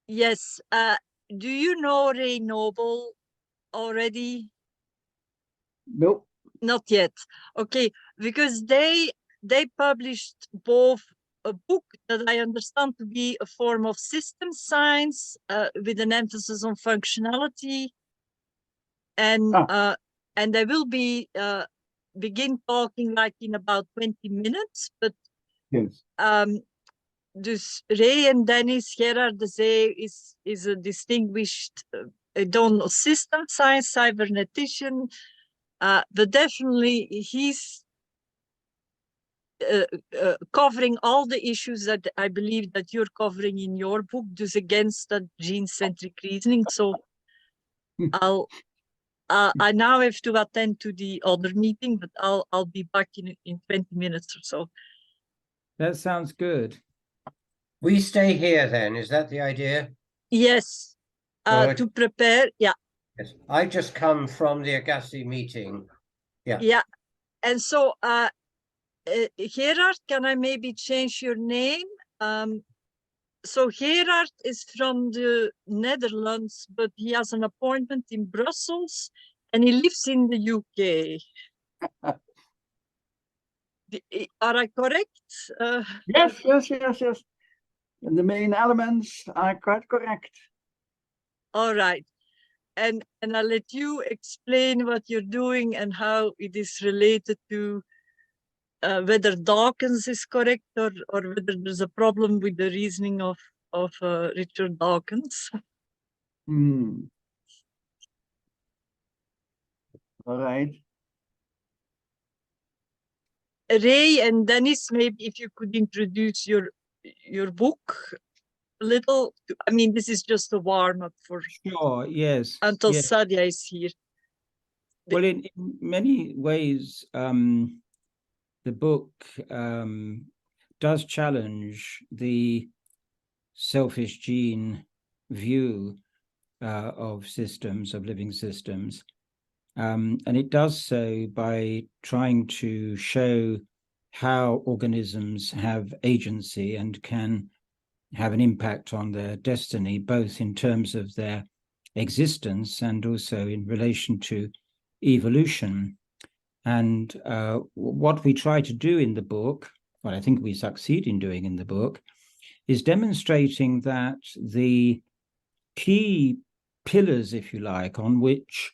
Yes. Do you know Ray Noble already? Nope. Not yet. Okay, because they published both a book that I understand to be a form of system science with an emphasis on functionality, and they will be begin talking like in about 20 minutes. But yes. Dus Ray and Denis Gerard de Zee is a distinguished, I don't know, system science cybernetician, but definitely he's covering all the issues that I believe that you're covering in your book, dus against that gene-centric reasoning. So I now have to attend to the other meeting, but I'll be back in 20 minutes or so. That sounds good. We stay here then, is that the idea? Yes, to prepare, yeah. Yes, I just come from the Agassi meeting. Yeah. Yeah, and so Gerard, can I maybe change your name? So Gerard is from the Netherlands, but he has an appointment in Brussels and he lives in the UK. Are I correct? Yes. The main elements are quite correct. All right. And I'll let you explain what you're doing and how it is related to whether Dawkins is correct or whether there's a problem with the reasoning of Richard Dawkins. All right. Ray and Denis, maybe if you could introduce your book a little. I mean, this is just a warm-up for Sure, yes. until yes. Sadia is here. Well, in many ways, the book does challenge the selfish gene view of systems, of living systems. And it does so by trying to show how organisms have agency and can have an impact on their destiny, both in terms of their existence and also in relation to evolution. And what we try to do in the book, what I think we succeed in doing in the book, is demonstrating that the key pillars, if you like, on which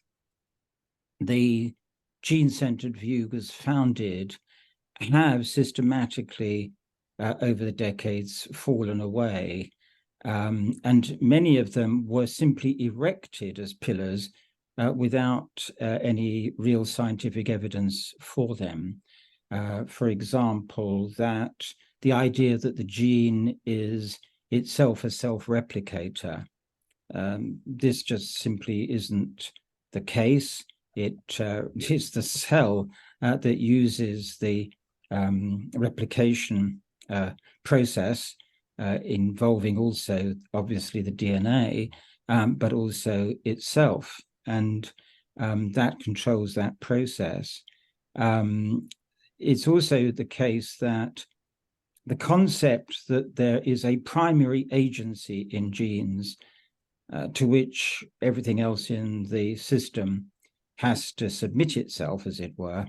the gene-centered view was founded have systematically over the decades fallen away. And many of them were simply erected as pillars without any real scientific evidence for them. For example, that the idea that the gene is itself a self-replicator. This just simply isn't the case. It is the cell that uses the replication process involving also, obviously, the DNA, but also itself. And that controls that process. It's also the case that the concept that there is a primary agency in genes to which everything else in the system has to submit itself, as it were,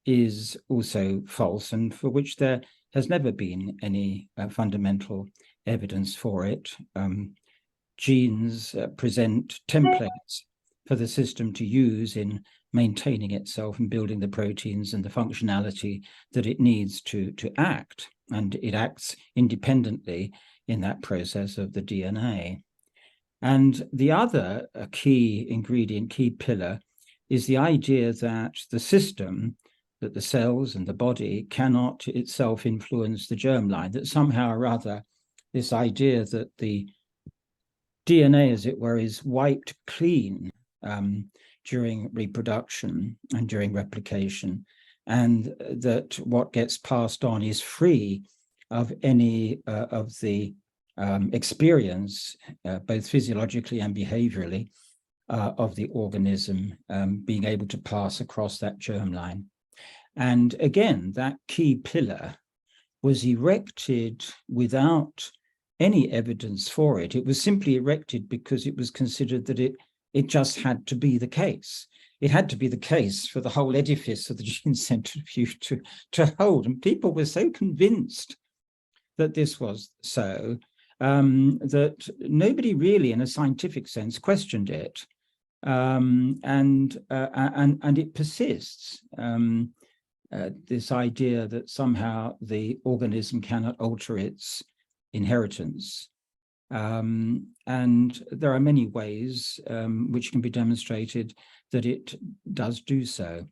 is also false, and for which there has never been any fundamental evidence for it. Genes present templates for the system to use in maintaining itself and building the proteins and the functionality that it needs to act. And it acts independently in that process of the DNA. And the other key ingredient, key pillar, is the idea that the system, that the cells and the body cannot itself influence the germline, that somehow or other this idea that the DNA, as it were, is wiped clean during reproduction and during replication, and that what gets passed on is free of any of the experience, both physiologically and behaviorally, of the organism being able to pass across that germline. And again, that key pillar was erected without any evidence for it. It was simply erected because it was considered that it just had to be the case. It had to be the case for the whole edifice of the gene-centered view to hold. And people were so convinced that this was so, that nobody really, in a scientific sense, questioned it. And it persists. This idea that somehow the organism cannot alter its inheritance. And there are many ways which can be demonstrated that it does do so.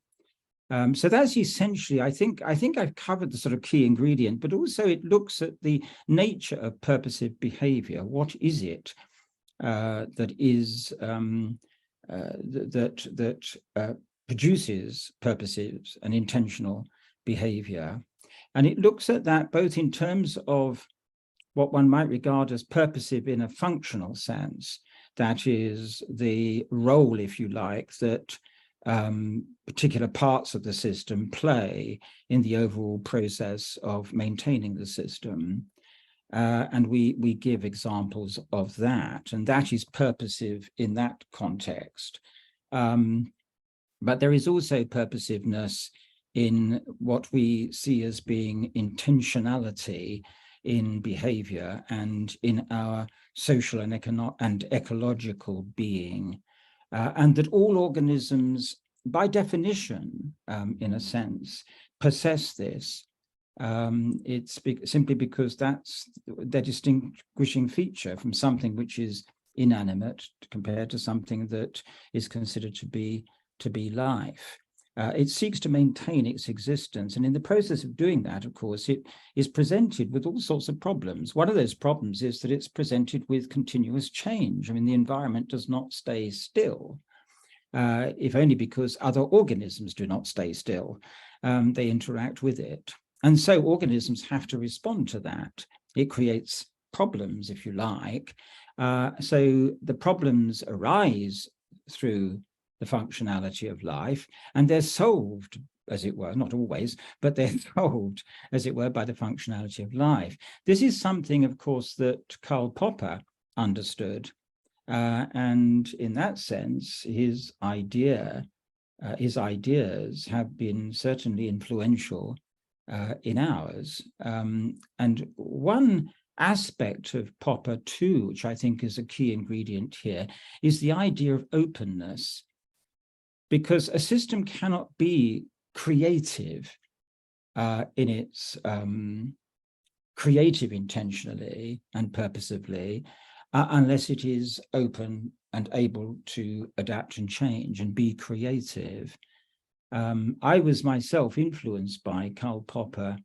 So that's essentially, I think I've covered the sort of key ingredient, but also it looks at the nature of purposive behavior. What is it that is that produces purposive and intentional behavior? And it looks at that both in terms of what one might regard as purposive in a functional sense, that is the role, if you like, that particular parts of the system play in the overall process of maintaining the system. And we give examples of that, and that is purposive in that context. But there is also purposiveness in what we see as being intentionality in behavior and in our social and ecological being, and that all organisms, by definition, in a sense, possess this. It's simply because that's their distinguishing feature from something which is inanimate compared to something that is considered to be life. It seeks to maintain its existence, and in the process of doing that, of course, it is presented with all sorts of problems. One of those problems is that it's presented with continuous change. I mean, the environment does not stay still, if only because other organisms do not stay still. They interact with it. And so organisms have to respond to that. It creates problems, if you like. So the problems arise through the functionality of life, and they're solved, as it were, not always, but they're solved, as it were, by the functionality of life. This is something, of course, that Karl Popper understood. And in that sense, his ideas have been certainly influential in ours. And one aspect of Popper too, which I think is a key ingredient here, is the idea of openness. Because a system cannot be creative in its creative intentionally and purposively unless it is open and able to adapt and change and be creative. I was myself influenced by Karl Popper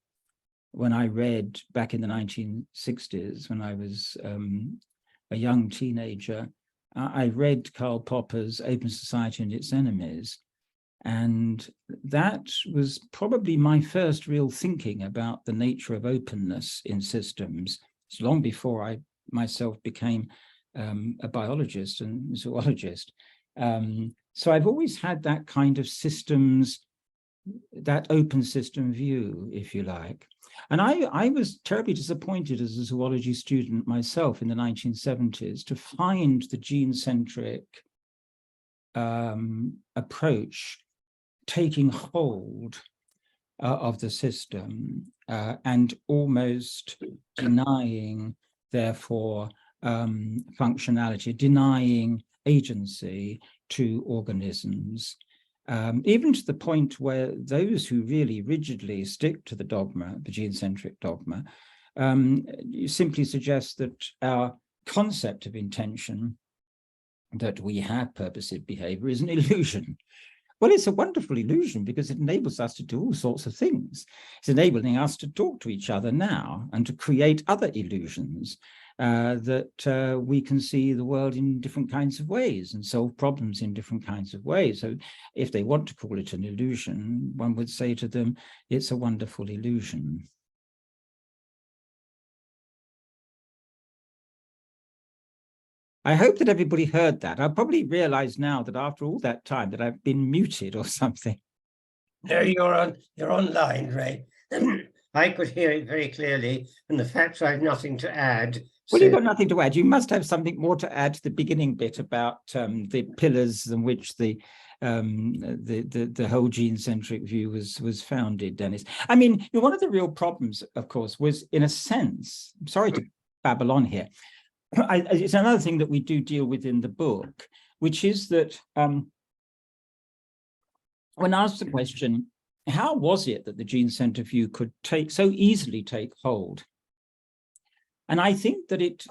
when I read back in the 1960s, when I was a young teenager. I read Karl Popper's Open Society and Its Enemies, and that was probably my first real thinking about the nature of openness in systems. It's long before I myself became a biologist and zoologist. So I've always had that kind of systems, that open system view, if you like. And I was terribly disappointed as a zoology student myself in the 1970s to find the gene-centric approach taking hold of the system and almost denying, therefore, functionality, denying agency to organisms. Even to the point where those who really rigidly stick to the dogma, the gene-centric dogma, simply suggest that our concept of intention, that we have purposive behavior, is an illusion. Well, it's a wonderful illusion because it enables us to do all sorts of things. It's enabling us to talk to each other now and to create other illusions. That we can see the world in different kinds of ways and solve problems in different kinds of ways. So if they want to call it an illusion, one would say to them, it's a wonderful illusion. I hope that everybody heard that. I probably realize now that after all that time that I've been muted or something. No, you're online, Ray. I could hear it very clearly, and the fact I have nothing to add Well, you've got nothing to add. You must have something more to add to the beginning bit about the pillars on which the whole gene-centric view was founded, Dennis. I mean, you know, one of the real problems, of course, was, in a sense, I'm sorry to babble on here, it's another thing that we do deal with in the book, which is that when asked the question, how was it that the gene-centered view could so easily take hold? And I think that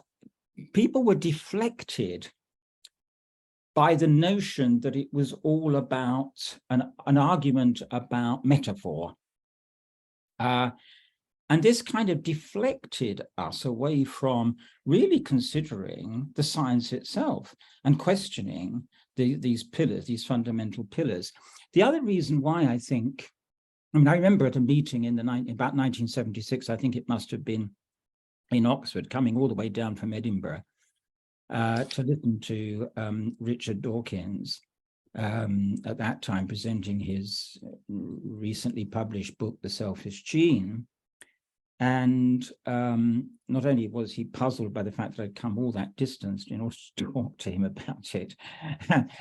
people were deflected by the notion that it was all about an argument about metaphor. And this kind of deflected us away from really considering the science itself and questioning these pillars, these fundamental pillars. The other reason why I think, I mean, I remember at a meeting in about 1976, I think it must have been in Oxford, coming all the way down from Edinburgh to listen to Richard Dawkins, at that time presenting his recently published book, The Selfish Gene. And not only was he puzzled by the fact that I'd come all that distance in order to talk to him about it,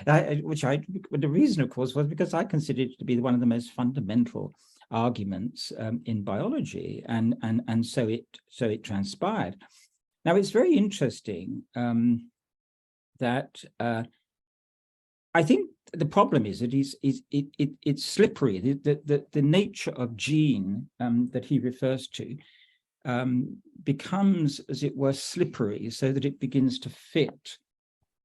but the reason, of course, was because I considered it to be one of the most fundamental arguments in biology, and so it transpired. Now, it's very interesting that I think the problem is that it's slippery. The nature of gene that he refers to becomes, as it were, slippery, so that it begins to fit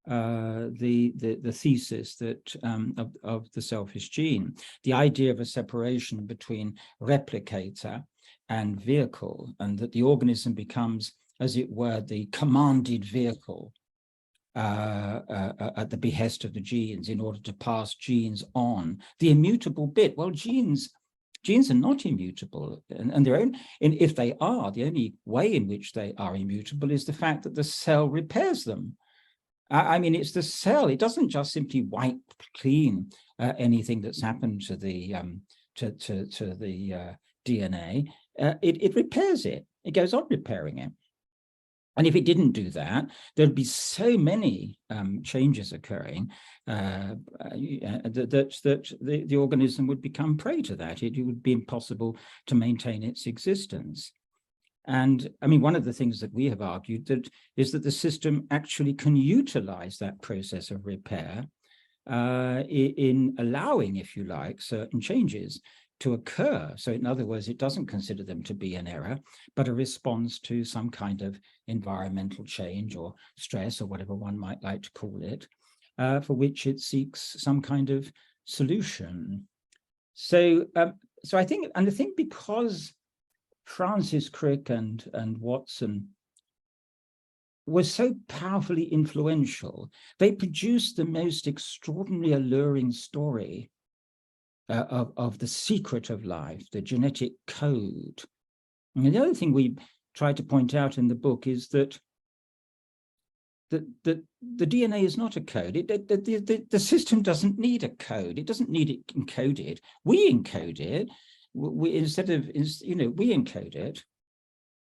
the thesis that of the selfish gene, the idea of a separation between replicator and vehicle, and that the organism becomes, as it were, the commanded vehicle at the behest of the genes in order to pass genes on. The immutable bit, well, genes are not immutable, and their own, and if they are, the only way in which they are immutable is the fact that the cell repairs them. I mean, it's the cell. It doesn't just simply wipe clean anything that's happened to the DNA. It repairs it. It goes on repairing it. And if it didn't do that, there'd be so many changes occurring that the organism would become prey to that. It would be impossible to maintain its existence. And I mean, one of the things that we have argued is that the system actually can utilize that process of repair in allowing, if you like, certain changes to occur. So in other words, it doesn't consider them to be an error, but a response to some kind of environmental change or stress, or whatever one might like to call it, for which it seeks some kind of solution. So I think because Francis Crick and Watson were so powerfully influential, they produced the most extraordinary, alluring story of the secret of life, the genetic code. And the other thing we try to point out in the book is that the DNA is not a code. The system doesn't need a code. It doesn't need it encoded. We encode it. We encode it,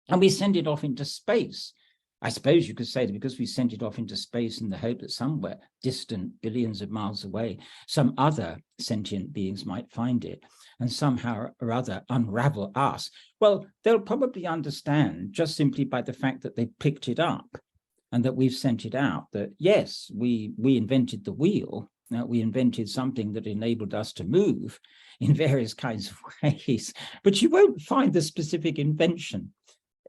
and we send it off into space. I suppose you could say that because we sent it off into space in the hope that somewhere distant, billions of miles away, some other sentient beings might find it and somehow or other unravel us. Well, they'll probably understand just simply by the fact that they picked it up and that we've sent it out, that yes, we invented the wheel. Now, we invented something that enabled us to move in various kinds of ways, but you won't find the specific invention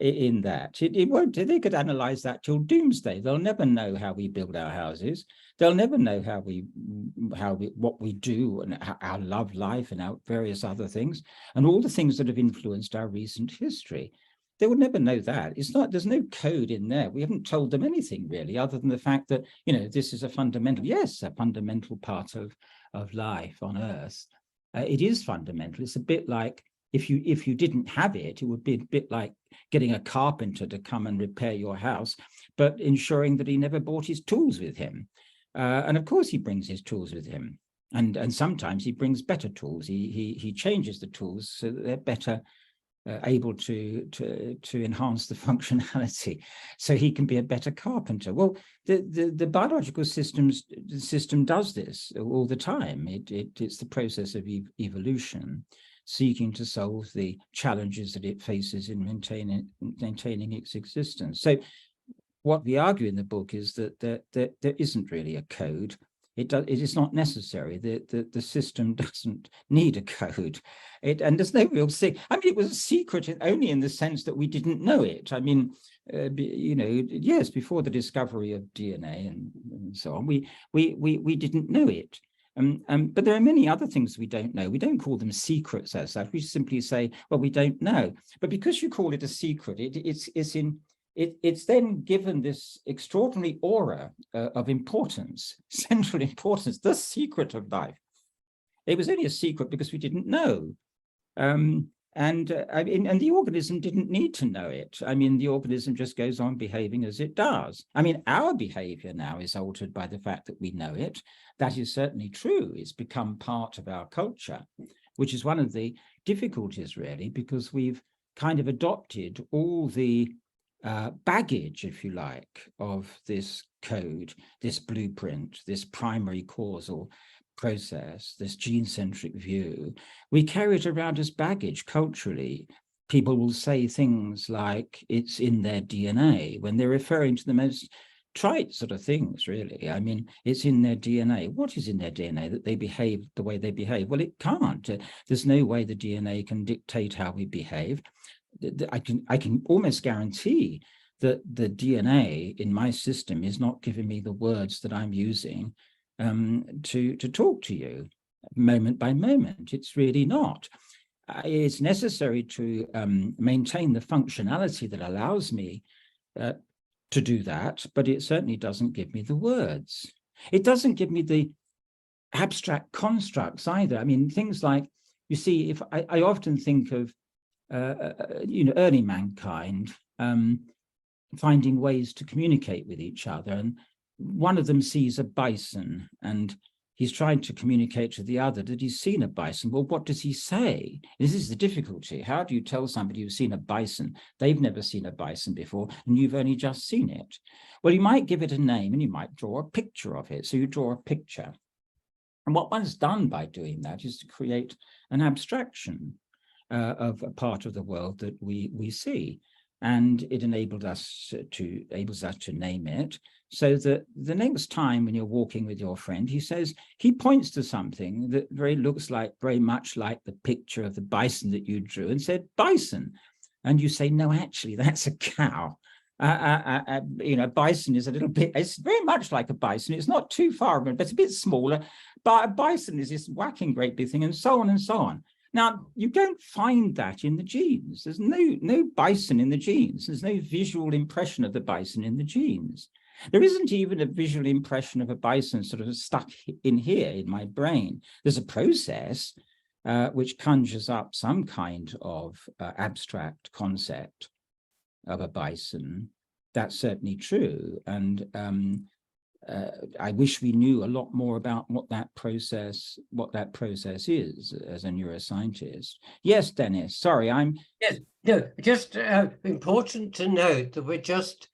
in that. It won't. They could analyze that till doomsday. They'll never know how we build our houses. They'll never know what we do and our love life and our various other things and all the things that have influenced our recent history. They will never know that. It's not. There's no code in there. We haven't told them anything really, other than the fact that this is a fundamental part of life on Earth. It is fundamental. It's a bit like if you didn't have it, it would be a bit like getting a carpenter to come and repair your house, but ensuring that he never brought his tools with him. And of course, he brings his tools with him, and sometimes he brings better tools. He changes the tools so that they're better able to enhance the functionality, so he can be a better carpenter. Well, the biological system does this all the time. It's the process of evolution, seeking to solve the challenges that it faces in maintaining its existence. So what we argue in the book is that there isn't really a code. It is not necessary. The system doesn't need a code. And there's no real secret. I mean, it was a secret only in the sense that we didn't know it. I mean, you know, yes, before the discovery of DNA and so on, we didn't know it. But there are many other things we don't know. We don't call them secrets as such. We simply say, well, we don't know. But because you call it a secret, it's then given this extraordinary aura of importance, central importance, the secret of life. It was only a secret because we didn't know. And the organism didn't need to know it. I mean, the organism just goes on behaving as it does. I mean, our behavior now is altered by the fact that we know it. That is certainly true. It's become part of our culture, which is one of the difficulties, really, because we've kind of adopted all the baggage, if you like, of this code, this blueprint, this primary causal process, this gene-centric view. We carry it around as baggage culturally. People will say things like it's in their DNA when they're referring to the most trite sort of things, really. I mean, it's in their DNA. What is in their DNA that they behave the way they behave? Well, it can't. There's no way the DNA can dictate how we behave. I can almost guarantee that the DNA in my system is not giving me the words that I'm using to talk to you moment by moment. It's really not. It's necessary to maintain the functionality that allows me to do that, but it certainly doesn't give me the words. It doesn't give me the abstract constructs either. I mean, things like, you see, if I often think of you know, early mankind finding ways to communicate with each other, and one of them sees a bison and he's trying to communicate to the other that he's seen a bison. Well, what does he say? This is the difficulty. How do you tell somebody who's seen a bison? They've never seen a bison before, and you've only just seen it. Well, you might give it a name and you might draw a picture of it. So you draw a picture. And what one's done by doing that is to create an abstraction of a part of the world that we see. And it enables us to name it, so that the next time when you're walking with your friend, he points to something that very much like the picture of the bison that you drew and said, bison. And you say, no, actually, that's a cow. You know, bison is a little bit, it's very much like a bison. It's not too far, but it's a bit smaller. But a bison is this whacking great big thing, and so on and so on. Now, you don't find that in the genes. There's no bison in the genes. There's no visual impression of the bison in the genes. There isn't even a visual impression of a bison sort of stuck in here in my brain. There's a process which conjures up some kind of abstract concept of a bison. That's certainly true. And I wish we knew a lot more about what that process is as a neuroscientist. Yes, Dennis, sorry, Yes, no, just important to note that we're just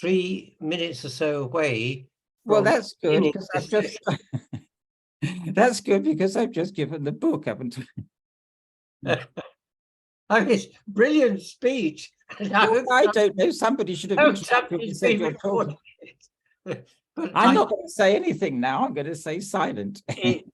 3 minutes or so away. Well, that's good because I've just that's good because I've just given the book, haven't I? I mean, brilliant speech. I don't know. Somebody should have said you're talking. But I'm not going to say anything now. I'm going to say silent. I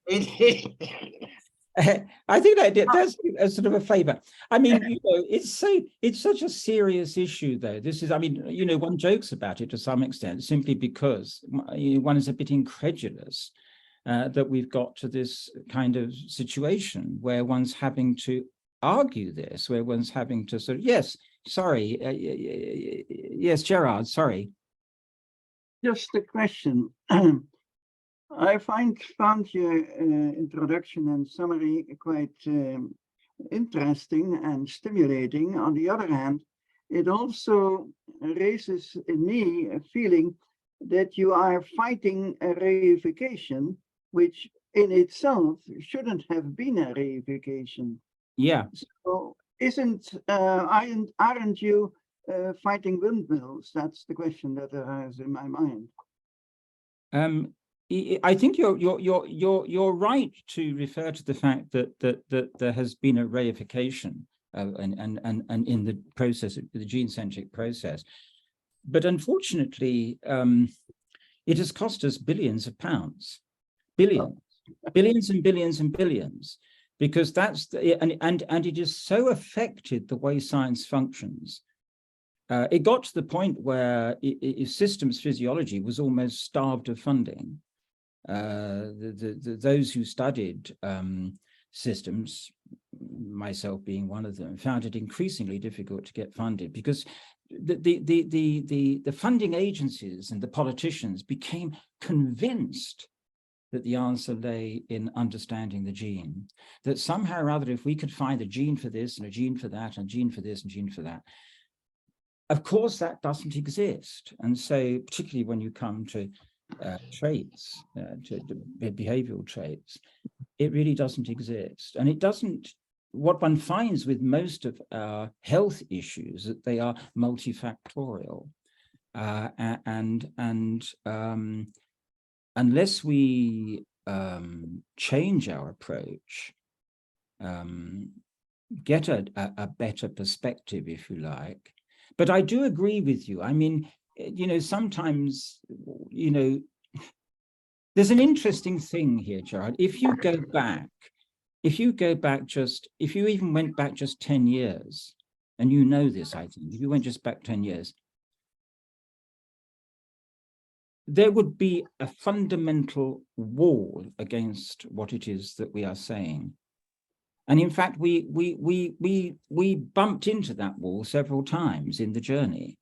think that does a sort of a favor. I mean, you know, it's such a serious issue, though. This is, I mean, you know, one jokes about it to some extent simply because one is a bit incredulous that we've got to this kind of situation where one's having to argue this, where one's having to sort of, yes, sorry, yes, Gerard, sorry. Just a question. I found your introduction and summary quite interesting and stimulating. On the other hand, it also raises in me a feeling that you are fighting a reification, which in itself shouldn't have been a reification. Yeah. So aren't you fighting windmills? That's the question that is in my mind. I think you're right to refer to the fact that there has been a reification and in the process, the gene-centric process, but unfortunately, it has cost us billions of pounds, billions and billions and billions, because that's and it has so affected the way science functions. It got to the point where systems physiology was almost starved of funding. Those who studied systems, myself being one of them, found it increasingly difficult to get funded because the funding agencies and the politicians became convinced that the answer lay in understanding the gene, that somehow or other, if we could find a gene for this and a gene for that and a gene for this and a gene for that, of course that doesn't exist. And so particularly when you come to traits, to behavioral traits, it really doesn't exist. And it doesn't, what one finds with most of our health issues, that they are multifactorial. And unless we change our approach, get a better perspective, if you like. But I do agree with you. I mean, you know, sometimes, you know, there's an interesting thing here, Gerard. If you go back just, if you even went back just 10 years, and you know this, I think, if you went just back 10 years, there would be a fundamental wall against what it is that we are saying. And in fact, we bumped into that wall several times in the journey.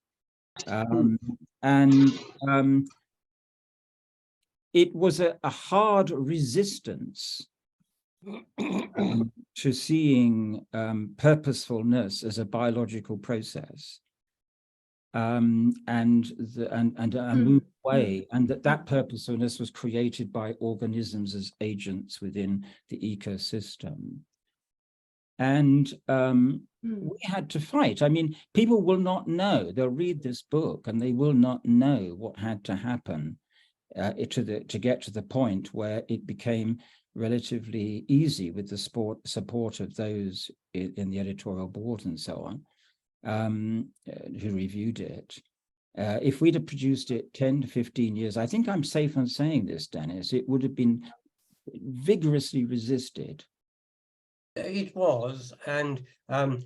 It was a hard resistance to seeing purposefulness as a biological process, and a move away, and that purposefulness was created by organisms as agents within the ecosystem. And we had to fight. I mean, people will not know. They'll read this book and they will not know what had to happen to get to the point where it became relatively easy with the support of those in the editorial board and so on, who reviewed it. If we'd have produced it 10 to 15 years, I think I'm safe on saying this, Dennis, it would have been vigorously resisted. It was, and I'm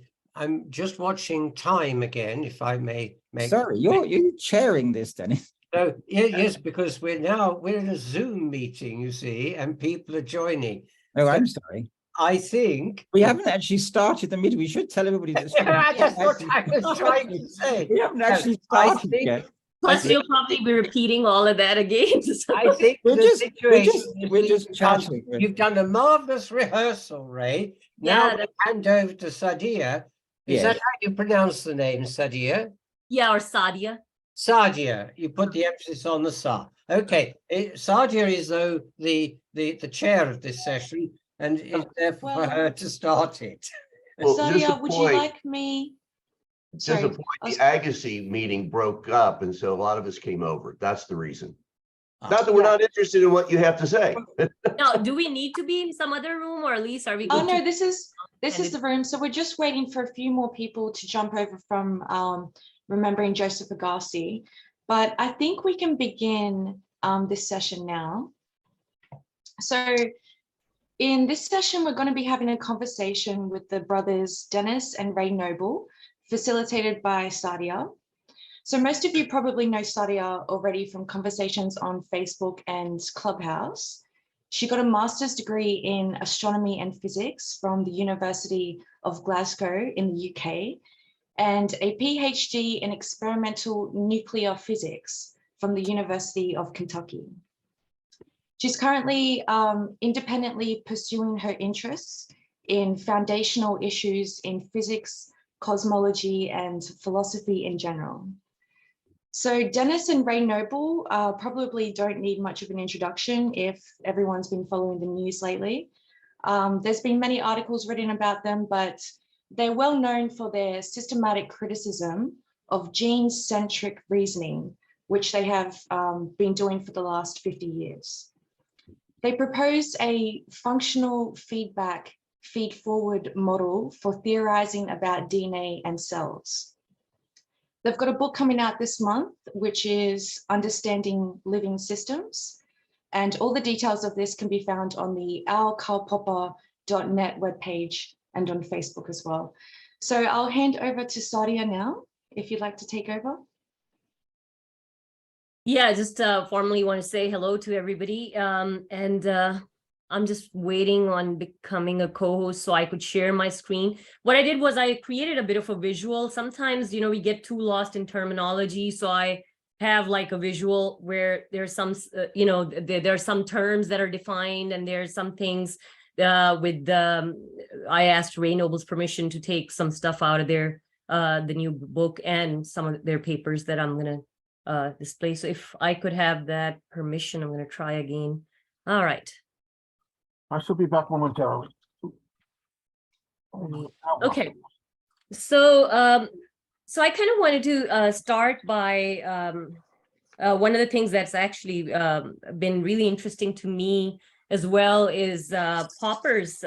just watching time again, if I may make. Sorry, you're chairing this, Dennis. So yes, because we're in a Zoom meeting, you see, and people are joining. Oh, so I'm sorry. I think we haven't actually started the meeting. We should tell everybody this. That's what I was trying to say. We haven't actually started yet. Plus, you'll probably be repeating all of that again. So. I think we're just chatting. You've done a marvelous rehearsal, Ray. Now we hand over to Sadia. Is that how you pronounce the name, Sadia? Yeah, or Sadia. Sadia. You put the emphasis on the Sa. Okay. Sadia is though the chair of this session, and it's therefore for her to start it. Well, Sadia, would you like me? Just a point, the Agassiz meeting broke up, and so a lot of us came over. That's the reason. Not that we're not interested in what you have to say. Now, do we need to be in some other room, or at least are we going no, this is the room. So we're just waiting for a few more people to jump over from Remembering Joseph Agassi. But I think we can begin this session now. So in this session, we're going to be having a conversation with the brothers Denis and Ray Noble, facilitated by Sadia. So most of you probably know Sadia already from conversations on Facebook and Clubhouse. She got a master's degree in astronomy and physics from the University of Glasgow in the UK, and a PhD in experimental nuclear physics from the University of Kentucky. She's currently independently pursuing her interests in foundational issues in physics, cosmology, and philosophy in general. So Denis and Ray Noble probably don't need much of an introduction if everyone's been following the news lately. There's been many articles written about them, but they're well known for their systematic criticism of gene-centric reasoning, which they have been doing for the last 50 years. They propose a functional feedback feed-forward model for theorizing about DNA and cells. They've got a book coming out this month, which is Understanding Living Systems. And all the details of this can be found on the karlpopper.net webpage and on Facebook as well. So I'll hand over to Sadia now, if you'd like to take over. Yeah, just formally want to say hello to everybody. I'm just waiting on becoming a co-host so I could share my screen. What I did was I created a bit of a visual. Sometimes, you know, we get too lost in terminology. So I have like a visual where there's some, you know, there are some terms that are defined, and there's some things I asked Ray Noble's permission to take some stuff out of their, the new book and some of their papers that I'm going to display. So if I could have that permission, I'm going to try again. All right. I shall be back momentarily. Okay. So, so I kind of wanted to start by one of the things that's actually been really interesting to me as well is Popper's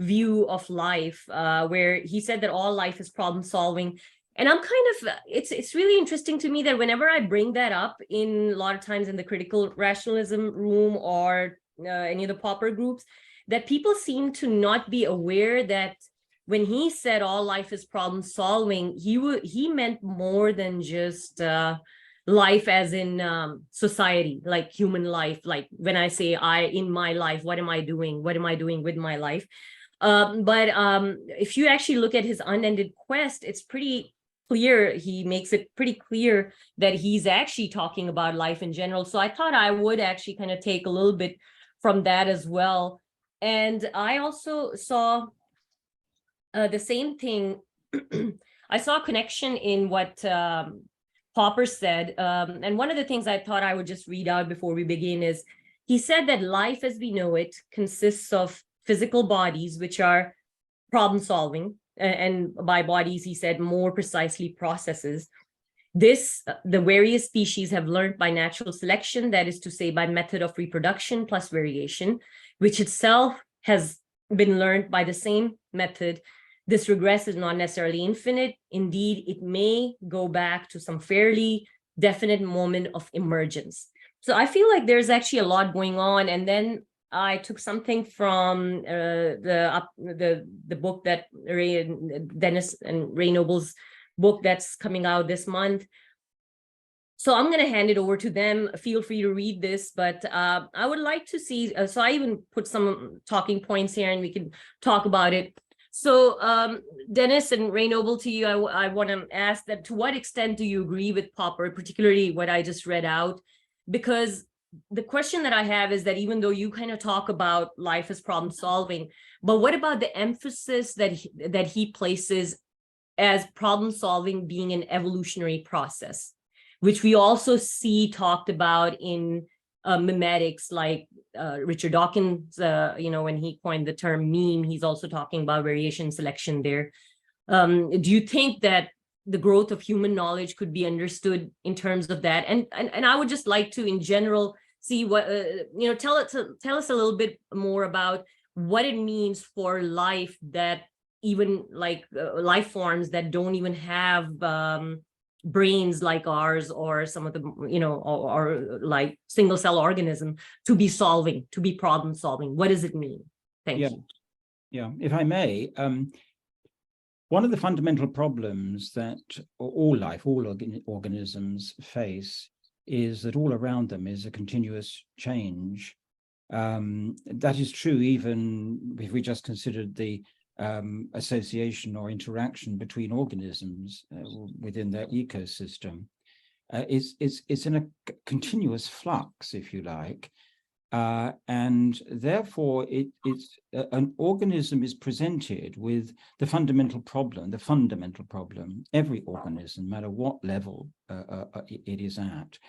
view of life, where he said that all life is problem solving. And I'm kind of, it's really interesting to me that whenever I bring that up in a lot of times in the critical rationalism room or any of the Popper groups, that people seem to not be aware that when he said all life is problem solving, he meant more than just life as in society, like human life. Like when I say in my life, what am I doing? What am I doing with my life? But if you actually look at his unended quest, it's pretty clear. He makes it pretty clear that he's actually talking about life in general. So I thought I would actually kind of take a little bit from that as well. And I also saw the same thing. I saw a connection in what Popper said. And one of the things I thought I would just read out before we begin is, he said that life as we know it consists of physical bodies, which are problem solving. And by bodies, he said more precisely processes. This, the various species have learned by natural selection, that is to say by method of reproduction plus variation, which itself has been learned by the same method. This regress is not necessarily infinite. Indeed, it may go back to some fairly definite moment of emergence. So I feel like there's actually a lot going on. And then I took something from the book that Denis and Ray Noble's book that's coming out this month. So I'm going to hand it over to them. Feel free to read this, but I would like to see, so I even put some talking points here and we can talk about it. So Denis and Ray Noble, to you, I want to ask that to what extent do you agree with Popper, particularly what I just read out? Because the question that I have is that even though you kind of talk about life as problem solving, but what about the emphasis that he places as problem solving being an evolutionary process, which we also see talked about in memetics, like Richard Dawkins, you know, when he coined the term meme, he's also talking about variation selection there. Do you think that the growth of human knowledge could be understood in terms of that? And I would just like to, in general, see what, you know, tell us a little bit more about what it means for life, that even like life forms that don't even have brains like ours, or some of the, you know, or like single cell organism, to be solving, to be problem solving. What does it mean? Thank you. Yeah, if I may, one of the fundamental problems that all life, all organisms face is that all around them is a continuous change. That is true even if we just considered the association or interaction between organisms within their ecosystem. It's in a continuous flux, if you like, and therefore an organism is presented with the fundamental problem. Every organism, no matter what level it is at,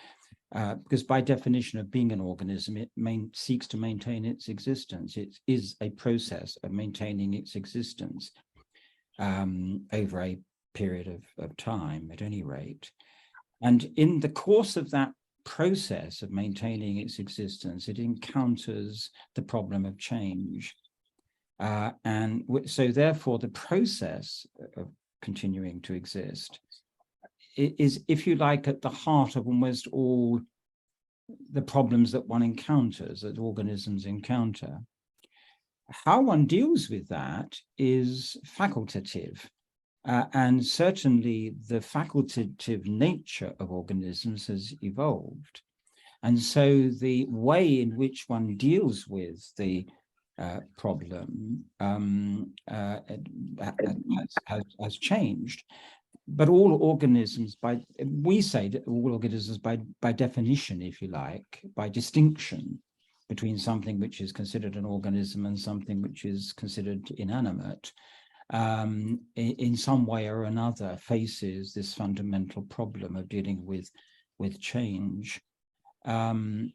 because by definition of being an organism, it seeks to maintain its existence. It is a process of maintaining its existence. over a period of time, at any rate. And in the course of that process of maintaining its existence, it encounters the problem of change. And so therefore, the process of continuing to exist is, if you like, at the heart of almost all the problems that one encounters, that organisms encounter. How one deals with that is facultative. And certainly the facultative nature of organisms has evolved. And so the way in which one deals with the problem has changed. But all organisms, we say that all organisms by definition, if you like, by distinction between something which is considered an organism and something which is considered inanimate, in some way or another faces this fundamental problem of dealing with change. And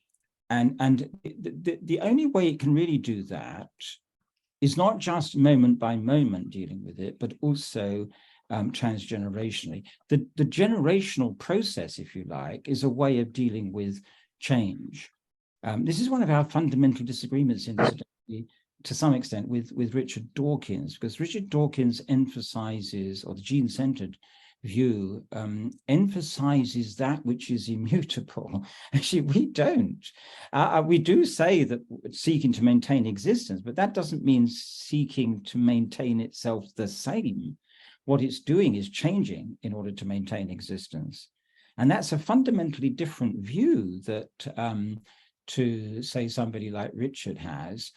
the only way it can really do that is not just moment by moment dealing with it, but also transgenerationally. The generational process, if you like, is a way of dealing with change. This is one of our fundamental disagreements, incidentally, to some extent, with Richard Dawkins, because Richard Dawkins emphasizes, or the gene-centered view emphasizes that which is immutable. Actually, we don't. We do say that seeking to maintain existence, but that doesn't mean seeking to maintain itself the same. What it's doing is changing in order to maintain existence. And that's a fundamentally different view that to say somebody like Richard has,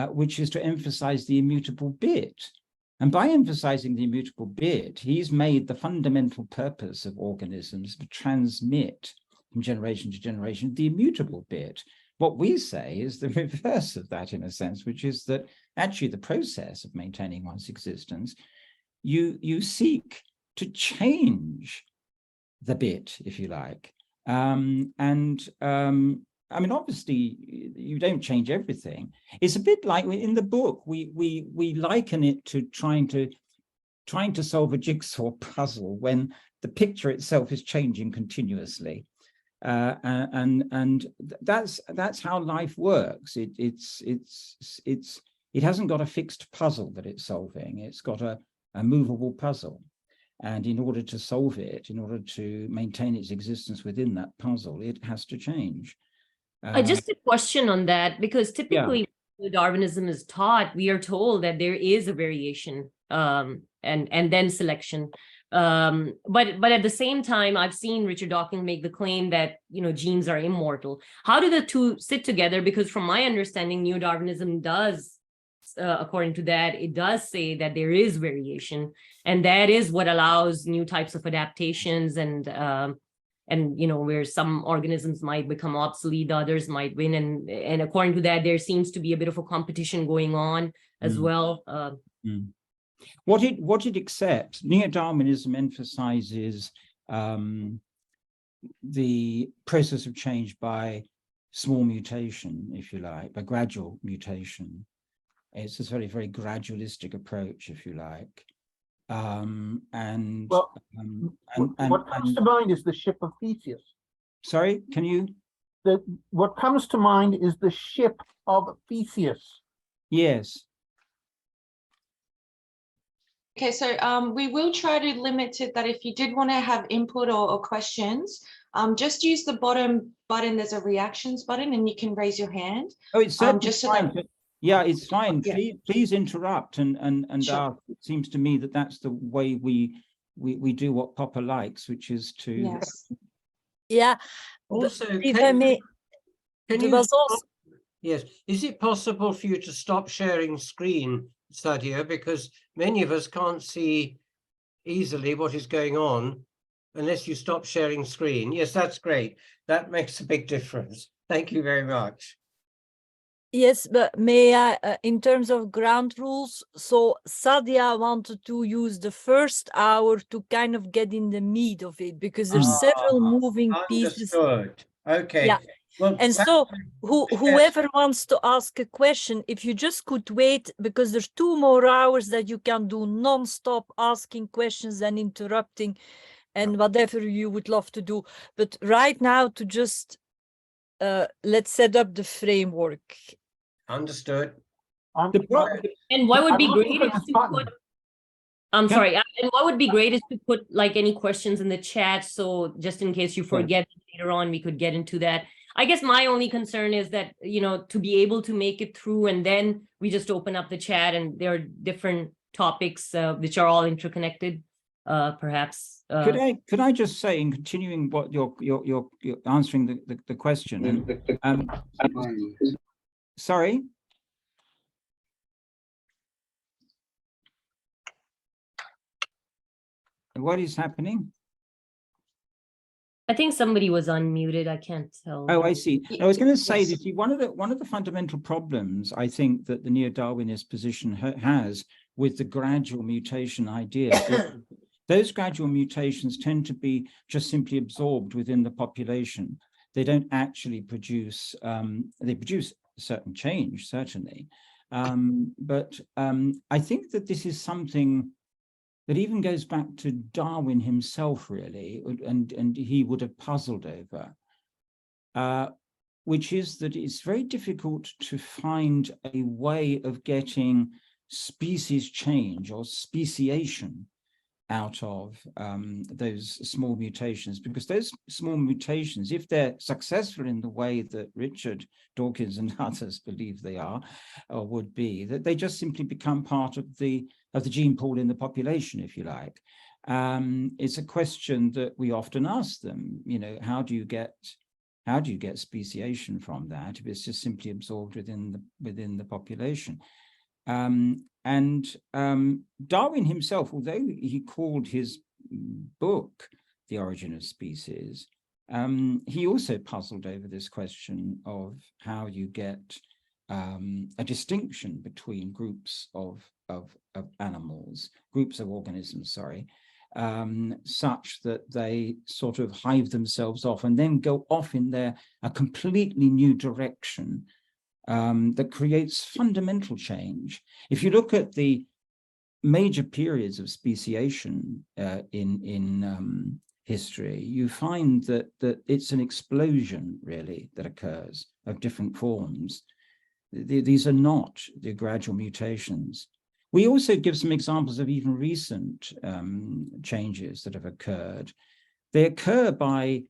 which is to emphasize the immutable bit. And by emphasizing the immutable bit, he's made the fundamental purpose of organisms to transmit from generation to generation the immutable bit. What we say is the reverse of that, in a sense, which is that actually the process of maintaining one's existence, you seek to change the bit, if you like. I mean, obviously, you don't change everything. It's a bit like in the book, we liken it to trying to solve a jigsaw puzzle when the picture itself is changing continuously, and that's how life works. It hasn't got a fixed puzzle that it's solving. It's got a movable puzzle. And in order to solve it, in order to maintain its existence within that puzzle, it has to change. Just a question on that, because typically when Darwinism is taught, we are told that there is a variation and then selection. But at the same time, I've seen Richard Dawkins make the claim that, genes are immortal. How do the two sit together? Because from my understanding, neo-Darwinism does, according to that, it does say that there is variation, and that is what allows new types of adaptations and where some organisms might become obsolete, others might win. And according to that, there seems to be a bit of a competition going on as well. What it accepts, neo-Darwinism emphasizes the process of change by small mutation, if you like, by gradual mutation. It's a very, very gradualistic approach, if you like. What comes to mind is the ship of Theseus. Sorry, can you? What comes to mind is the ship of Theseus. Yes. Okay, so we will try to limit it that if you did want to have input or questions, just use the bottom button. There's a reactions button and you can raise your hand. Oh, it's certainly just so fine. that... Yeah, it's fine. Yeah. Please interrupt and Sure. ask. It seems to me that that's the way we do what Popper likes, which is to. Yes. Yeah. Also, If I may, can there you was also- stop- Yes. Is it possible for you to stop sharing screen, Sadia? Because many of us can't see easily what is going on unless you stop sharing screen. Yes, that's great. That makes a big difference. Thank you very much. Yes, but may I, in terms of ground rules, so Sadia wanted to use the first hour to kind of get in the meat of it, because there's several moving pieces. Understood. Okay. Yeah. Well, And so whoever wants to ask a question, if you just could wait, because there's 2 more hours that you can do non-stop asking questions and interrupting and whatever you would love to do. But right now to just let's set up the framework. Understood. And what would be I'm looking great for is this to button. put, I'm sorry, and what would be great is to put like any questions in the chat. So just in case you forget later on, we could get into that. I guess my only concern is that, you know, to be able to make it through and then we just open up the chat and there are different topics which are all interconnected, perhaps. Could I just say, in continuing what you're answering the question, and sorry. What is happening? I think somebody was unmuted. I can't tell. Oh, I see. I was going to say Yes. that one of the fundamental problems I think that the neo-Darwinist position has with the gradual mutation idea is those gradual mutations tend to be just simply absorbed within the population. They don't actually produce, they produce certain change, certainly. But I think that this is something that even goes back to Darwin himself, really, and he would have puzzled over, which is that it's very difficult to find a way of getting species change or speciation out of those small mutations, because those small mutations, if they're successful in the way that Richard Dawkins and others believe they are or would be, that they just simply become part of the gene pool in the population, if you like. It's a question that we often ask them, you know, how do you get speciation from that if it's just simply absorbed within the population? Darwin himself, although he called his book The Origin of Species, he also puzzled over this question of how you get a distinction between groups of animals, groups of organisms, sorry, such that they sort of hive themselves off and then go off in a completely new direction that creates fundamental change. If you look at the major periods of speciation in history, you find that it's an explosion, really, that occurs of different forms. These are not the gradual mutations. We also give some examples of even recent changes that have occurred. They occur by,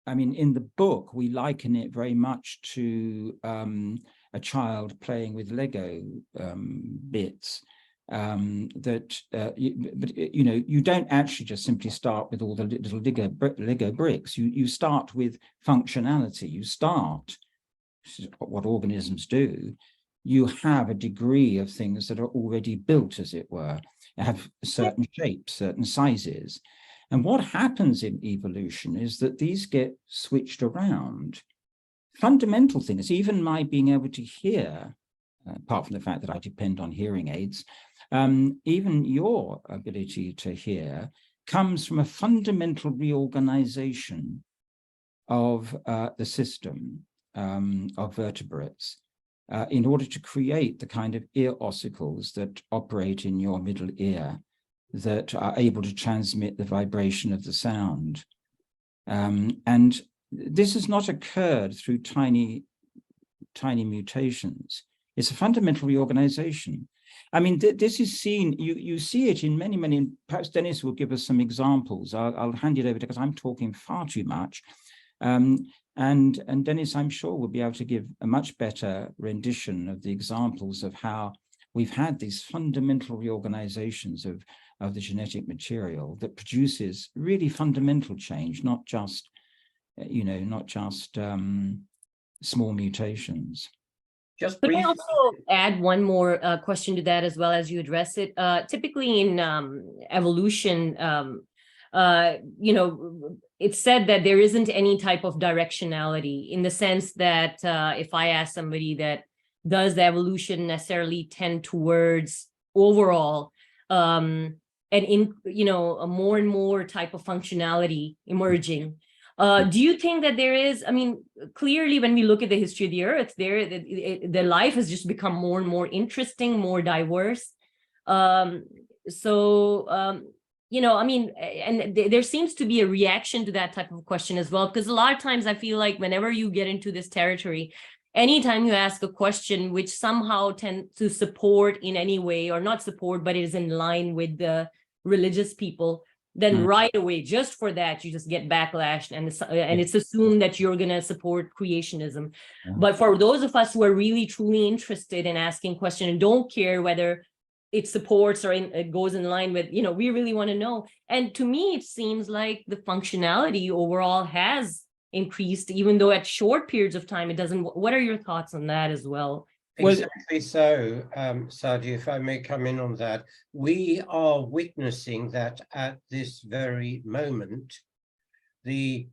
I mean, in the book, we liken it very much to a child playing with Lego bits. But you know, you don't actually just simply start with all the little Lego bricks. You start with functionality. You start, this is what organisms do. You have a degree of things that are already built, as it were, have certain shapes, certain sizes. And what happens in evolution is that these get switched around. Fundamental things, even my being able to hear, apart from the fact that I depend on hearing aids, even your ability to hear comes from a fundamental reorganization of the system of vertebrates in order to create the kind of ear ossicles that operate in your middle ear, that are able to transmit the vibration of the sound. And this has not occurred through tiny mutations. It's a fundamental reorganization. I mean, this is seen, you see it in many, perhaps Denis will give us some examples. I'll hand it over because I'm talking far too much. And Denis, I'm sure, will be able to give a much better rendition of the examples of how we've had these fundamental reorganizations of the genetic material that produces really fundamental change, not just, you know, not just small mutations. Just Could I briefly, also add one more question to that as well as you address it? Typically in evolution, you know, it's said that there isn't any type of directionality, in the sense that if I ask somebody that does the evolution necessarily tend towards overall and in, you know, a more and more type of functionality emerging, Do you think that there is, I mean, clearly when we look at the history of the earth, their life has just become more and more interesting, more diverse. You know, I mean, and there seems to be a reaction to that type of question as well, because a lot of times I feel like whenever you get into this territory, anytime you ask a question which somehow tends to support in any way, or not support, but is in line with the religious people, then right away, just for that, you just get backlash, and it's assumed that you're going to support creationism. But for those of us who are really truly interested in asking questions and don't care whether it supports or it goes in line with, you know, we really want to know. And to me, it seems like the functionality overall has increased, even though at short periods of time it doesn't. What are your thoughts on that as well? Exactly so, Sadi, if I may come in on that. We are witnessing that at this very moment, the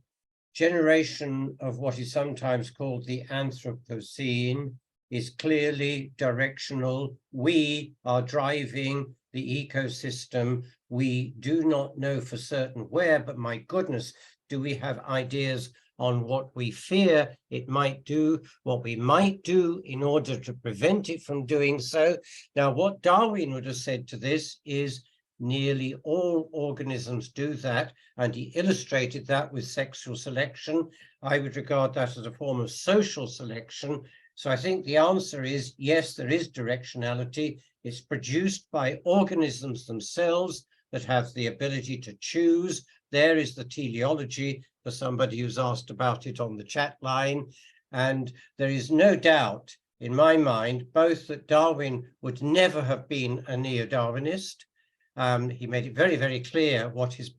generation of what is sometimes called the Anthropocene is clearly directional. We are driving the ecosystem. We do not know for certain where, but my goodness, do we have ideas on what we fear it might do, what we might do in order to prevent it from doing so. Now, what Darwin would have said to this is nearly all organisms do that, and he illustrated that with sexual selection. I would regard that as a form of social selection. So I think the answer is yes, there is directionality. It's produced by organisms themselves that have the ability to choose. There is the teleology for somebody who's asked about it on the chat line. And there is no doubt in my mind, both that Darwin would never have been a neo-Darwinist. He made it very, very clear what his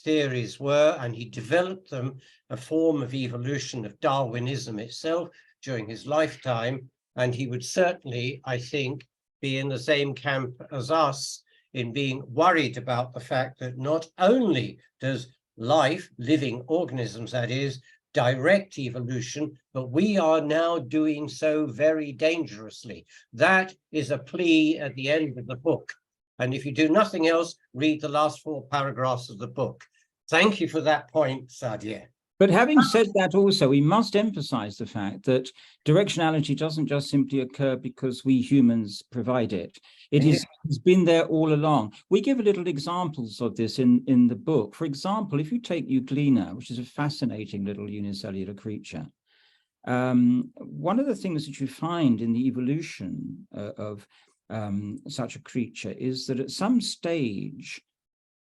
theories were, and he developed them, a form of evolution of Darwinism itself during his lifetime. And he would certainly, I think, be in the same camp as us in being worried about the fact that not only does life, living organisms that is, direct evolution, but we are now doing so very dangerously. That is a plea at the end of the book. And if you do nothing else, read the last 4 paragraphs of the book. Thank you for that point, Sadia. But having said that also, we must emphasize the fact that directionality doesn't just simply occur because we humans provide it. It's been there all along. We give little examples of this in the book. For example, if you take Euglena, which is a fascinating little unicellular creature, one of the things that you find in the evolution of such a creature is that at some stage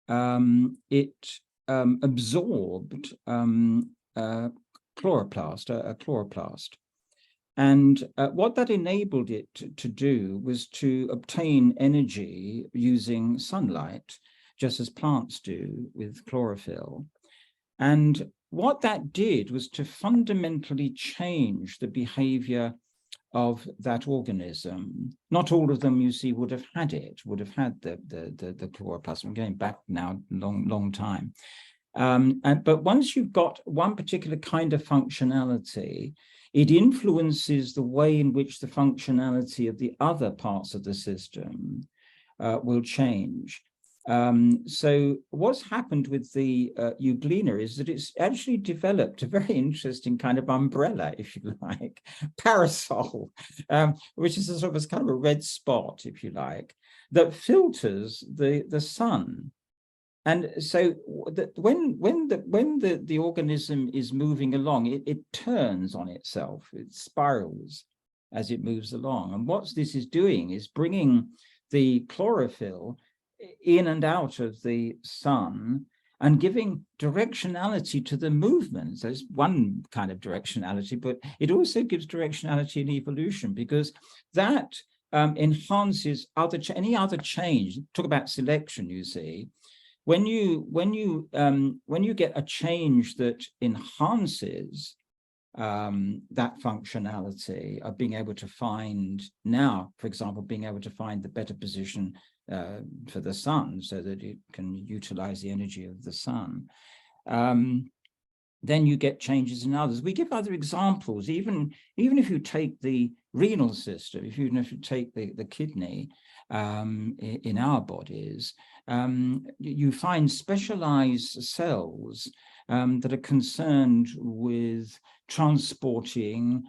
it absorbed a chloroplast. And what that enabled it to do was to obtain energy using sunlight, just as plants do with chlorophyll. And what that did was to fundamentally change the behavior of that organism. Not all of them, you see, would have had the chloroplast. I'm going back now long time. But once you've got one particular kind of functionality, it influences the way in which the functionality of the other parts of the system will change. So what's happened with the Euglena is that it's actually developed a very interesting kind of umbrella, if you like, parasol, which is a sort of kind of a red spot, if you like, that filters the sun. And so that when the organism is moving along, it turns on itself, it spirals as it moves along. And what this is doing is bringing the chlorophyll in and out of the sun and giving directionality to the movement. So it's one kind of directionality, but it also gives directionality in evolution, because that enhances any other change. Talk about selection, you see. When you get a change that enhances that functionality of being able to find now, for example, being able to find the better position for the sun so that it can utilize the energy of the sun, then you get changes in others. We give other examples, even if you take the renal system, even if you take the kidney in our bodies, you find specialized cells that are concerned with transporting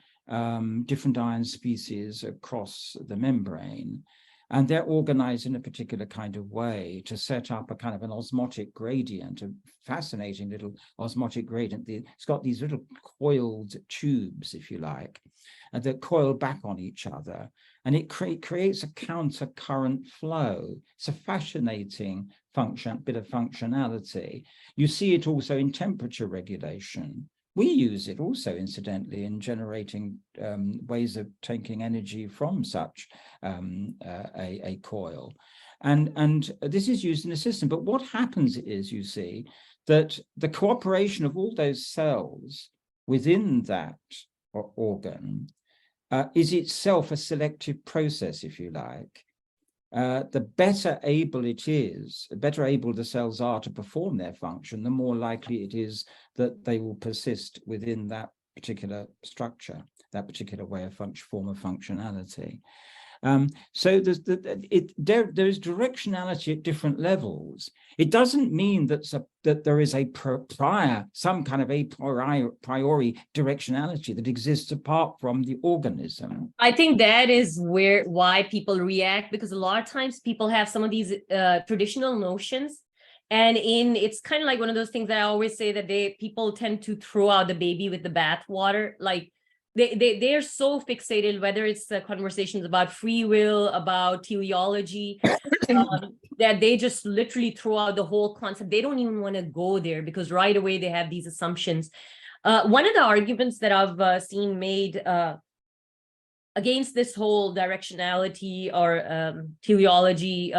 different ion species across the membrane. And they're organized in a particular kind of way to set up a kind of an osmotic gradient, a fascinating little osmotic gradient. It's got these little coiled tubes, if you like, that coil back on each other. And it creates a counter current flow. It's a fascinating bit of functionality. You see it also in temperature regulation. We use it also, incidentally, in generating ways of taking energy from such a coil. And this is used in the system. But what happens is, you see, that the cooperation of all those cells within that organ is itself a selective process, if you like. The better able it is, the better able the cells are to perform their function, the more likely it is that they will persist within that particular structure, that particular way of form of functionality. So there's directionality at different levels. It doesn't mean that there is some kind of a priori directionality that exists apart from the organism. I think that is why people react, because a lot of times people have some of these traditional notions, and it's kind of like one of those things that I always say, that people tend to throw out the baby with the bathwater. Like they're so fixated, whether it's the conversations about free will, about teleology, that they just literally throw out the whole concept. They don't even want to go there because right away they have these assumptions. One of the arguments that I've seen made against this whole directionality or teleology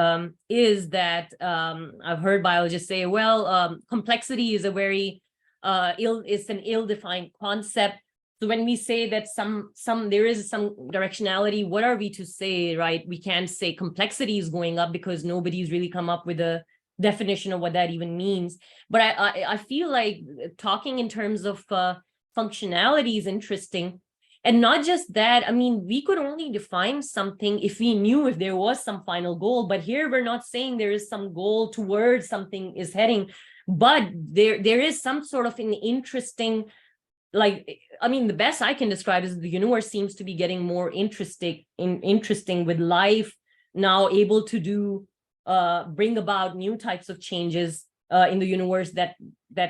is that I've heard biologists say, well, complexity is a very it's an ill-defined concept. So when we say that there is some directionality, what are we to say, right? We can't say complexity is going up because nobody's really come up with a definition of what that even means. But I feel like talking in terms of functionality is interesting. And not just that, I mean, we could only define something if we knew if there was some final goal. But here we're not saying there is some goal towards something is heading, but there is some sort of an interesting, like, I mean, the best I can describe is the universe seems to be getting more interesting with life now able to do, bring about new types of changes in the universe that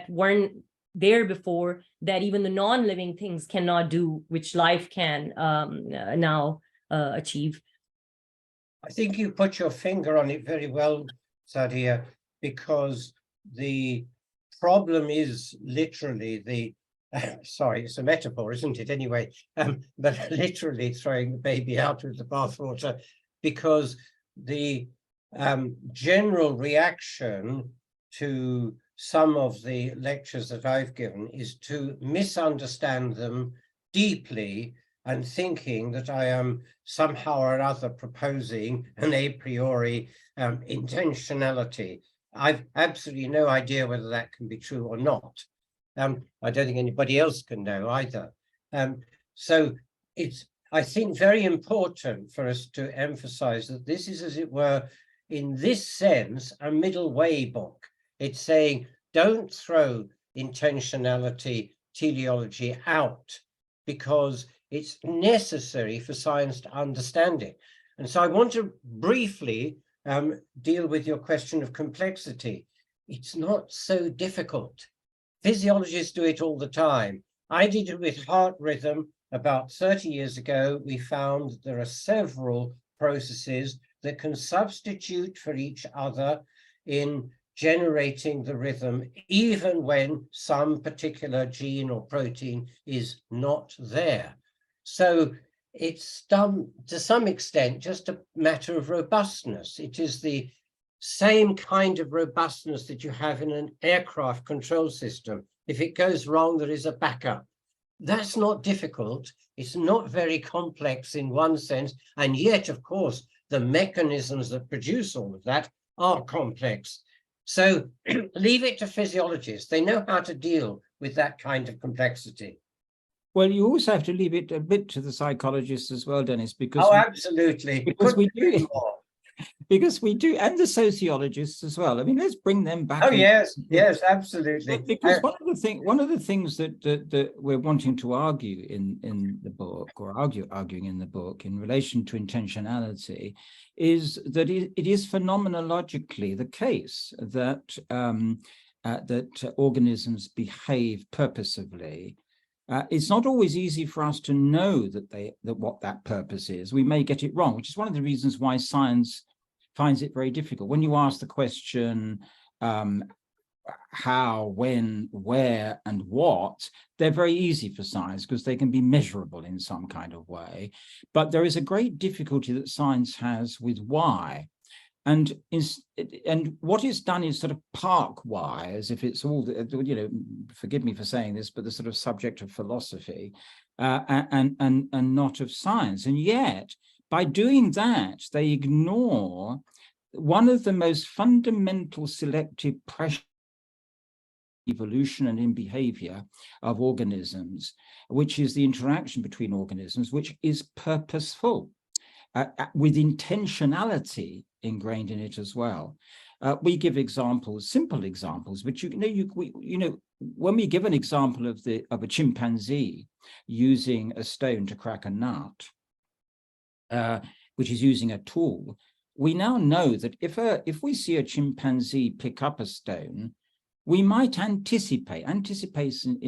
weren't there before, that even the non-living things cannot do, which life can now achieve. I think you put your finger on it very well, Sadia, because the problem is literally sorry, it's a metaphor, isn't it? Anyway, but literally throwing the baby out with the bathwater, because the general reaction to some of the lectures that I've given is to misunderstand them deeply and thinking that I am somehow or other proposing an a priori intentionality. I've absolutely no idea whether that can be true or not. I don't think anybody else can know either. So it's, I think, very important for us to emphasize that this is, as it were, in this sense, a middle way book. It's saying, don't throw intentionality, teleology out, because it's necessary for science to understand it. And so I want to briefly deal with your question of complexity. It's not so difficult. Physiologists do it all the time. I did it with heart rhythm about 30 years ago. We found that there are several processes that can substitute for each other in generating the rhythm, even when some particular gene or protein is not there. So it's to some extent just a matter of robustness. It is the same kind of robustness that you have in an aircraft control system. If it goes wrong, there is a backup. That's not difficult. It's not very complex in one sense. And yet, of course, the mechanisms that produce all of that are complex. So leave it to physiologists. They know how to deal with that kind of complexity. Well, you also have to leave it a bit to the psychologists as well, Denis, because absolutely. Because we do. because we do, and the sociologists as well. I mean, let's bring them back. Oh, yes, yes, absolutely. Because one of the things that we're wanting to argue in the book, or arguing in the book in relation to intentionality, is that it is phenomenologically the case that that organisms behave purposively. It's not always easy for us to know that what that purpose is. We may get it wrong, which is one of the reasons why science finds it very difficult. When you ask the question, how, when, where, and what, they're very easy for science because they can be measurable in some kind of way. But there is a great difficulty that science has with why. And what is done is sort of park why, as if it's all, forgive me for saying this, but the sort of subject of philosophy and not of science. And yet, by doing that, they ignore one of the most fundamental selective pressures evolution and in behavior of organisms, which is the interaction between organisms, which is purposeful, with intentionality ingrained in it as well. We give examples, simple examples, but when we give an example of a chimpanzee using a stone to crack a nut, which is using a tool, we now know that if we see a chimpanzee pick up a stone, we might anticipate. Anticipation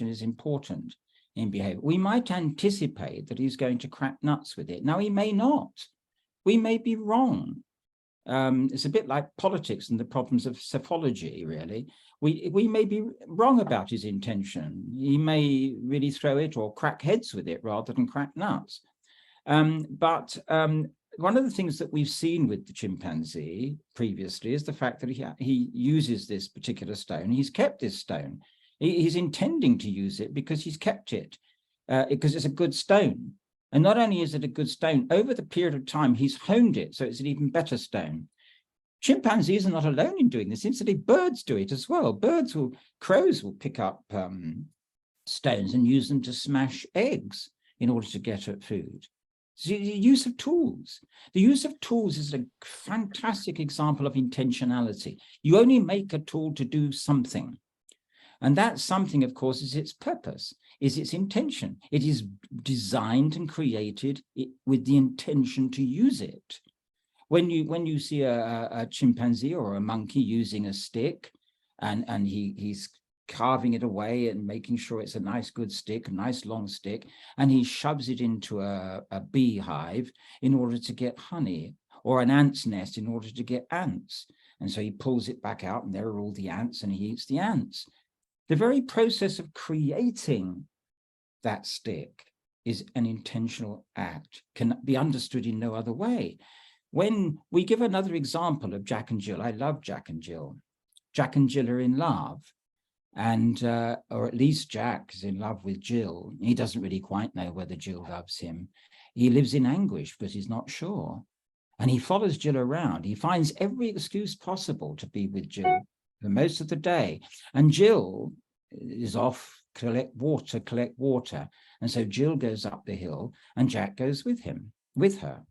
is important in behavior. We might anticipate that he's going to crack nuts with it. Now, he may not. We may be wrong. It's a bit like politics and the problems of psephology, really. We may be wrong about his intention. He may really throw it or crack heads with it rather than crack nuts. But one of the things that we've seen with the chimpanzee previously is the fact that he uses this particular stone. He's kept this stone. He's intending to use it because he's kept it, because it's a good stone. And not only is it a good stone, over the period of time, he's honed it, so it's an even better stone. Chimpanzees are not alone in doing this. Incidentally, birds do it as well. Crows will pick up stones and use them to smash eggs in order to get at food. So the use of tools. The use of tools is a fantastic example of intentionality. You only make a tool to do something. And that something, of course, is its purpose, is its intention. It is designed and created with the intention to use it. When you see a chimpanzee or a monkey using a stick and he's carving it away and making sure it's a nice good stick, a nice long stick, and he shoves it into a beehive in order to get honey, or an ant's nest in order to get ants. And so he pulls it back out and there are all the ants and he eats the ants. The very process of creating that stick is an intentional act, can be understood in no other way. When we give another example of Jack and Jill, I love Jack and Jill. Jack and Jill are in love. And, or at least Jack is in love with Jill. He doesn't really quite know whether Jill loves him. He lives in anguish, but he's not sure. And he follows Jill around. He finds every excuse possible to be with Jill for most of the day. And Jill is off collect water. And so Jill goes up the hill and Jack goes with her,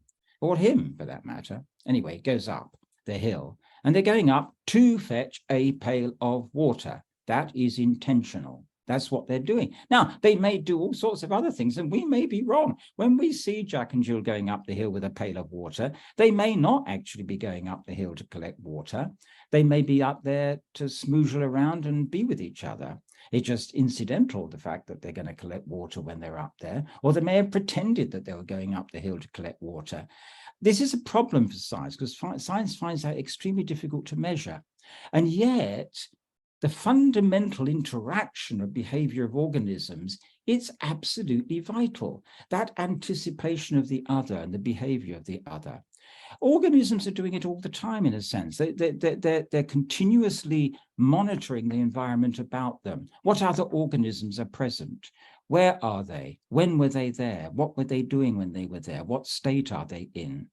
or him for that matter. Anyway, goes up the hill and they're going up to fetch a pail of water. That is intentional. That's what they're doing. Now, they may do all sorts of other things, and we may be wrong. When we see Jack and Jill going up the hill with a pail of water, they may not actually be going up the hill to collect water. They may be up there to smoogle around and be with each other. It's just incidental, the fact that they're going to collect water when they're up there, or they may have pretended that they were going up the hill to collect water. This is a problem for science, because science finds that extremely difficult to measure. And yet, the fundamental interaction of behavior of organisms, it's absolutely vital. That anticipation of the other and the behavior of the other. Organisms are doing it all the time, in a sense. They're continuously monitoring the environment about them. What other organisms are present? Where are they? When were they there? What were they doing when they were there? What state are they in?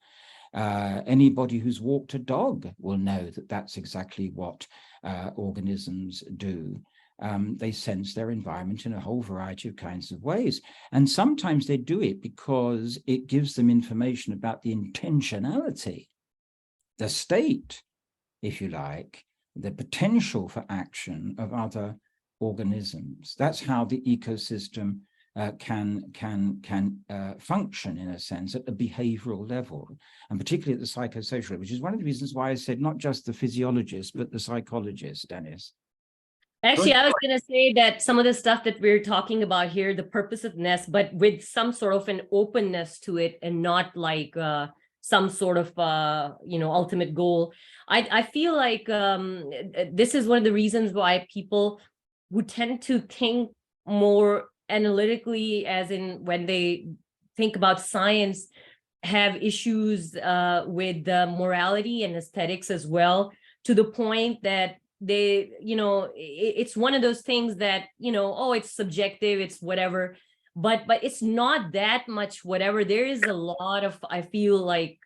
Anybody who's walked a dog will know that that's exactly what organisms do. They sense their environment in a whole variety of kinds of ways. And sometimes they do it because it gives them information about the intentionality the state, if you like, the potential for action of other organisms. That's how the ecosystem can function, in a sense, at the behavioral level, and particularly at the psychosocial, which is one of the reasons why I said not just the physiologist, but the psychologist, Denis. Actually, I was going to say that some of the stuff that we're talking about here, the purposiveness, but with some sort of an openness to it, and not like some sort of, ultimate goal. I feel like this is one of the reasons why people who tend to think more analytically, as in when they think about science, have issues with morality and aesthetics as well, to the point that they, it's one of those things that, oh, it's subjective, it's whatever, but it's not that much whatever. There is a lot of, I feel like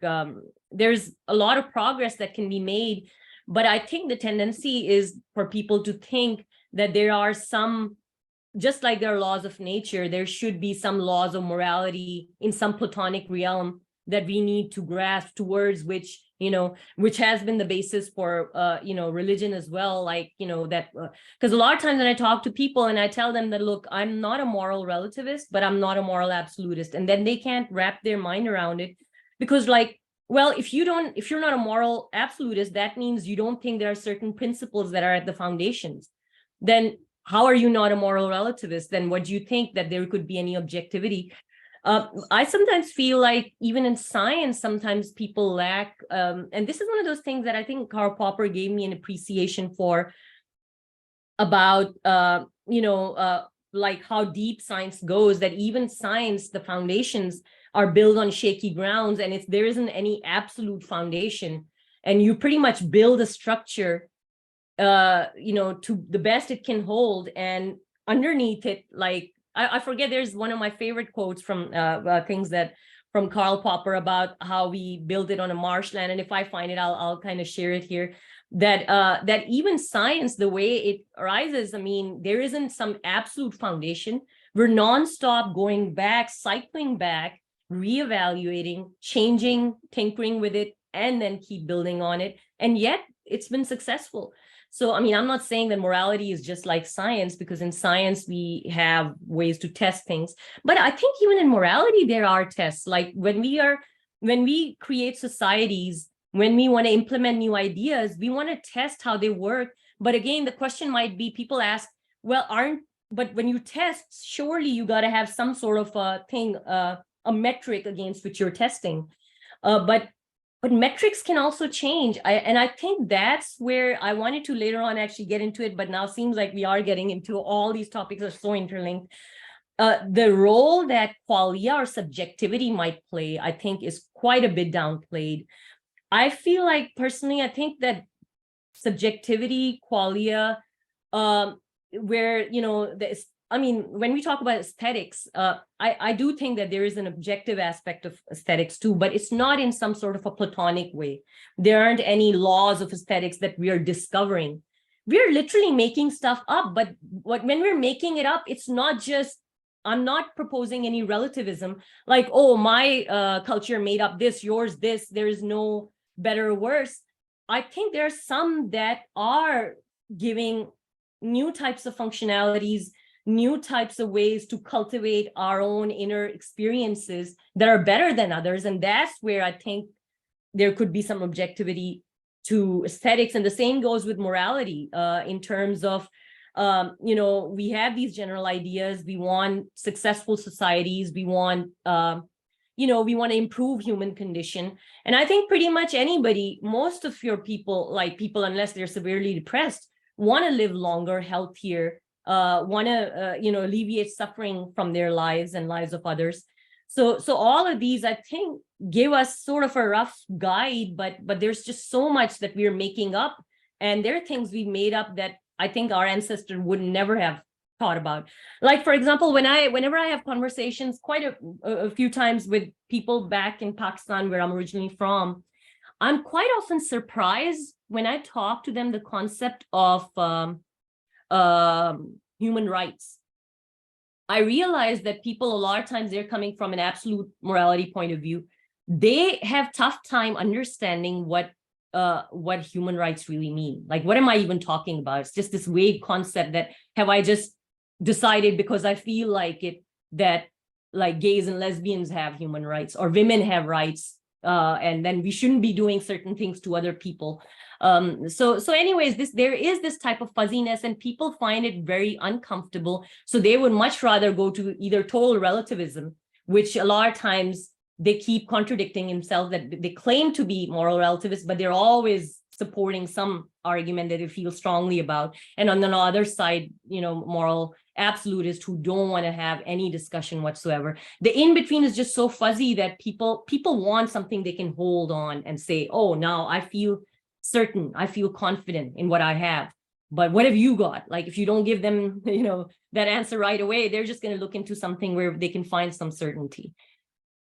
there's a lot of progress that can be made, but I think the tendency is for people to think that there are some, just like there are laws of nature, there should be some laws of morality in some Platonic realm that we need to grasp towards, which has been the basis for, religion as well. Like, that, because a lot of times when I talk to people and I tell them that, look, I'm not a moral relativist, but I'm not a moral absolutist. And then they can't wrap their mind around it, because like, well, if you're not a moral absolutist, that means you don't think there are certain principles that are at the foundations. Then how are you not a moral relativist? Then what do you think that there could be any objectivity? I sometimes feel like even in science, sometimes people lack, and this is one of those things that I think Karl Popper gave me an appreciation for, about, like how deep science goes, that even science, the foundations are built on shaky grounds, and there isn't any absolute foundation, and you pretty much build a structure to the best it can hold, and underneath it, like I forget, there's one of my favorite quotes from things that from Karl Popper about how we build it on a marshland, and if I find it, I'll kind of share it here, that even science, the way it arises, I mean, there isn't some absolute foundation. We're nonstop going back, cycling back, reevaluating, changing, tinkering with it, and then keep building on it, and yet it's been successful. So, I mean, I'm not saying that morality is just like science, because in science, we have ways to test things. But I think even in morality, there are tests. Like when we create societies, when we want to implement new ideas, we want to test how they work. But again, the question might be, people ask, well, but when you test, surely you got to have some sort of a thing, a metric against which you're testing. But metrics can also change. And I think that's where I wanted to later on actually get into it, but now seems like we are getting into all these topics are so interlinked. The role that qualia or subjectivity might play, I think, is quite a bit downplayed. I feel like personally, I think that subjectivity, qualia, where, when we talk about aesthetics, I do think that there is an objective aspect of aesthetics too, but it's not in some sort of a Platonic way. There aren't any laws of aesthetics that we are discovering. We're literally making stuff up, but when we're making it up, it's not just, I'm not proposing any relativism, like, oh, my culture made up this, yours this, there is no better or worse. I think there are some that are giving new types of functionalities, new types of ways to cultivate our own inner experiences that are better than others. And that's where I think there could be some objectivity to aesthetics. And the same goes with morality, in terms of, we have these general ideas. We want successful societies. We want, we want to improve human condition. And I think pretty much anybody, most of your people, unless they're severely depressed, want to live longer, healthier, want to, alleviate suffering from their lives and lives of others. So all of these, I think, give us sort of a rough guide, but there's just so much that we're making up. And there are things we made up that I think our ancestors would never have thought about. Like, for example, whenever I have conversations quite a few times with people back in Pakistan, where I'm originally from, I'm quite often surprised when I talk to them the concept of human rights. I realize that people, a lot of times, they're coming from an absolute morality point of view. They have tough time understanding what what human rights really mean. Like, what am I even talking about? It's just this vague concept that have I just decided because I feel like it that like gays and lesbians have human rights or women have rights, and then we shouldn't be doing certain things to other people. So anyways, there is this type of fuzziness, and people find it very uncomfortable. So they would much rather go to either total relativism, which a lot of times they keep contradicting themselves, that they claim to be moral relativists, but they're always supporting some argument that they feel strongly about. And on the other side, moral absolutists who don't want to have any discussion whatsoever. The in-between is just so fuzzy that people want something they can hold on and say, oh, now I feel certain, I feel confident in what I have. But what have you got? Like, if you don't give them, that answer right away, they're just going to look into something where they can find some certainty.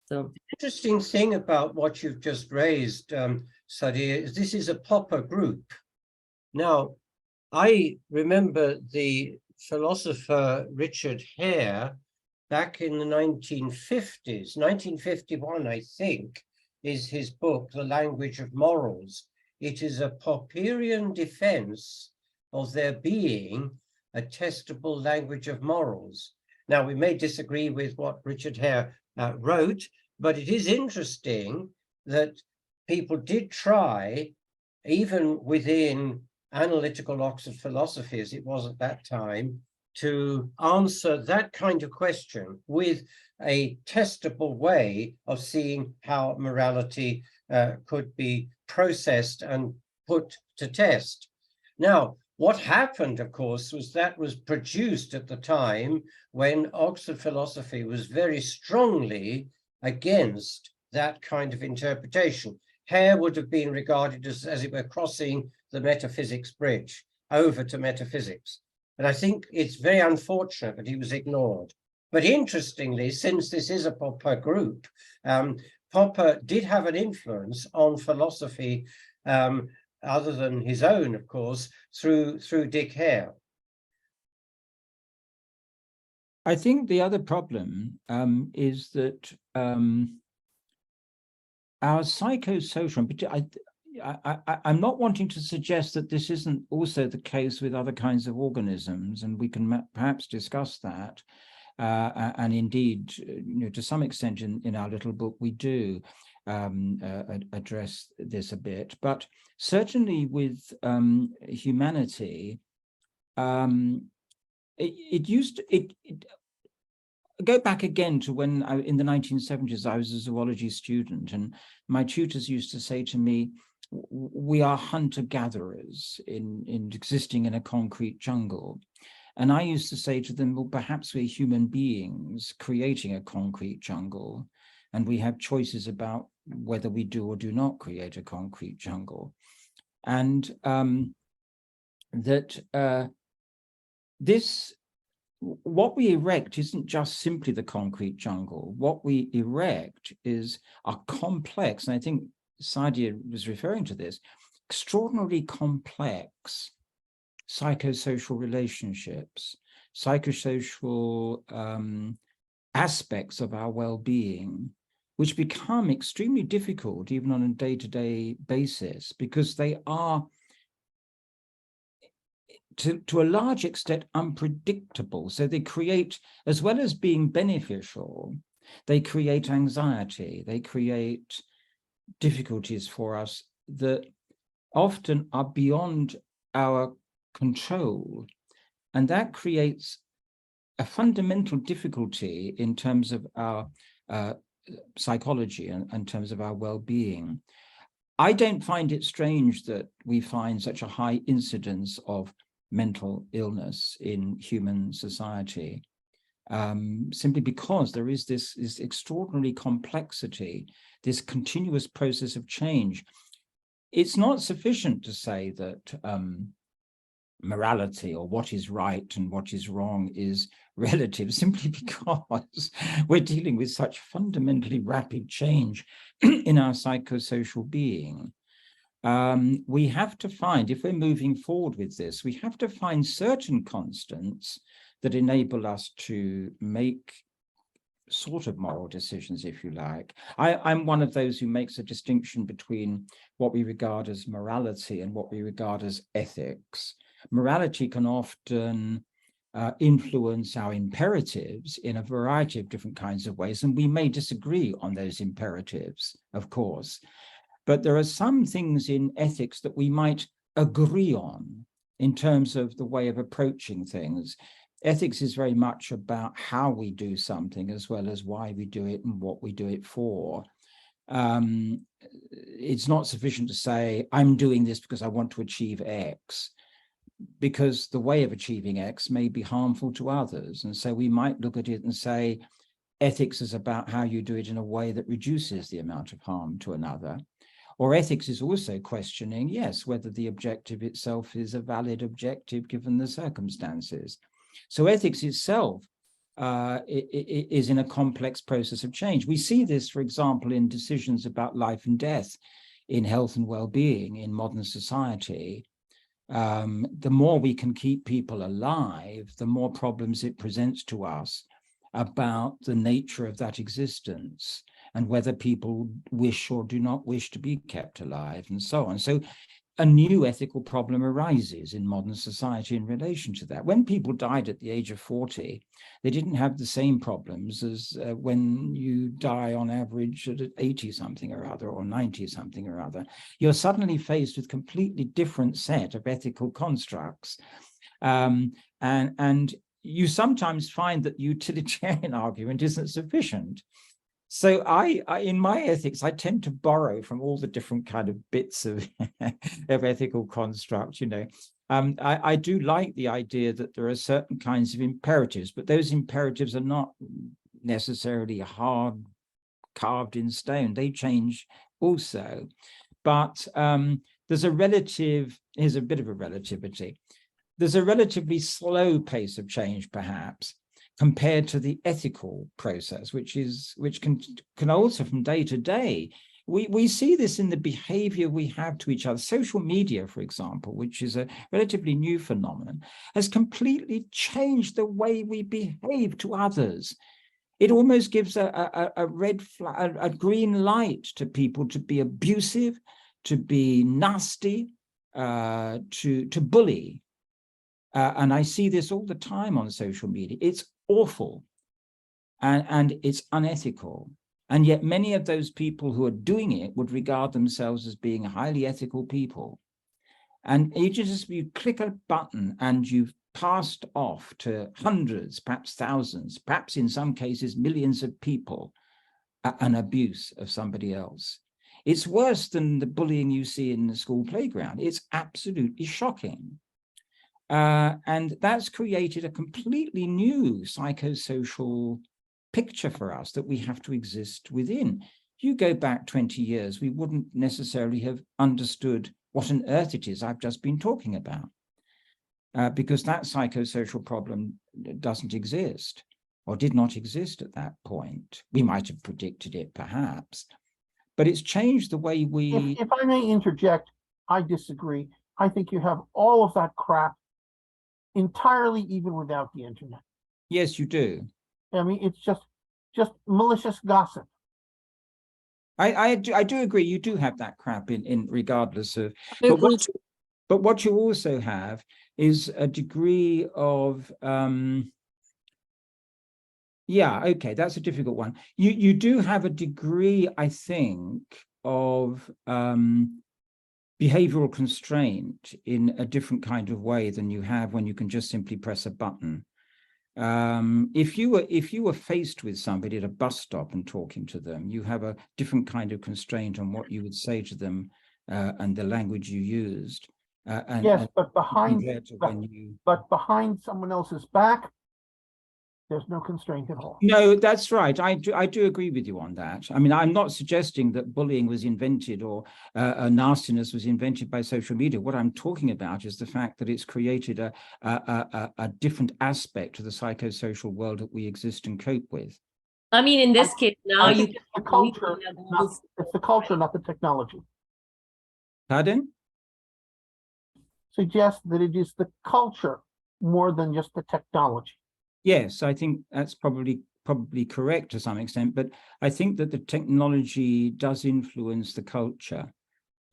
So, interesting thing about what you've just raised, Sadia, is this is a Popper group. Now, I remember the philosopher Richard Hare back in the 1950s, 1951, I think, is his book, The Language of Morals. It is a Popperian defense of there being a testable language of morals. Now, we may disagree with what Richard Hare wrote, but it is interesting that people did try, even within analytical Oxford philosophy, as it was at that time, to answer that kind of question with a testable way of seeing how morality could be processed and put to test. Now, what happened, of course, was that was produced at the time when Oxford philosophy was very strongly against that kind of interpretation. Hare would have been regarded as it were, crossing the metaphysics bridge over to metaphysics. And I think it's very unfortunate that he was ignored. But interestingly, since this is a Popper group, Popper did have an influence on philosophy, other than his own, of course, through Dick Hare. I think the other problem is that our psychosocial, I'm not wanting to suggest that this isn't also the case with other kinds of organisms, and we can perhaps discuss that. And indeed, to some extent in our little book, we do address this a bit. But certainly with humanity, go back again to when in the 1970s, I was a zoology student, and my tutors used to say to me, we are hunter-gatherers in existing in a concrete jungle. And I used to say to them, well, perhaps we're human beings creating a concrete jungle, and we have choices about whether we do or do not create a concrete jungle. And what we erect isn't just simply the concrete jungle. What we erect is a complex, and I think Sadia was referring to this, extraordinarily complex psychosocial relationships, psychosocial aspects of our well-being, which become extremely difficult even on a day-to-day basis, because they are, to a large extent, unpredictable. So they create, as well as being beneficial, they create anxiety, they create difficulties for us that often are beyond our control. And that creates a fundamental difficulty in terms of our psychology and in terms of our well-being. I don't find it strange that we find such a high incidence of mental illness in human society, simply because there is this extraordinary complexity, this continuous process of change. It's not sufficient to say that morality or what is right and what is wrong is relative, simply because we're dealing with such fundamentally rapid change in our psychosocial being. We have to find, if we're moving forward with this, we have to find certain constants that enable us to make sort of moral decisions, if you like. I'm one of those who makes a distinction between what we regard as morality and what we regard as ethics. Morality can often influence our imperatives in a variety of different kinds of ways, and we may disagree on those imperatives, of course. But there are some things in ethics that we might agree on in terms of the way of approaching things. Ethics is very much about how we do something as well as why we do it and what we do it for. It's not sufficient to say, I'm doing this because I want to achieve X, because the way of achieving X may be harmful to others. And so we might look at it and say, ethics is about how you do it in a way that reduces the amount of harm to another. Or ethics is also questioning, yes, whether the objective itself is a valid objective given the circumstances. So ethics itself is in a complex process of change. We see this, for example, in decisions about life and death, in health and well-being in modern society. The more we can keep people alive, the more problems it presents to us about the nature of that existence and whether people wish or do not wish to be kept alive and so on. So a new ethical problem arises in modern society in relation to that. When people died at the age of 40, they didn't have the same problems as when you die on average at 80 something or other or 90 something or other. You're suddenly faced with a completely different set of ethical constructs. And you sometimes find that the utilitarian argument isn't sufficient. So I in my ethics, I tend to borrow from all the different kind of bits of, of ethical construct, you know. I do like the idea that there are certain kinds of imperatives, but those imperatives are not necessarily hard carved in stone. They change also. But here's a bit of a relativity. There's a relatively slow pace of change, perhaps, compared to the ethical process, which can also from day to day. We see this in the behavior we have to each other. Social media, for example, which is a relatively new phenomenon, has completely changed the way we behave to others. It almost gives a red flag, a green light to people to be abusive, to be nasty, to bully. And I see this all the time on social media. It's awful and it's unethical. And yet many of those people who are doing it would regard themselves as being highly ethical people. And you click a button and you've passed off to hundreds, perhaps thousands, perhaps in some cases millions of people, an abuse of somebody else. It's worse than the bullying you see in the school playground. It's absolutely shocking. And that's created a completely new psychosocial picture for us that we have to exist within. If you go back 20 years, we wouldn't necessarily have understood what on earth it is I've just been talking about, because that psychosocial problem doesn't exist or did not exist at that point. We might have predicted it, perhaps, but it's changed the way we... If I may interject, I disagree. I think you have all of that crap entirely even without the internet. Yes, you do. I mean, it's just malicious gossip. I do agree. You do have that crap in regardless of. But what you also have is a degree of. Yeah, okay, that's a difficult one. You do have a degree, I think, of behavioral constraint in a different kind of way than you have when you can just simply press a button. If you were faced with somebody at a bus stop and talking to them, you have a different kind of constraint on what you would say to them and the language you used. Yes, but behind someone else's back, there's no constraint at all. No, that's right. I do agree with you on that. I mean, I'm not suggesting that bullying was invented or nastiness was invented by social media. What I'm talking about is the fact that it's created a different aspect to the psychosocial world that we exist and cope with. I mean, in this case, now you it's the culture, it's the culture, not the technology. Pardon? Suggest that it is the culture more than just the technology. Yes, I think that's probably probably correct to some extent, but I think that the technology does influence the culture.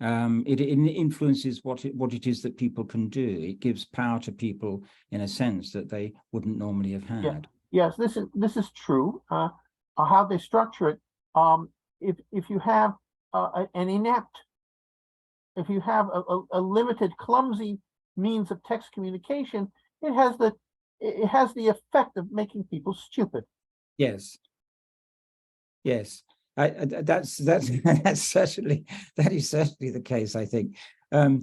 It influences what it is that people can do. It gives power to people in a sense that they wouldn't normally have had. Yes, this is true. How they structure it. If you have an inept, if you have a limited, clumsy means of text communication, it has the effect of making people stupid. Yes. Yes. That's certainly, that is certainly the case, I think. I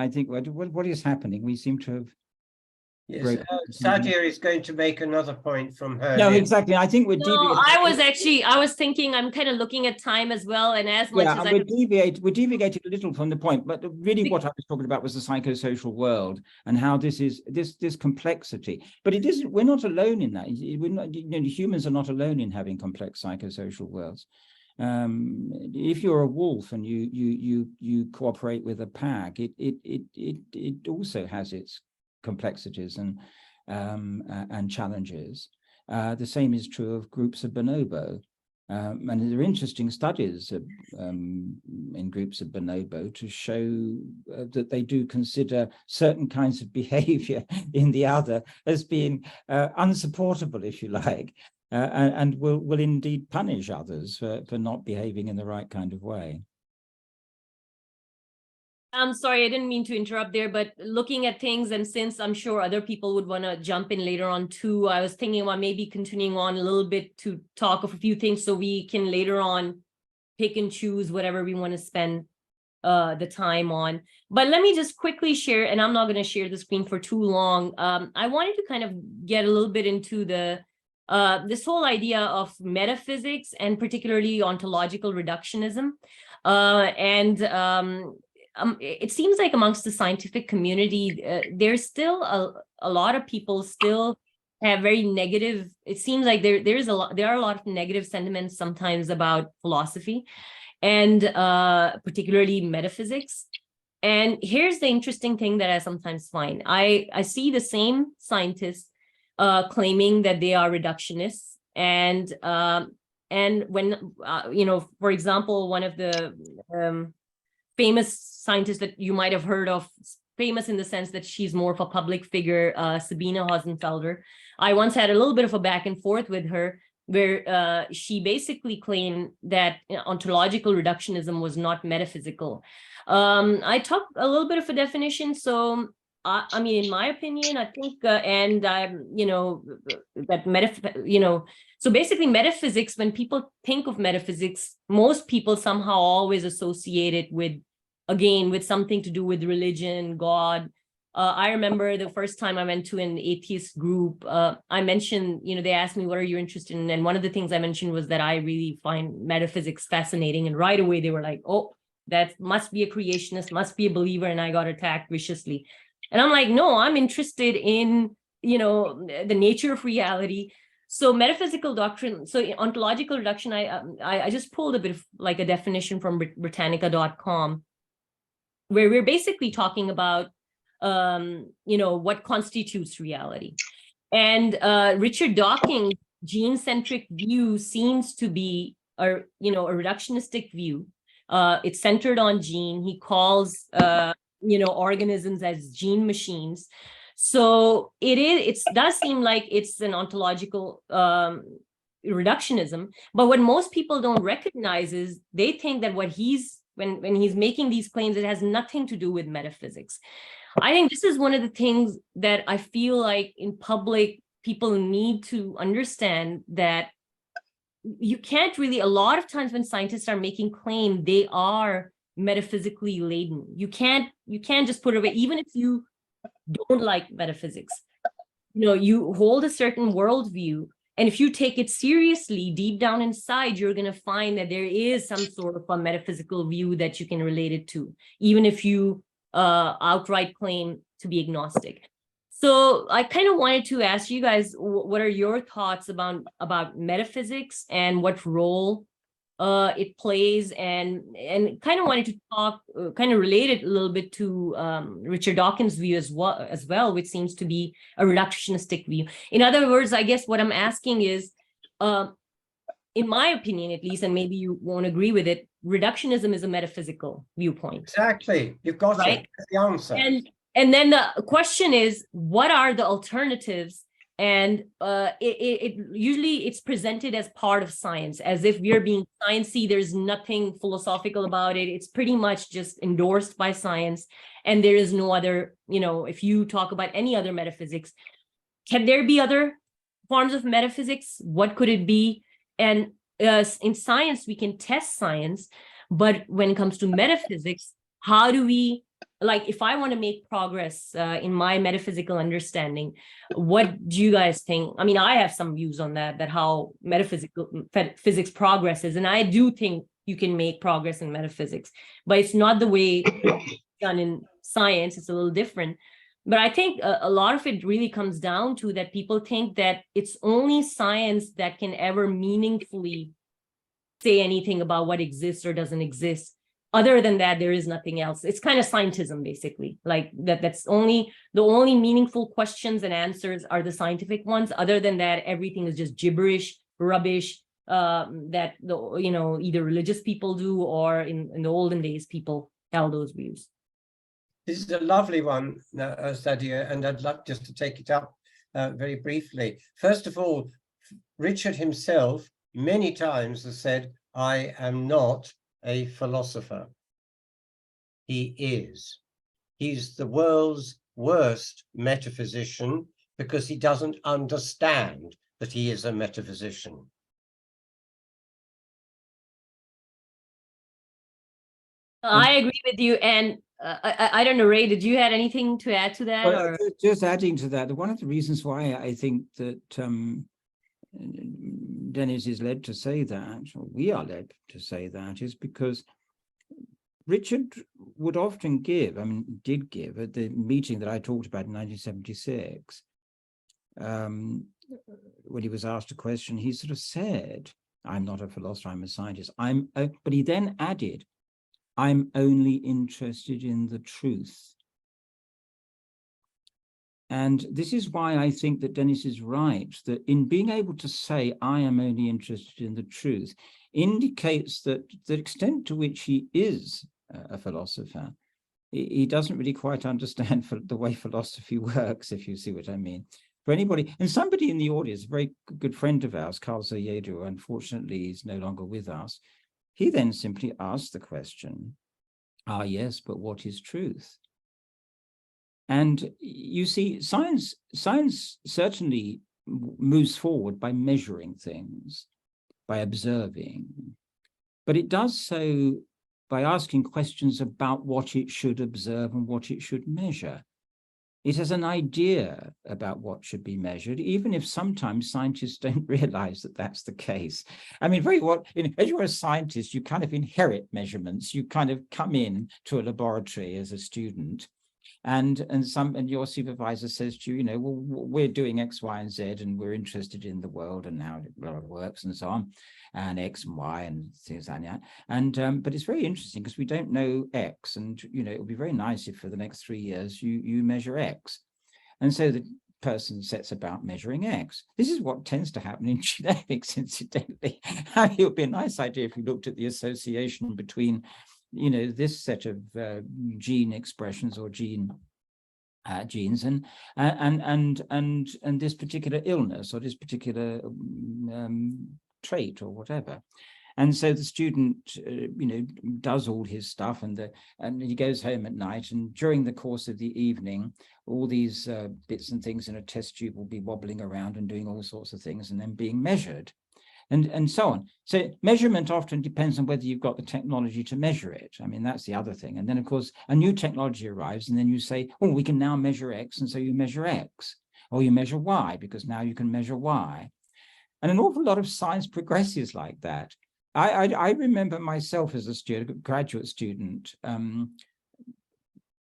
think what is happening? We seem to have. Yes, Sadia is going to make another point from her. No, exactly. I think we're deviating. I was thinking, I'm kind of looking at time as well, and as much as we're deviating a little from the point, but really what I was talking about was the psychosocial world and how this is this complexity. But it isn't. We're not alone in that. We're not. Humans are not alone in having complex psychosocial worlds. If you're a wolf and you cooperate with a pack, it also has its complexities and challenges. The same is true of groups of bonobo. And there are interesting studies in groups of bonobo to show that they do consider certain kinds of behavior in the other as being unsupportable, if you like, and will indeed punish others for not behaving in the right kind of way. I'm sorry, I didn't mean to interrupt there, but looking at things, and since I'm sure other people would want to jump in later on too, I was thinking about maybe continuing on a little bit to talk of a few things so we can later on pick and choose whatever we want to spend the time on. But let me just quickly share, and I'm not going to share the screen for too long. I wanted to kind of get a little bit into the this whole idea of metaphysics and particularly ontological reductionism. It seems like amongst the scientific community, there's still a lot of people still have very negative. It seems like there are a lot of negative sentiments sometimes about philosophy, and particularly metaphysics. And here's the interesting thing that I sometimes find: I see the same scientists claiming that they are reductionists, and when for example, one of the famous scientists that you might have heard of, famous in the sense that she's more of a public figure, Sabine Hossenfelder. I once had a little bit of a back and forth with her where she basically claimed that ontological reductionism was not metaphysical. I took a little bit of a definition. So, I mean, in my opinion, I think, so basically metaphysics, when people think of metaphysics, most people somehow always associate it with, again, with something to do with religion, God. I remember the first time I went to an atheist group, I mentioned, they asked me, what are you interested in? And one of the things I mentioned was that I really find metaphysics fascinating. And right away they were like, oh, that must be a creationist, must be a believer. And I got attacked viciously. And I'm like, no, I'm interested in, the nature of reality. So metaphysical doctrine, so ontological reduction, I just pulled a bit of like a definition from Britannica.com, where we're basically talking about, what constitutes reality. And Richard Dawkins' gene-centric view seems to be a reductionistic view. It's centered on gene. He calls, organisms as gene machines. So it does seem like it's an ontological reductionism. But what most people don't recognize is they think that when he's making these claims, it has nothing to do with metaphysics. I think this is one of the things that I feel like in public, people need to understand, that you can't really, a lot of times when scientists are making claims, they are metaphysically laden. You can't just put it away, even if you don't like metaphysics. You hold a certain worldview, and if you take it seriously, deep down inside, you're going to find that there is some sort of a metaphysical view that you can relate it to, even if you outright claim to be agnostic. So I kind of wanted to ask you guys, what are your thoughts about metaphysics and what role it plays, and kind of wanted to talk, kind of related a little bit to Richard Dawkins' view as well, which seems to be a reductionistic view. In other words, I guess what I'm asking is, in my opinion, at least, and maybe you won't agree with it, reductionism is a metaphysical viewpoint. Exactly, you've got right? it. That's the answer. And then the question is, what are the alternatives? And usually it's presented as part of science, as if we're being sciencey. There's nothing philosophical about it. It's pretty much just endorsed by science. And there is no other, if you talk about any other metaphysics, can there be other forms of metaphysics? What could it be? And in science, we can test science. But when it comes to metaphysics, how do we, like, if I want to make progress in my metaphysical understanding, what do you guys think? I mean, I have some views on that how physics progresses. And I do think you can make progress in metaphysics, but it's not the way it's done in science. It's a little different. But I think a lot of it really comes down to that people think that it's only science that can ever meaningfully say anything about what exists or doesn't exist. Other than that, there is nothing else. It's kind of scientism, basically. Like that's the only meaningful questions and answers are the scientific ones. Other than that, everything is just gibberish, rubbish, that either religious people do, or in the olden days, people held those views. This is a lovely one, Sadia, and I'd love just to take it up very briefly. First of all, Richard himself many times has said, I am not a philosopher. He is. He's the world's worst metaphysician because he doesn't understand that he is a metaphysician. I agree with you. And I don't know, Ray, did you have anything to add to that? Well, or? just adding to that, one of the reasons why I think that Denis is led to say that, or we are led to say that, is because Richard would often give, did give at the meeting that I talked about in 1976, when he was asked a question, he sort of said, I'm not a philosopher, I'm a scientist. But he then added, I'm only interested in the truth. And this is why I think that Denis is right, that in being able to say, I am only interested in the truth, indicates that the extent to which he is a philosopher, he doesn't really quite understand the way philosophy works, if you see what I mean. For anybody, and somebody in the audience, a very good friend of ours, Carl Zayedu, unfortunately is no longer with us, he then simply asked the question, yes, but what is truth? And you see, science certainly moves forward by measuring things, by observing, but it does so by asking questions about what it should observe and what it should measure. It has an idea about what should be measured, even if sometimes scientists don't realize that that's the case. I mean, as you're a scientist, you kind of inherit measurements. You kind of come in to a laboratory as a student, and your supervisor says to you, well, we're doing X, Y, and Z, and we're interested in the world and how it works and so on, and X and Y and things like that. And but it's very interesting because we don't know X, and it would be very nice if for the next 3 years you measure X. And so the person sets about measuring X. This is what tends to happen in genetics, incidentally. It would be a nice idea if we looked at the association between this set of gene expressions or genes and this particular illness or this particular trait or whatever. And so the student, does all his stuff, and he goes home at night, and during the course of the evening, all these bits and things in a test tube will be wobbling around and doing all sorts of things and then being measured. And so on. So measurement often depends on whether you've got the technology to measure it. I mean, that's the other thing. And then, of course, a new technology arrives, and then you say, oh, we can now measure X, and so you measure X. Or you measure Y, because now you can measure Y. And an awful lot of science progresses like that. I remember myself as a graduate student,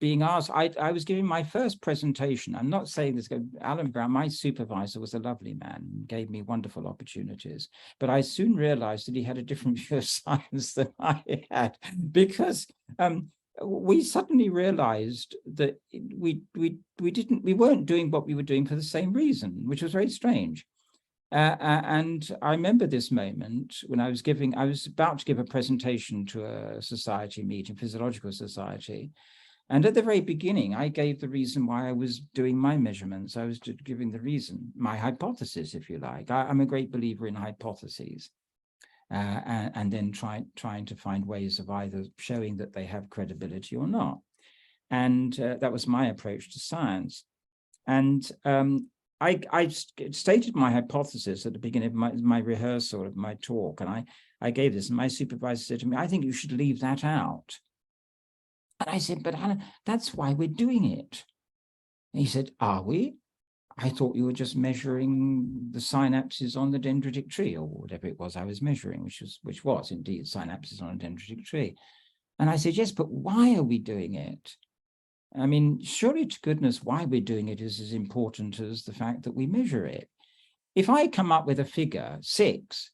being asked, I was giving my first presentation. I'm not saying this, Alan Brown, my supervisor, was a lovely man, gave me wonderful opportunities, but I soon realized that he had a different view of science than I had, because we suddenly realized that we weren't doing what we were doing for the same reason, which was very strange. And I remember this moment when I was about to give a presentation to a society meeting, physiological society. And at the very beginning, I gave the reason why I was doing my measurements. I was giving the reason, my hypothesis, if you like. I'm a great believer in hypotheses, and then trying to find ways of either showing that they have credibility or not. And that was my approach to science. And I stated my hypothesis at the beginning of my rehearsal of my talk, and I gave this, and my supervisor said to me, I think you should leave that out. And I said, but Alan, that's why we're doing it. And he said, are we? I thought you were just measuring the synapses on the dendritic tree, or whatever it was I was measuring, which was indeed synapses on a dendritic tree. And I said, yes, but why are we doing it? I mean, surely to goodness, why we're doing it is as important as the fact that we measure it. If I come up with a figure, 6,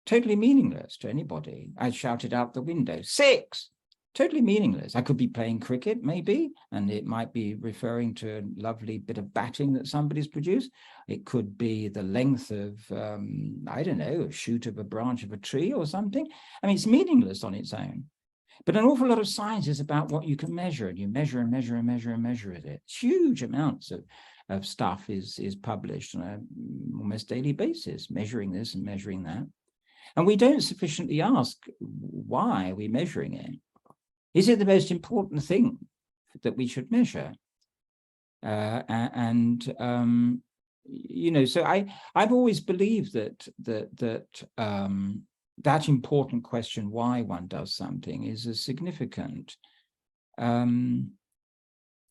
totally meaningless to anybody, I shouted out the window, 6. Totally meaningless. I could be playing cricket, maybe, and it might be referring to a lovely bit of batting that somebody's produced. It could be the length of, I don't know, a shoot of a branch of a tree or something. I mean, it's meaningless on its own. But an awful lot of science is about what you can measure, and you measure and measure and measure and measure it. Huge amounts of stuff is published on an almost daily basis, measuring this and measuring that. And we don't sufficiently ask, why are we measuring it? Is it the most important thing that we should measure? You know, so I've always believed that important question, why one does something, is as significant. I mean,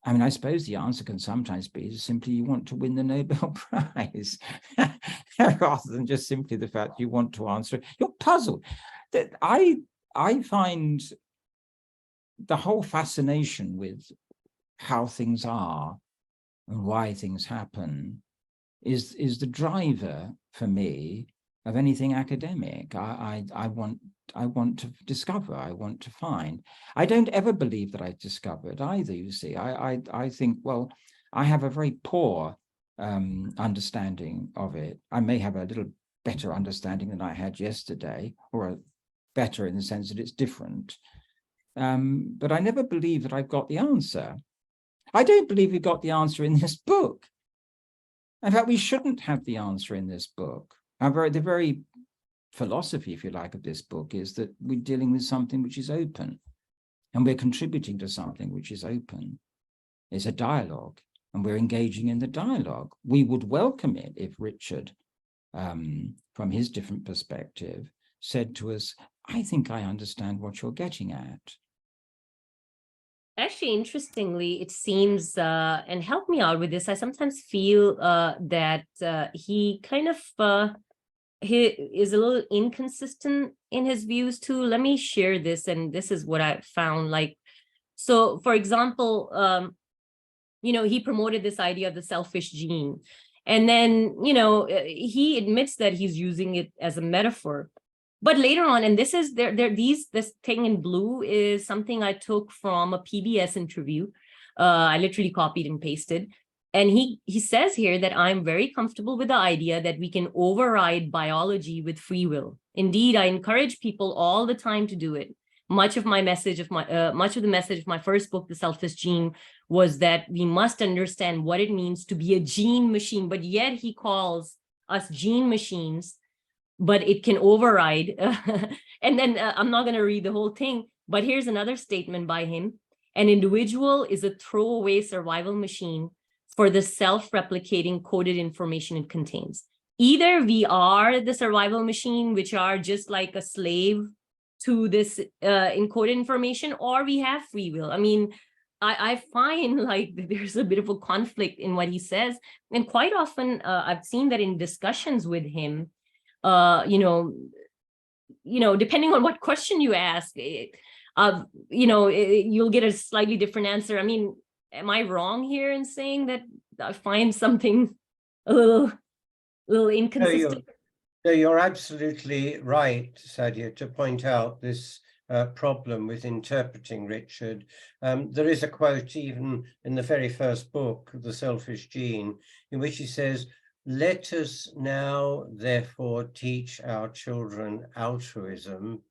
I suppose the answer can sometimes be simply you want to win the Nobel Prize, rather than just simply the fact you want to answer it. You're puzzled. That I find the whole fascination with how things are and why things happen is the driver for me of anything academic. I want to discover, I want to find. I don't ever believe that I've discovered either, you see. I think, well, I have a very poor understanding of it. I may have a little better understanding than I had yesterday, or better in the sense that it's different. But I never believe that I've got the answer. I don't believe we've got the answer in this book. In fact, we shouldn't have the answer in this book. The very philosophy, if you like, of this book is that we're dealing with something which is open, and we're contributing to something which is open. It's a dialogue, and we're engaging in the dialogue. We would welcome it if Richard, from his different perspective, said to us, I think I understand what you're getting at. Actually, interestingly, it seems, and help me out with this, I sometimes feel that he kind of, he is a little inconsistent in his views too. Let me share this, and this is what I found. Like, so for example, you know, he promoted this idea of the selfish gene. And then, you know, he admits that he's using it as a metaphor. But later on, and this is this thing in blue is something I took from a PBS interview. I literally copied and pasted. And he says here that I'm very comfortable with the idea that we can override biology with free will. Indeed, I encourage people all the time to do it. Much of the message of my first book, The Selfish Gene, was that we must understand what it means to be a gene machine. But yet he calls us gene machines, but it can override. And then I'm not going to read the whole thing, but here's another statement by him. An individual is a throwaway survival machine for the self-replicating coded information it contains. Either we are the survival machine, which are just like a slave to this encoded information, or we have free will. I mean, I find like there's a bit of a conflict in what he says. And quite often I've seen that in discussions with him, you know, depending on what question you ask, you'll get a slightly different answer. I mean, am I wrong here in saying that I find something a little inconsistent? No, you're absolutely right, Sadia, to point out this problem with interpreting Richard. There is a quote even in the very first book, The Selfish Gene, in which he says, "Let us now therefore teach our children altruism,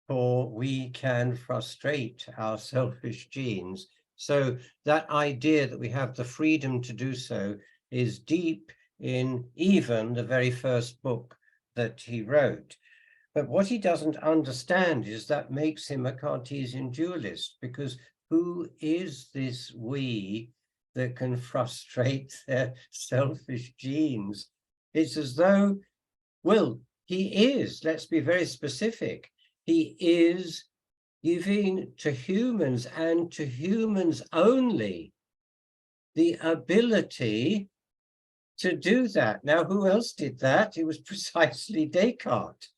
for we can frustrate our selfish genes." So that idea that we have the freedom to do so is deep in even the very first book that he wrote. But what he doesn't understand is that makes him a Cartesian dualist, because who is this we that can frustrate their selfish genes? It's as though, well, he is, let's be very specific, he is giving to humans and to humans only the ability to do that. Now, who else did that? It was precisely Descartes.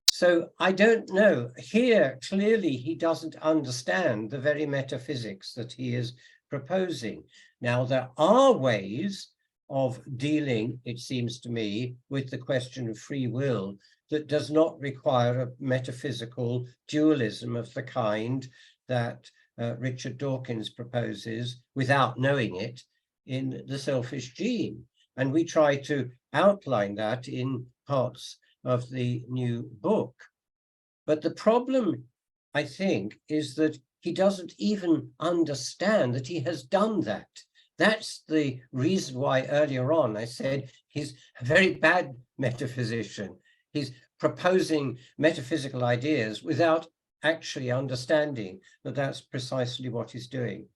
So I don't know. Here, clearly, he doesn't understand the very metaphysics that he is proposing. Now, there are ways of dealing, it seems to me, with the question of free will that does not require a metaphysical dualism of the kind that Richard Dawkins proposes without knowing it in The Selfish Gene. And we try to outline that in parts of the new book. But the problem, I think, is that he doesn't even understand that he has done that. That's the reason why earlier on I said he's a very bad metaphysician. He's proposing metaphysical ideas without actually understanding that that's precisely what he's doing.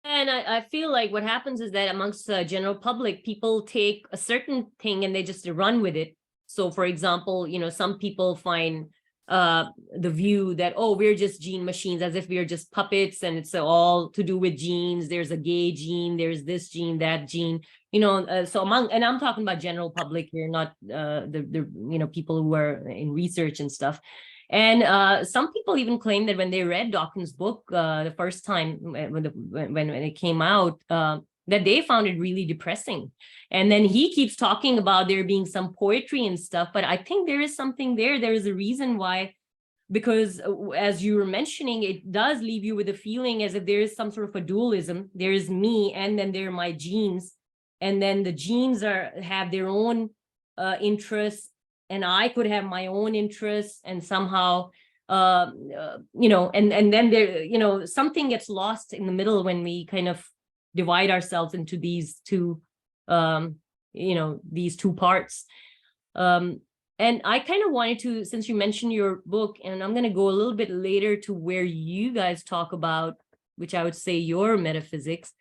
And I feel like what happens is that amongst the general public, people take a certain thing and they just run with it. So, for example, some people find the view that, oh, we're just gene machines, as if we're just puppets and it's all to do with genes. There's a gay gene, there's this gene, that gene, so and I'm talking about general public here, not the people who are in research and stuff. And some people even claim that when they read Dawkins' book the first time when it came out, that they found it really depressing. And then he keeps talking about there being some poetry and stuff, but I think there is something there. There is a reason why, because as you were mentioning, it does leave you with a feeling as if there is some sort of a dualism. There is me, and then there are my genes, and then the genes have their own interests, and I could have my own interests, and somehow, and then there, something gets lost in the middle when we kind of divide ourselves into these two, these two parts. And I kind of wanted to, since you mentioned your book, and I'm going to go a little bit later to where you guys talk about, which I would say your metaphysics.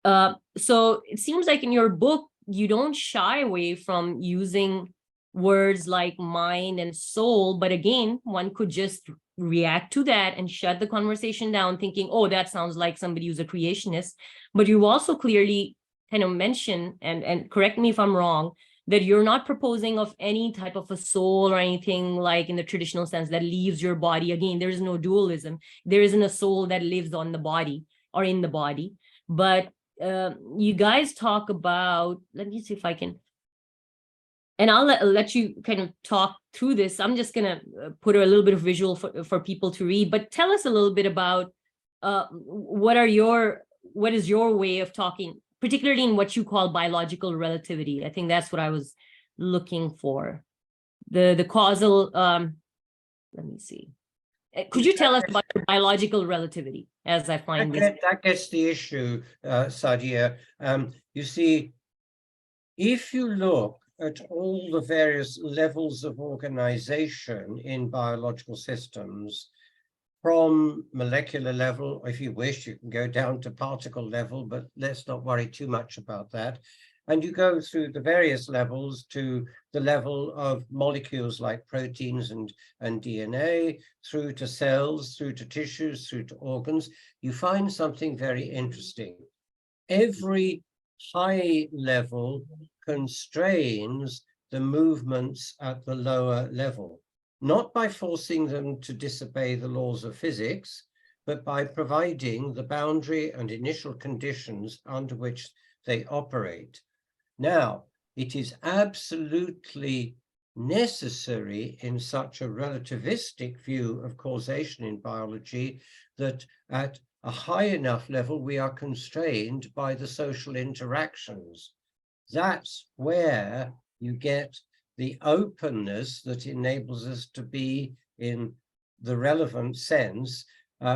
So it seems like in your book, you don't shy away from using words like mind and soul, but again, one could just react to that and shut the conversation down thinking, oh, that sounds like somebody who's a creationist. But you also clearly kind of mention, and correct me if I'm wrong, that you're not proposing of any type of a soul or anything like in the traditional sense that leaves your body. Again, there is no dualism. There isn't a soul that lives on the body or in the body. But you guys talk about, let me see if I can, and I'll let you kind of talk through this. I'm just going to put a little bit of visual for people to read, but tell us a little bit about what is your way of talking, particularly in what you call biological relativity. I think that's what I was looking for. The causal, let me see. Could you tell us about biological relativity as I find this? That gets the issue, Sadia. You see, if you look at all the various levels of organization in biological systems, from molecular level, if you wish, you can go down to particle level, but let's not worry too much about that. And you go through the various levels to the level of molecules like proteins and DNA, through to cells, through to tissues, through to organs. You find something very interesting. Every high level constrains the movements at the lower level. not by forcing them to disobey the laws of physics, but by providing the boundary and initial conditions under which they operate. Now, it is absolutely necessary in such a relativistic view of causation in biology that at a high enough level we are constrained by the social interactions. That's where you get the openness that enables us to be, in the relevant sense,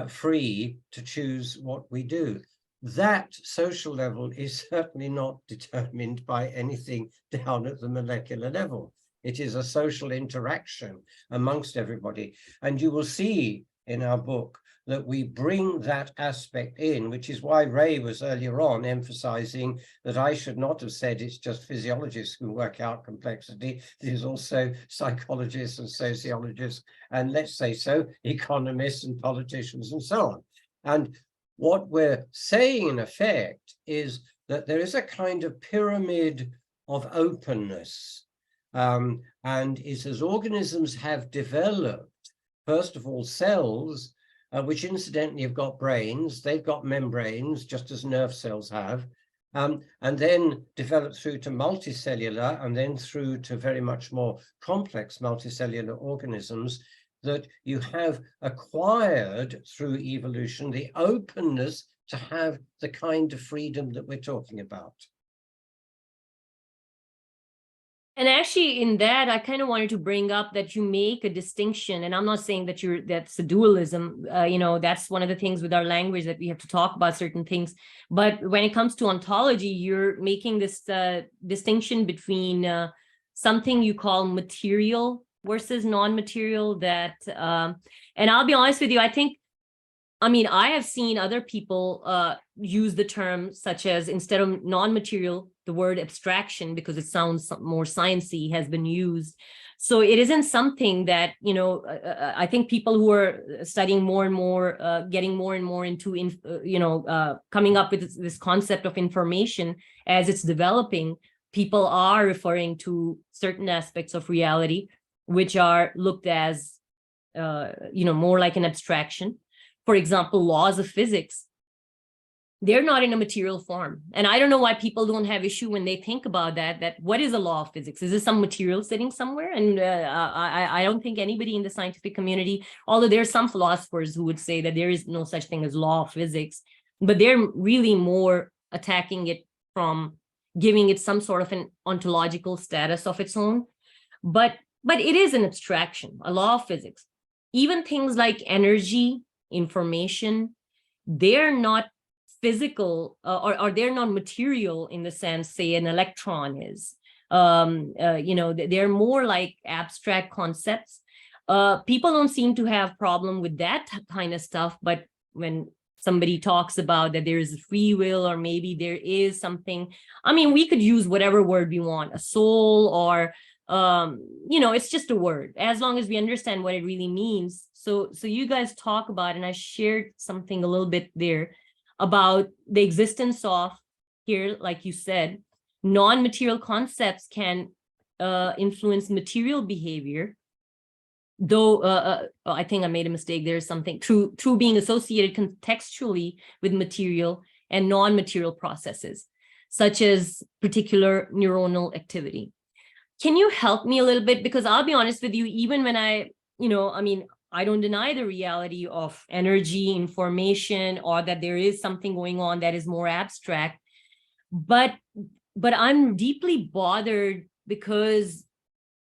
free to choose what we do. That social level is certainly not determined by anything down at the molecular level. It is a social interaction amongst everybody. And you will see in our book that we bring that aspect in, which is why Ray was earlier on emphasizing that I should not have said it's just physiologists who work out complexity. There's also psychologists and sociologists, and let's say so, economists and politicians and so on. And what we're saying in effect is that there is a kind of pyramid of openness. And it's as organisms have developed, first of all, cells, which incidentally have got brains, they've got membranes, just as nerve cells have, and then developed through to multicellular, and then through to very much more complex multicellular organisms, that you have acquired through evolution the openness to have the kind of freedom that we're talking about. And actually in that, I kind of wanted to bring up that you make a distinction, and I'm not saying that that's a dualism, that's one of the things with our language that we have to talk about certain things. But when it comes to ontology, you're making this distinction between something you call material versus non-material and I'll be honest with you, I have seen other people use the term such as, instead of non-material, the word abstraction, because it sounds more sciencey, has been used. So it isn't something that, I think people who are studying more and more, getting more and more into, coming up with this concept of information as it's developing, people are referring to certain aspects of reality, which are looked as, more like an abstraction. For example, laws of physics, they're not in a material form. And I don't know why people don't have issue when they think about that what is a law of physics? Is this some material sitting somewhere? And I don't think anybody in the scientific community, although there are some philosophers who would say that there is no such thing as law of physics, but they're really more attacking it from giving it some sort of an ontological status of its own. But it is an abstraction, a law of physics. Even things like energy, information, they're not physical or they're not material in the sense, say, an electron is. They're more like abstract concepts. People don't seem to have problem with that kind of stuff, but when somebody talks about that there is free will, or maybe there is something, we could use whatever word we want, a soul, or it's just a word, as long as we understand what it really means. So you guys talk about, and I shared something a little bit there about the existence of, here, like you said, non-material concepts can influence material behavior, though I think I made a mistake. There's something true being associated contextually with material and non-material processes, such as particular neuronal activity. Can you help me a little bit? Because I'll be honest with you, even when I don't deny the reality of energy, information, or that there is something going on that is more abstract, but I'm deeply bothered because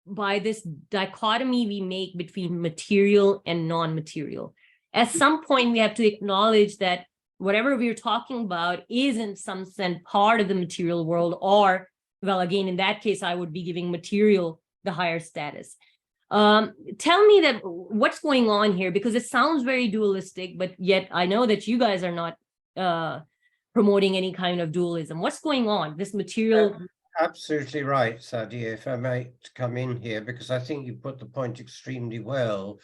by this dichotomy we make between material and non-material. At some point, we have to acknowledge that whatever we're talking about is in some sense part of the material world, or, well, again, in that case, I would be giving material the higher status. Tell me that what's going on here, because it sounds very dualistic, but yet I know that you guys are not promoting any kind of dualism. What's going on? This material. Absolutely right, Sadia, if I might come in here, because I think you put the point extremely well.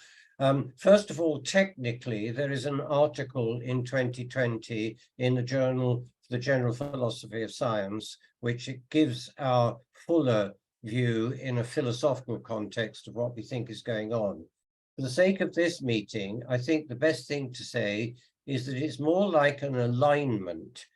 First of all, technically, there is an article in 2020 in the journal, The General Philosophy of Science, which it gives our fuller view in a philosophical context of what we think is going on. For the sake of this meeting, I think the best thing to say is that it's more like an alignment.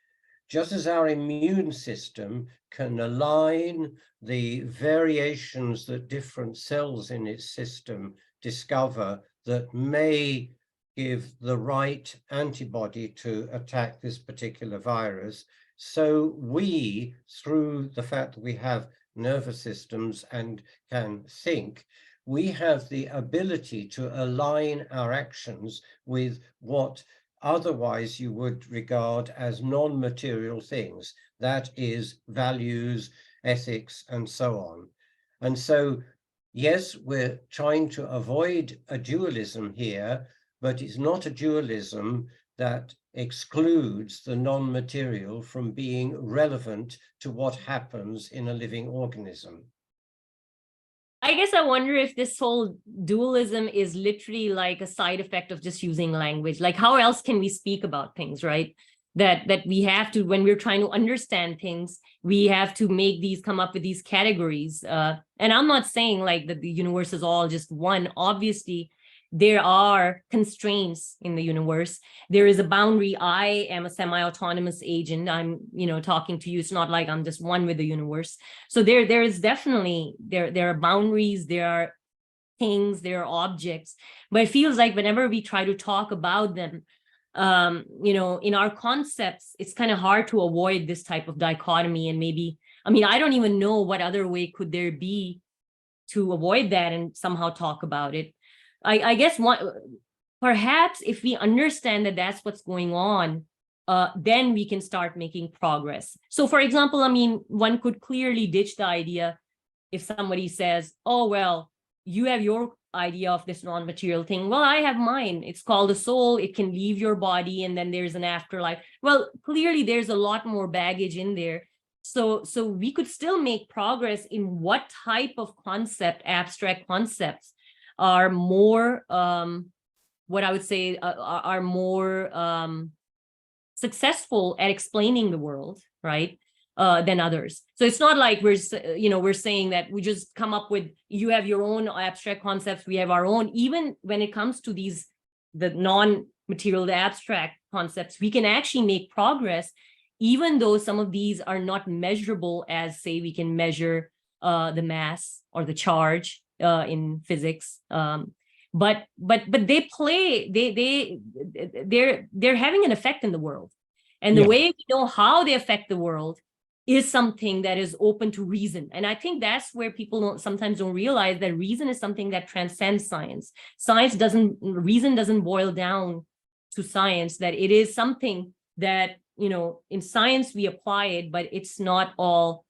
Just as our immune system can align the variations that different cells in its system discover that may give the right antibody to attack this particular virus, so we, through the fact that we have nervous systems and can think, we have the ability to align our actions with what otherwise you would regard as non-material things, that is values, ethics, and so on. And so, yes, we're trying to avoid a dualism here, but it's not a dualism that excludes the non-material from being relevant to what happens in a living organism. I guess I wonder if this whole dualism is literally like a side effect of just using language. Like, how else can we speak about things, right? That we have to, when we're trying to understand things, we have to come up with these categories. And I'm not saying like that the universe is all just one. Obviously, there are constraints in the universe. There is a boundary. I am a semi-autonomous agent. I'm, talking to you. It's not like I'm just one with the universe. So there is definitely, there are boundaries, there are things, there are objects. But it feels like whenever we try to talk about them, in our concepts, it's kind of hard to avoid this type of dichotomy. And maybe, I don't even know what other way could there be to avoid that and somehow talk about it. I guess perhaps if we understand that that's what's going on, then we can start making progress. So for example, one could clearly ditch the idea if somebody says, oh, well, you have your idea of this non-material thing. Well, I have mine. It's called a soul. It can leave your body and then there's an afterlife. Well, clearly there's a lot more baggage in there. So we could still make progress in what type of concept, abstract concepts, are more, what I would say, are more successful at explaining the world, right, than others. So it's not like we're saying that we just come up with, you have your own abstract concepts, we have our own. Even when it comes to the non-material, the abstract concepts, we can actually make progress, even though some of these are not measurable as, say, we can measure the mass or the charge in physics, but they're having an effect in the world, and the way we know how they affect the world is something that is open to reason. And I think that's where people sometimes don't realize that reason is something that transcends science. Reason doesn't boil down to science, that it is something that, in science we apply it, but it's not all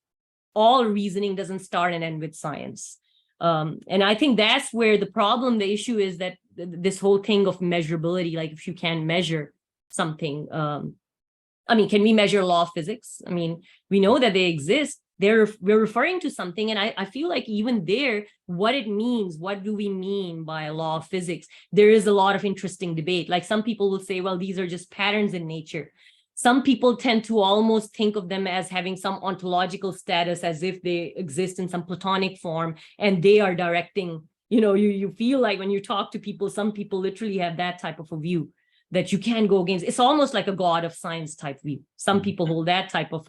reasoning doesn't start and end with science. And I think that's where the issue is, that this whole thing of measurability, like if you can measure something, can we measure law of physics? We know that they exist. We're referring to something. And I feel like even there, what it means, what do we mean by a law of physics? There is a lot of interesting debate. Like some people will say, well, these are just patterns in nature. Some people tend to almost think of them as having some ontological status, as if they exist in some Platonic form and they are directing, you feel like when you talk to people, some people literally have that type of a view that you can't go against. It's almost like a God of science type view. Some people hold that type of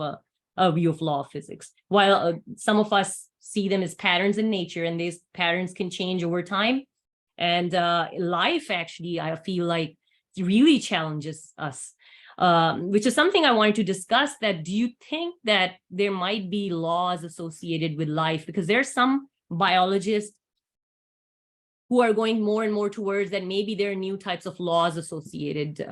a view of law of physics, while some of us see them as patterns in nature, and these patterns can change over time. And life actually, I feel like, really challenges us. Which is something I wanted to discuss, that do you think that there might be laws associated with life? Because there are some biologists who are going more and more towards that maybe there are new types of laws associated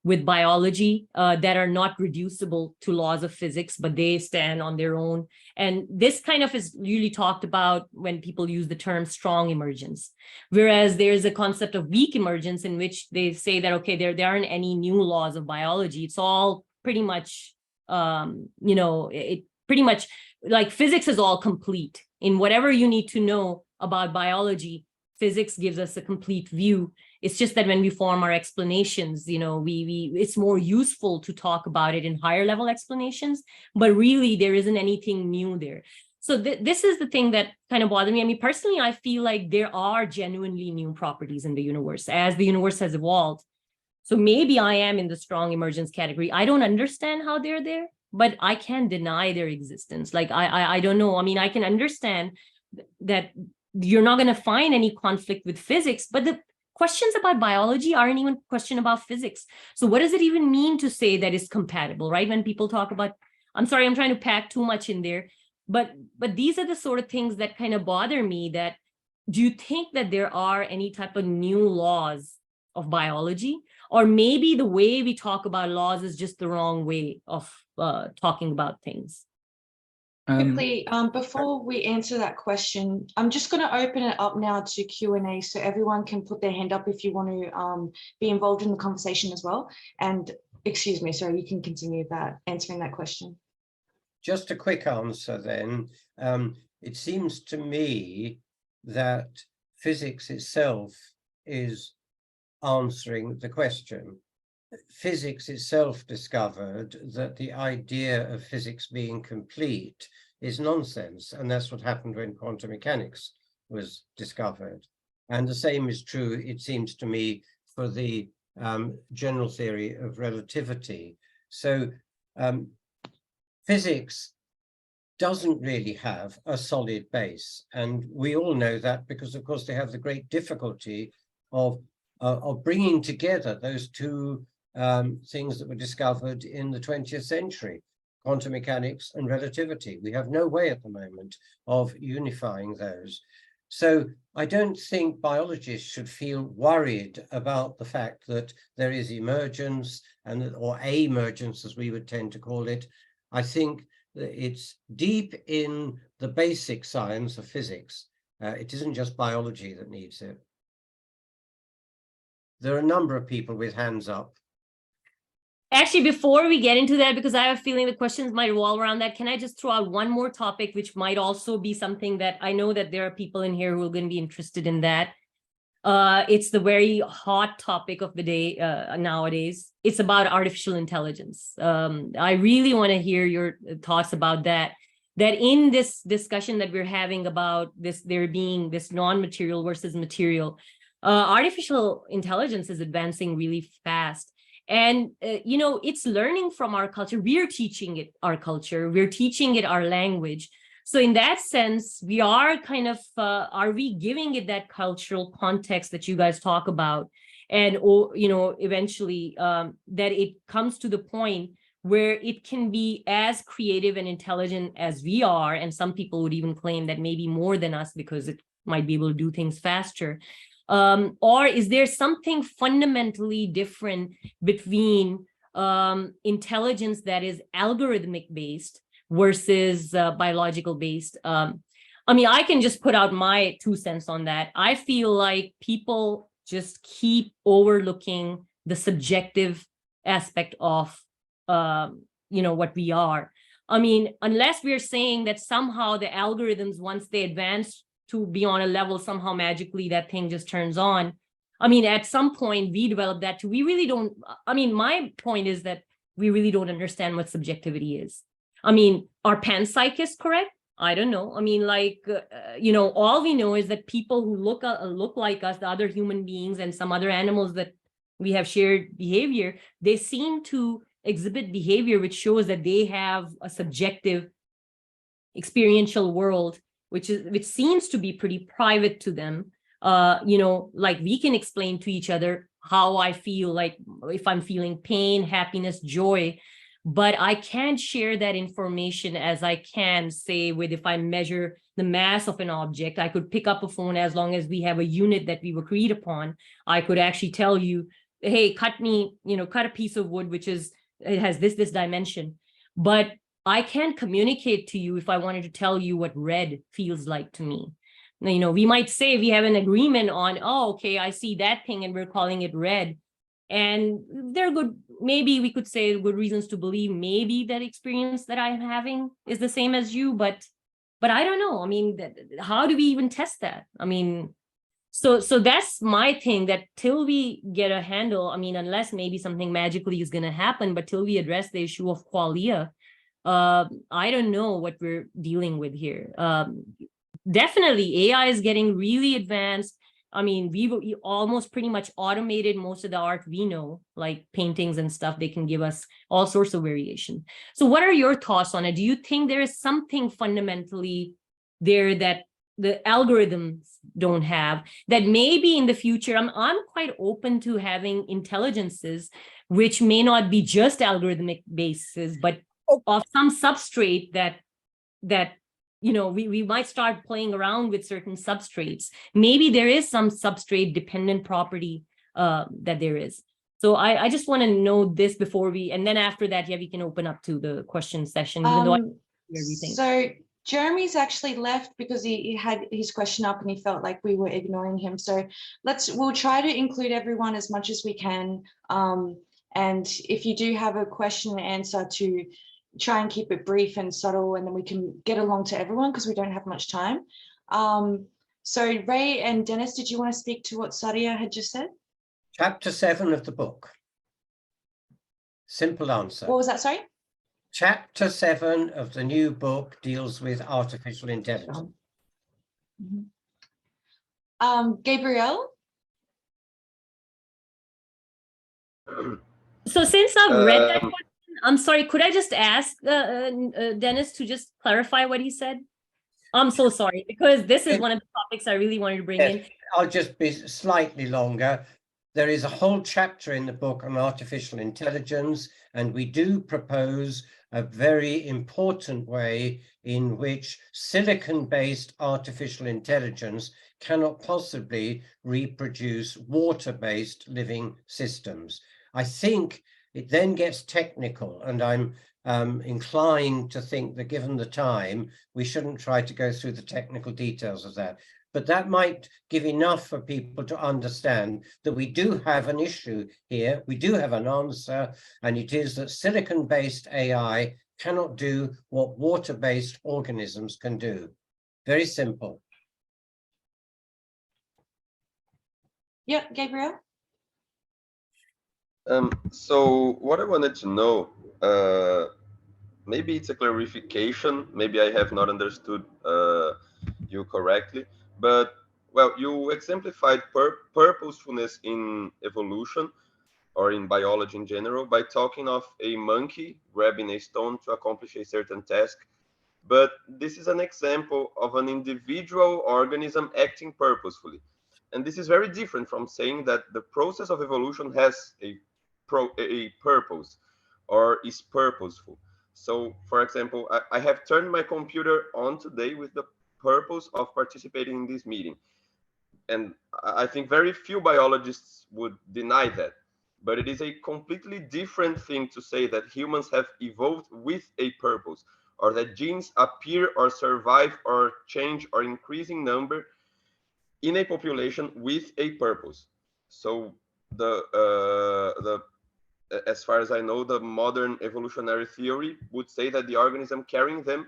with biology that are not reducible to laws of physics, but they stand on their own. And this kind of is really talked about when people use the term strong emergence. Whereas there's a concept of weak emergence in which they say that, okay, there aren't any new laws of biology. It's all pretty much, it pretty much, like physics is all complete. In whatever you need to know about biology, physics gives us a complete view. It's just that when we form our explanations, it's more useful to talk about it in higher level explanations, but really there isn't anything new there. So this is the thing that kind of bothered me. I mean, personally, I feel like there are genuinely new properties in the universe as the universe has evolved. So maybe I am in the strong emergence category. I don't understand how they're there, but I can't deny their existence. Like, I don't know. I mean, I can understand that you're not going to find any conflict with physics, but the questions about biology aren't even a question about physics. So what does it even mean to say that it's compatible, right? When people talk about, I'm sorry, I'm trying to pack too much in there. But these are the sort of things that kind of bother me. That do you think that there are any type of new laws of biology, or maybe the way we talk about laws is just the wrong way of talking about things? Quickly, before we answer that question, I'm just going to open it up now to Q&A so everyone can put their hand up if you want to be involved in the conversation as well. And excuse me, sorry, you can continue that answering that question. Just a quick answer then. It seems to me that physics itself is answering the question. Physics itself discovered that the idea of physics being complete is nonsense, and that's what happened when quantum mechanics was discovered. And the same is true, it seems to me, for the general theory of relativity. So physics doesn't really have a solid base, and we all know that because, of course, they have the great difficulty of bringing together those two things that were discovered in the 20th century, quantum mechanics and relativity. We have no way at the moment of unifying those. So I don't think biologists should feel worried about the fact that there is emergence, or emergence, as we would tend to call it. I think that it's deep in the basic science of physics. It isn't just biology that needs it. There are a number of people with hands up. Actually, before we get into that, because I have a feeling the questions might revolve around that, can I just throw out one more topic, which might also be something that I know that there are people in here who are going to be interested in that. It's the very hot topic of the day nowadays. It's about artificial intelligence. I really want to hear your thoughts about that. That in this discussion that we're having about this, there being this non-material versus material, artificial intelligence is advancing really fast. And, you know, it's learning from our culture. We're teaching it our culture. We're teaching it our language. So in that sense, we are kind of, are we giving it that cultural context that you guys talk about? And, you know, eventually that it comes to the point where it can be as creative and intelligent as we are. And some people would even claim that maybe more than us because it might be able to do things faster. Or is there something fundamentally different between intelligence that is algorithmic based versus biological based? I mean, I can just put out my 2 cents on that. I feel like people just keep overlooking the subjective aspect of, you know, what we are. I mean, unless we're saying that somehow the algorithms, once they advance to be on a level, somehow magically that thing just turns on. I mean, at some point we develop that too. We really don't, I mean, my point is that we really don't understand what subjectivity is. I mean, are panpsychists correct? I don't know. I mean, like, you know, all we know is that people who look like us, the other human beings and some other animals that we have shared behavior, they seem to exhibit behavior which shows that they have a subjective experiential world which seems to be pretty private to them. You know, like we can explain to each other how I feel, like if I'm feeling pain, happiness, joy, but I can't share that information as I can say with, if I measure the mass of an object. I could pick up a phone, as long as we have a unit that we've agreed upon. I could actually tell you, hey, cut me, you know, cut a piece of wood, which is, it has this dimension. But I can't communicate to you if I wanted to tell you what red feels like to me. You know, we might say we have an agreement on, oh, okay, I see that thing and we're calling it red. And there are good, maybe we could say good reasons to believe maybe that experience that I'm having is the same as you, but I don't know. I mean, how do we even test that? I mean, so that's my thing, that till we get a handle, I mean, unless maybe something magically is going to happen, but till we address the issue of qualia, I don't know what we're dealing with here. Definitely AI is getting really advanced. I mean, we almost pretty much automated most of the art we know, like paintings and stuff. They can give us all sorts of variation. So what are your thoughts on it? Do you think there is something fundamentally there that the algorithms don't have, that maybe in the future, I'm quite open to having intelligences which may not be just algorithmic bases, but of some substrate that you know, we might start playing around with certain substrates. Maybe there is some substrate dependent property that there is. So I just want to know this before we, and then after that, yeah, we can open up to the question session, even though I hear everything. So Jeremy's actually left because he had his question up and he felt like we were ignoring him. So we'll try to include everyone as much as we can. And if you do have a question and answer, to try and keep it brief and subtle, and then we can get along to everyone because we don't have much time. So Ray and Dennis, did you want to speak to what Sadia had just said? Chapter 7 of the book. Simple answer. What was that, sorry? Chapter 7 of the new book deals with artificial intelligence. Gabrielle? So since I've read that question, I'm sorry, could I just ask Dennis to just clarify what he said? I'm so sorry, because this is one of the topics I really wanted to bring in. I'll just be slightly longer. There is a whole chapter in the book on artificial intelligence, and we do propose a very important way in which silicon-based artificial intelligence cannot possibly reproduce water-based living systems. I think it then gets technical, and I'm inclined to think that given the time, we shouldn't try to go through the technical details of that. But that might give enough for people to understand that we do have an issue here, we do have an answer, and it is that silicon-based AI cannot do what water-based organisms can do. Very simple. Yeah, Gabriel? So what I wanted to know, maybe it's a clarification, maybe I have not understood you correctly, but well, you exemplified purposefulness in evolution or in biology in general by talking of a monkey grabbing a stone to accomplish a certain task. But this is an example of an individual organism acting purposefully. And this is very different from saying that the process of evolution has a purpose or is purposeful. So, for example, I have turned my computer on today with the purpose of participating in this meeting. And I think very few biologists would deny that. But it is a completely different thing to say that humans have evolved with a purpose, or that genes appear or survive or change or increase in number in a population with a purpose. So as far as I know, the modern evolutionary theory would say that the organism carrying them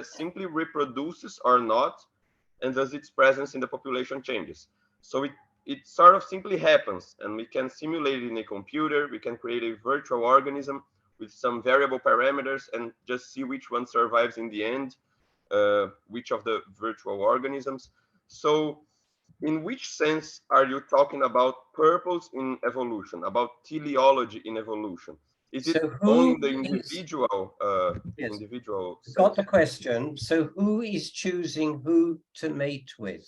simply reproduces or not, and thus its presence in the population changes. So it sort of simply happens, and we can simulate it in a computer. We can create a virtual organism with some variable parameters and just see which one survives in the end, which of the virtual organisms. So in which sense are you talking about purpose in evolution, about teleology in evolution? Is it only the individual? Yes. Individual. Got the question. So who is choosing who to mate with?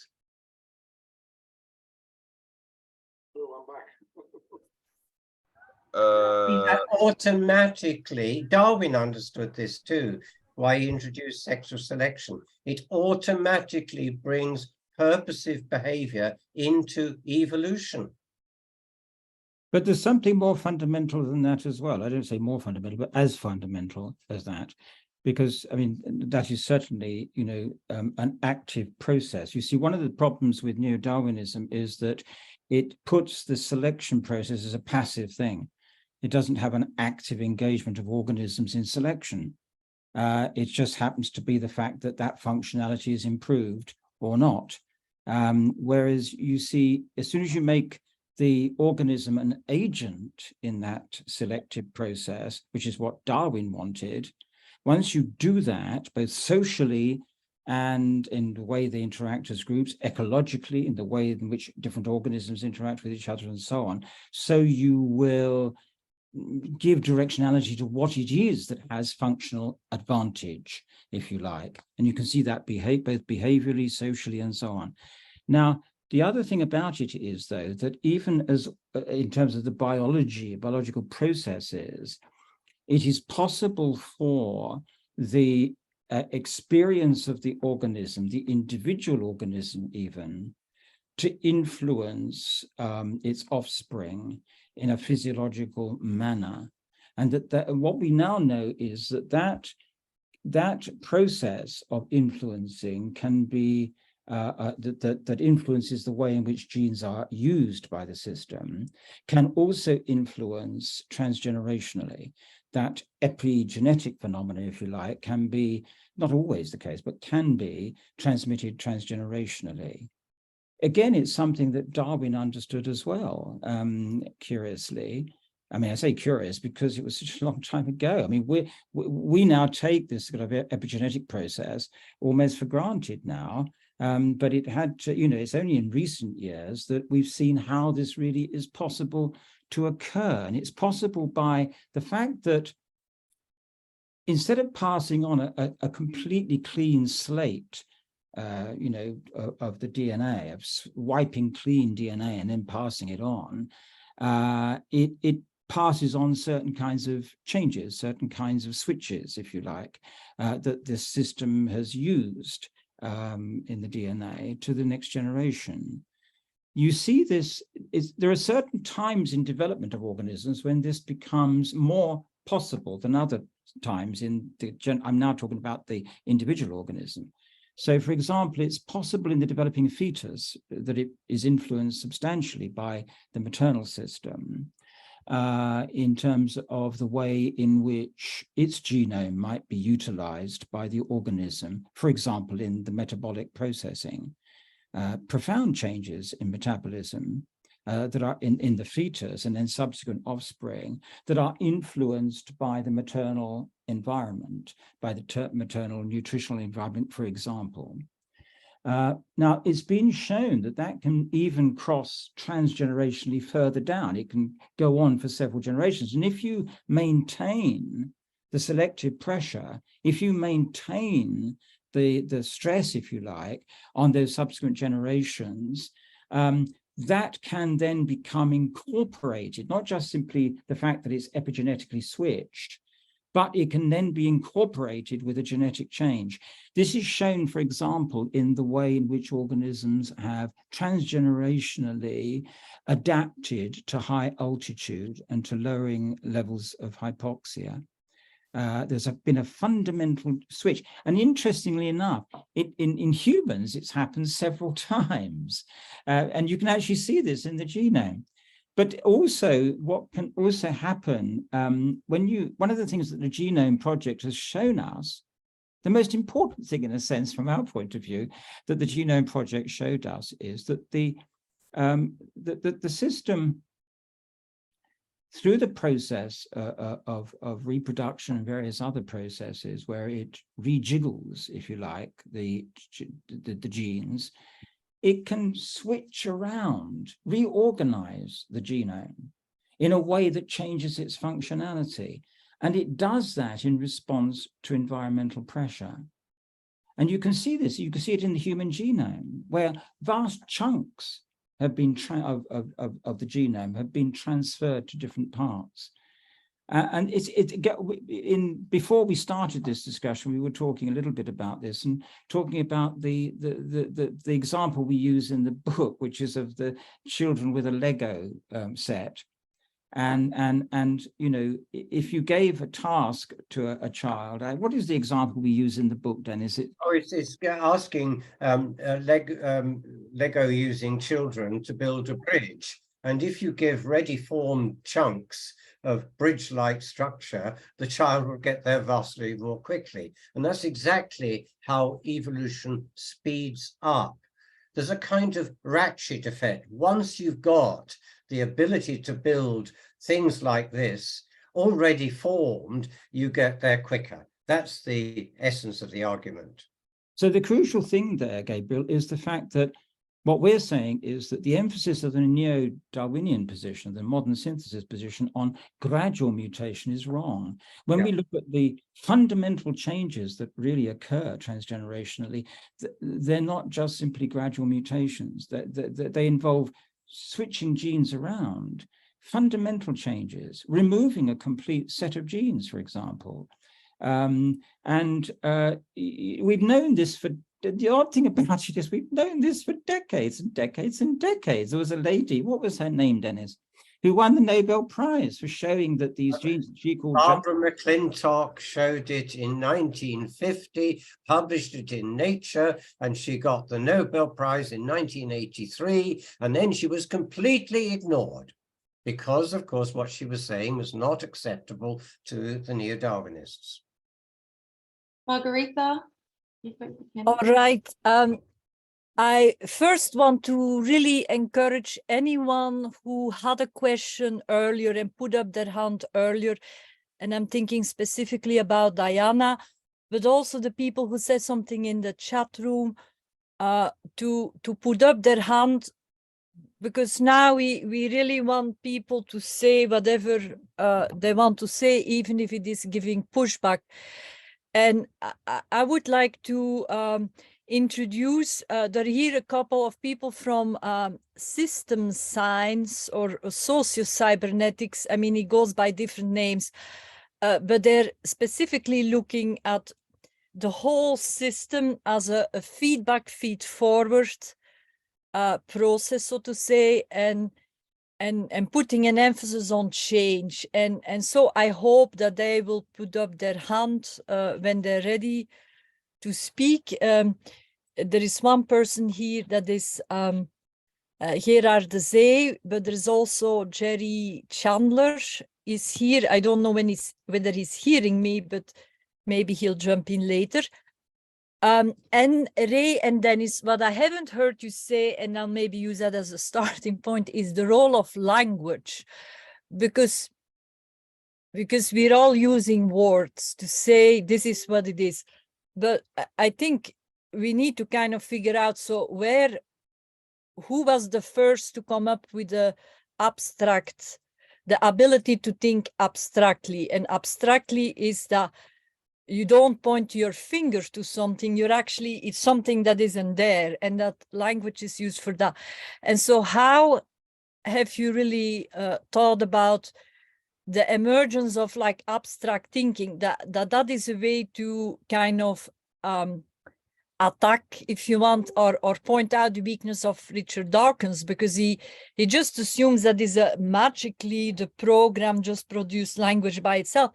Automatically, Darwin understood this too, why he introduced sexual selection. It automatically brings purposive behavior into evolution. But there's something more fundamental than that as well. I don't say more fundamental, but as fundamental as that, because I mean, that is certainly, you know, an active process. You see, one of the problems with neo-Darwinism is that it puts the selection process as a passive thing. It doesn't have an active engagement of organisms in selection. It just happens to be the fact that that functionality is improved or not. Whereas you see, as soon as you make the organism an agent in that selective process, which is what Darwin wanted, Once you do that, both socially and in the way they interact as groups, ecologically, in the way in which different organisms interact with each other and so on, so you will give directionality to what it is that has functional advantage, if you like. And you can see that both behaviorally, socially, and so on. Now, the other thing about it is, though, that even as in terms of the biological processes, it is possible for the experience of the organism, the individual organism even, to influence its offspring in a physiological manner. And that what we now know is that process of influencing can be that influences the way in which genes are used by the system, can also influence transgenerationally. That epigenetic phenomena, if you like, can be, not always the case, but can be transmitted transgenerationally. Again, it's something that Darwin understood as well, curiously. I mean, I say curious because it was such a long time ago. I mean, we now take this sort of epigenetic process almost for granted now, but it had to, it's only in recent years that we've seen how this really is possible to occur. And it's possible by the fact that instead of passing on a completely clean slate, of the DNA, of wiping clean DNA and then passing it on, it passes on certain kinds of changes, certain kinds of switches, if you like, that this system has used in the DNA to the next generation. You see this, there are certain times in development of organisms when this becomes more possible than other times I'm now talking about the individual organism. So, for example, it's possible in the developing fetus that it is influenced substantially by the maternal system in terms of the way in which its genome might be utilized by the organism, for example, in the metabolic processing. Profound changes in metabolism that are in the fetus and then subsequent offspring that are influenced by the maternal environment, by the maternal nutritional environment, for example. Now, it's been shown that can even cross transgenerationally further down. It can go on for several generations. And if you maintain the selective pressure, if you maintain the stress, if you like, on those subsequent generations, that can then become incorporated, not just simply the fact that it's epigenetically switched, but it can then be incorporated with a genetic change. This is shown, for example, in the way in which organisms have transgenerationally adapted to high altitude and to lowering levels of hypoxia. There's been a fundamental switch. And interestingly enough, in humans, it's happened several times. And you can actually see this in the genome. But also, what can also happen one of the things that the Genome Project has shown us, the most important thing in a sense from our point of view, that the Genome Project showed us is that the system, through the process of reproduction and various other processes where it rejiggles, if you like, the genes, it can switch around, reorganize the genome in a way that changes its functionality. And it does that in response to environmental pressure. And you can see this, you can see it in the human genome, where vast chunks have been of the genome have been transferred to different parts. And before we started this discussion, we were talking a little bit about this and talking about the example we use in the book, which is of the children with a Lego set. And if you gave a task to a child, what is the example we use in the book, Dennis? It's asking Lego using children to build a bridge. And if you give ready-formed chunks of bridge-like structure, the child will get there vastly more quickly. And that's exactly how evolution speeds up. There's a kind of ratchet effect. Once you've got the ability to build things like this already formed, you get there quicker. That's the essence of the argument. So the crucial thing there, Gabriel, is the fact that what we're saying is that the emphasis of the neo-Darwinian position, the modern synthesis position on gradual mutation is wrong. When we look at the fundamental changes that really occur transgenerationally, they're not just simply gradual mutations. They involve switching genes around, fundamental changes, removing a complete set of genes, for example. We've known this for, the odd thing about it is we've known this for decades and decades and decades. There was a lady, what was her name, Dennis, who won the Nobel Prize for showing that these genes that she called Barbara McClintock showed it in 1950, published it in Nature, and she got the Nobel Prize in 1983, and then she was completely ignored because, of course, what she was saying was not acceptable to the neo-Darwinists. Margarita? All right. I first want to really encourage anyone who had a question earlier and put up their hand earlier, and I'm thinking specifically about Diana, but also the people who said something in the chat room, to put up their hand, because now we really want people to say whatever they want to say, even if it is giving pushback. And I would like to introduce, there are here a couple of people from system science or socio-cybernetics. I mean, it goes by different names, but they're specifically looking at the whole system as a feedback, feed-forward process, so to say, and putting an emphasis on change. And so I hope that they will put up their hand when they're ready to speak. There is one person here that is Gerard de Zee, but there's also Jerry Chandler is here. I don't know whether he's hearing me, but maybe he'll jump in later. And Ray and Dennis, what I haven't heard you say, and I'll maybe use that as a starting point, is the role of language, because we're all using words to say this is what it is. But I think we need to kind of figure out, so who was the first to come up with the abstract, the ability to think abstractly? And abstractly is that you don't point your finger to something, it's something that isn't there, and that language is used for that. And so how have you really thought about the emergence of like abstract thinking, that is a way to kind of attack, if you want, or point out the weakness of Richard Dawkins, because he just assumes that is magically the program just produced language by itself.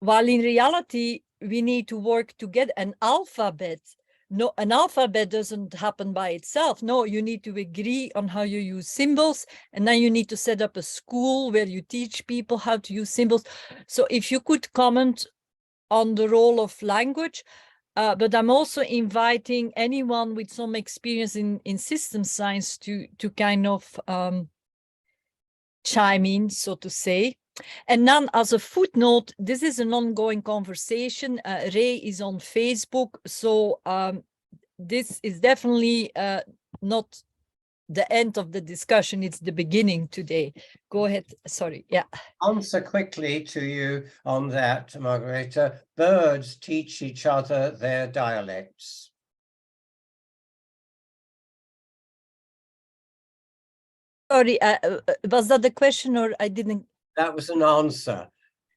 While in reality, we need to work to get an alphabet. No, an alphabet doesn't happen by itself. No, you need to agree on how you use symbols, and then you need to set up a school where you teach people how to use symbols. So if you could comment on the role of language, but I'm also inviting anyone with some experience in system science to kind of chime in, so to say. And then as a footnote, this is an ongoing conversation. Ray is on Facebook, so this is definitely not the end of the discussion, it's the beginning today. Go ahead, sorry, yeah. Answer quickly to you on that, Margareta. Birds teach each other their dialects. Sorry, was that the question or I didn't? That was an answer.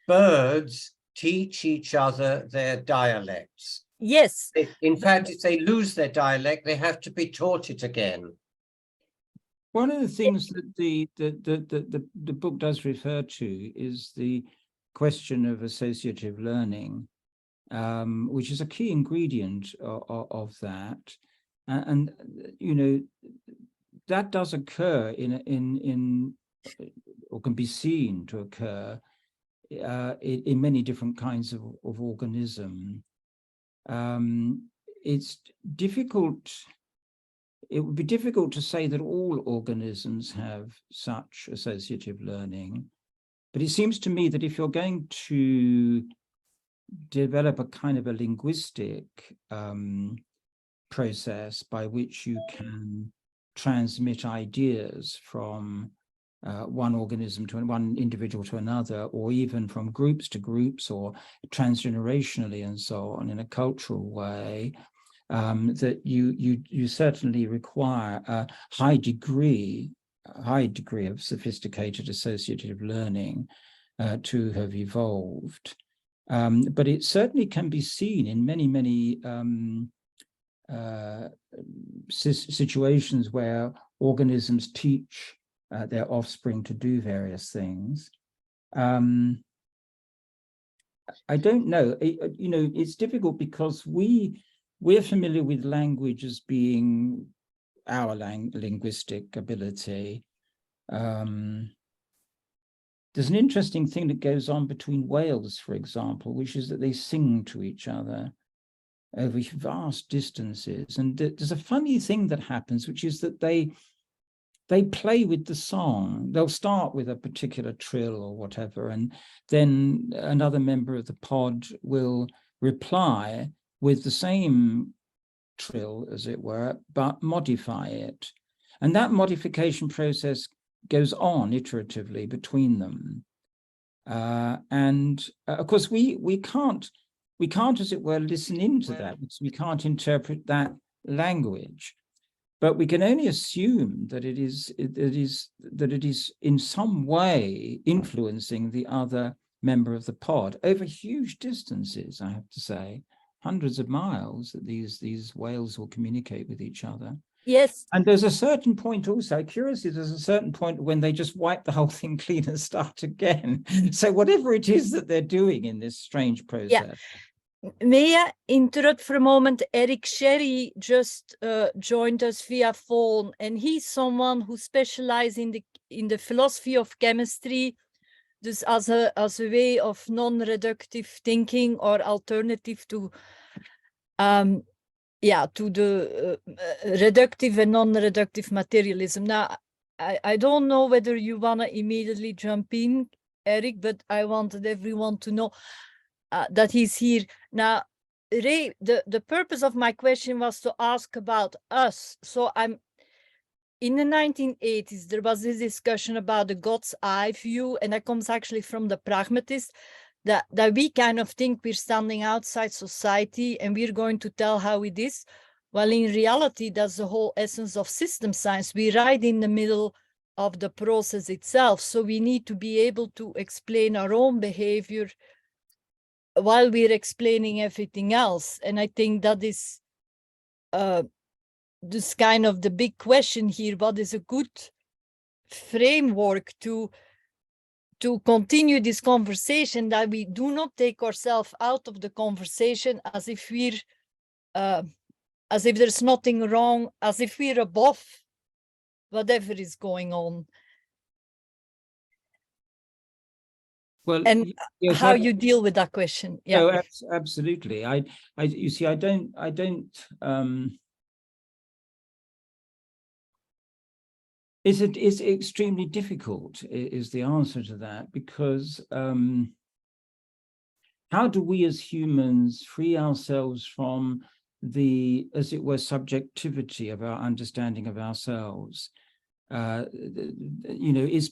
Birds teach each other their dialects. Yes. In fact, if they lose their dialect, they have to be taught it again. One of the things that the book does refer to is the question of associative learning, which is a key ingredient of that. And you know, that does occur in or can be seen to occur in many different kinds of organism. It's difficult. It would be difficult to say that all organisms have such associative learning, but it seems to me that if you're going to develop a kind of a linguistic process by which you can transmit ideas from one organism to one individual to another, or even from groups to groups, or transgenerationally and so on in a cultural way, that you certainly require a high degree of sophisticated associative learning to have evolved. But it certainly can be seen in many situations where organisms teach their offspring to do various things. I don't know, it's difficult because we're familiar with language as being our linguistic ability. There's an interesting thing that goes on between whales, for example, which is that they sing to each other over vast distances. And there's a funny thing that happens, which is that they play with the song. They'll start with a particular trill or whatever, and then another member of the pod will reply with the same trill, as it were, but modify it. And that modification process goes on iteratively between them. And of course, we can't, as it were, listen into that, because we can't interpret that language. But we can only assume that it is in some way influencing the other member of the pod over huge distances, I have to say, hundreds of miles, that these whales will communicate with each other. Yes. And there's a certain point also, curiously, there's a certain point when they just wipe the whole thing clean and start again. So whatever it is that they're doing in this strange process. Yeah. May I interrupt for a moment? Eric Sherry just joined us via phone, and he's someone who specializes in the philosophy of chemistry, dus as a way of non-reductive thinking or alternative to the reductive and non-reductive materialism. Now, I don't know whether you want to immediately jump in, Eric, but I wanted everyone to know that he's here. Now, Ray, the purpose of my question was to ask about us. So in the 1980s, there was this discussion about the God's eye view, and that comes actually from the pragmatist, that we kind of think we're standing outside society and we're going to tell how it is. Well, in reality, that's the whole essence of system science. We're right in the middle of the process itself. So we need to be able to explain our own behavior while we're explaining everything else. And I think that is this kind of the big question here. What is a good framework to continue this conversation, that we do not take ourselves out of the conversation as if we're as if there's nothing wrong, as if we're above whatever is going on? Well, and yes, how you deal with that question? Yeah. No, absolutely. You see, I don't. It's extremely difficult, is the answer to that, because how do we as humans free ourselves from the, as it were, subjectivity of our understanding of ourselves? It's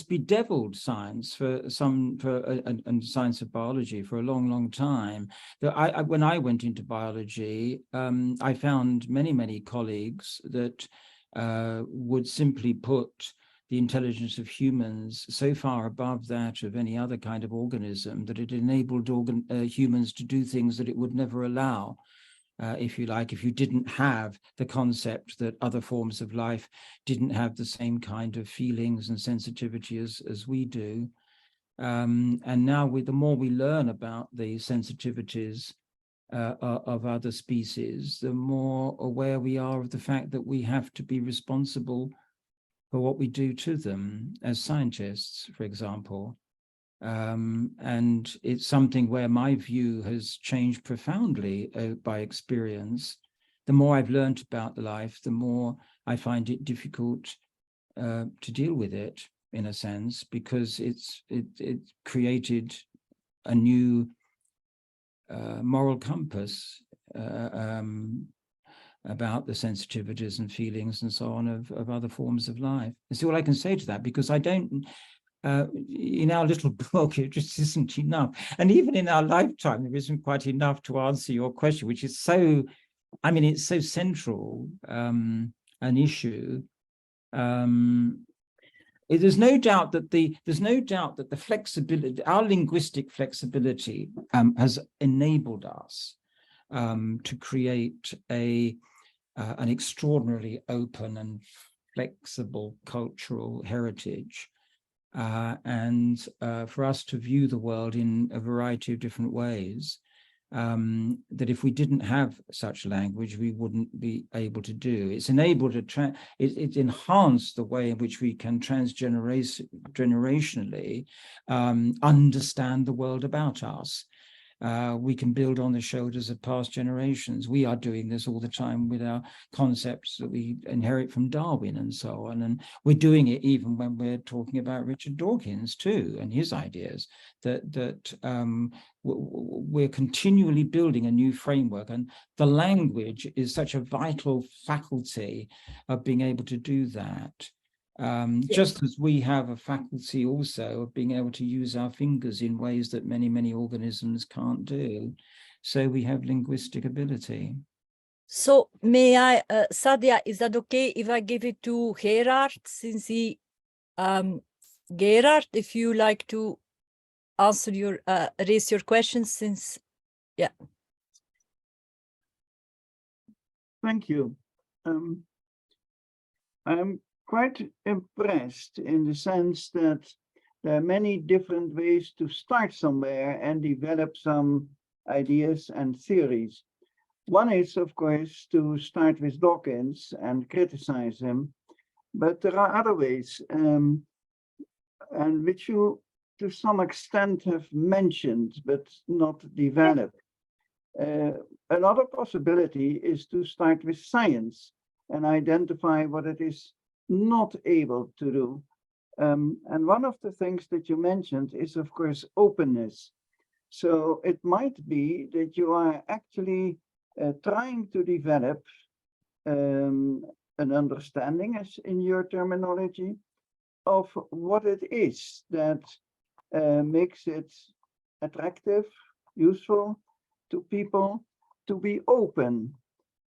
bedeviled science and science of biology for a long time. When I went into biology, I found many colleagues that would simply put the intelligence of humans so far above that of any other kind of organism that it enabled humans to do things that it would never allow. If you like, if you didn't have the concept that other forms of life didn't have the same kind of feelings and sensitivity as we do. And now the more we learn about the sensitivities of other species, the more aware we are of the fact that we have to be responsible for what we do to them as scientists, for example. And it's something where my view has changed profoundly by experience. The more I've learned about life, the more I find it difficult to deal with it, in a sense, because it created a new moral compass about the sensitivities and feelings and so on of other forms of life. That's all I can say to that, because I don't, in our little book, it just isn't enough. And even in our lifetime, there isn't quite enough to answer your question, which is so, I mean, it's so central an issue. There's no doubt that the flexibility, our linguistic flexibility, has enabled us to create an extraordinarily open and flexible cultural heritage, and for us to view the world in a variety of different ways, that if we didn't have such language, we wouldn't be able to do. It's enabled it's enhanced the way in which we can transgenerationally understand the world about us. We can build on the shoulders of past generations. We are doing this all the time with our concepts that we inherit from Darwin and so on. And we're doing it even when we're talking about Richard Dawkins too, and his ideas that we're continually building a new framework. And the language is such a vital faculty of being able to do that. Just as we have a faculty also of being able to use our fingers in ways that many, many organisms can't do. So we have linguistic ability. So may I, Sadia, is that okay if I give it to Gerard, since he, Gerard, if you like to answer your, raise your questions, since, yeah. Thank you. I'm quite impressed in the sense that there are many different ways to start somewhere and develop some ideas and theories. One is, of course, to start with Dawkins and criticize him, but there are other ways, and which you to some extent have mentioned, but not developed. Another possibility is to start with science and identify what it is not able to do. And one of the things that you mentioned is, of course, openness. So it might be that you are actually trying to develop an understanding, as in your terminology, of what it is that makes it attractive, useful to people to be open.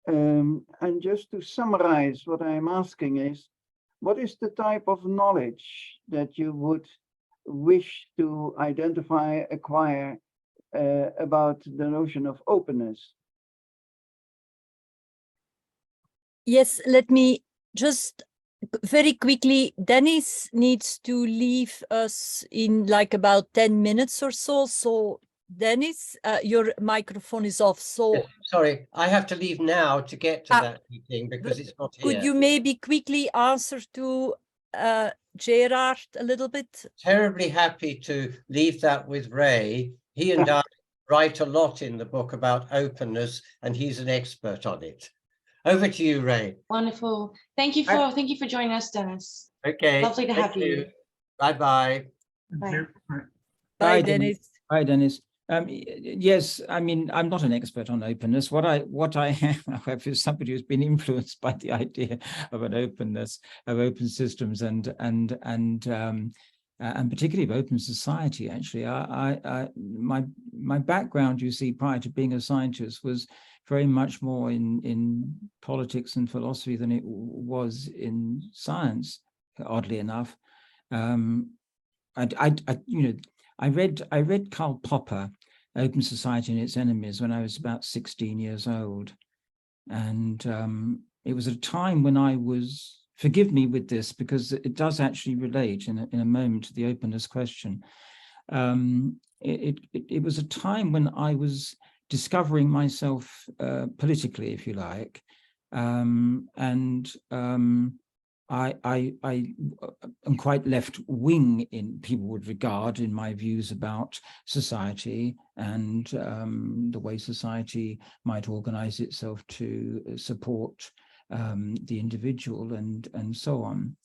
And just to summarize, what I'm asking is, what is the type of knowledge that you would wish to identify, acquire about the notion of openness? Yes, let me just very quickly, Denis needs to leave us in like about 10 minutes or so. So Denis, your microphone is off. So Yes, sorry, I have to leave now to get to that meeting because it's not here. could you maybe quickly answer to Gerard a little bit? Terribly happy to leave that with Ray. He and I write a lot in the book about openness, and he's an expert on it. Over to you, Ray. Wonderful. Thank you for joining us, Denis. Okay. Lovely to have you. Bye-bye. Bye. Bye, Denis. Hi, Denis. Yes, I mean, I'm not an expert on openness. What I am, however, is somebody who's been influenced by the idea of an openness, of open systems, and particularly of open society. Actually, my background, you see, prior to being a scientist, was very much more in politics and philosophy than it was in science. Oddly enough, I read Karl Popper, Open Society and Its Enemies, when I was about 16 years old. And it was a time when I was, forgive me with this, because it does actually relate in a moment to the openness question. It was a time when I was discovering myself politically, if you like. I am quite left-wing in people would regard in my views about society and the way society might organize itself to support the individual and so on,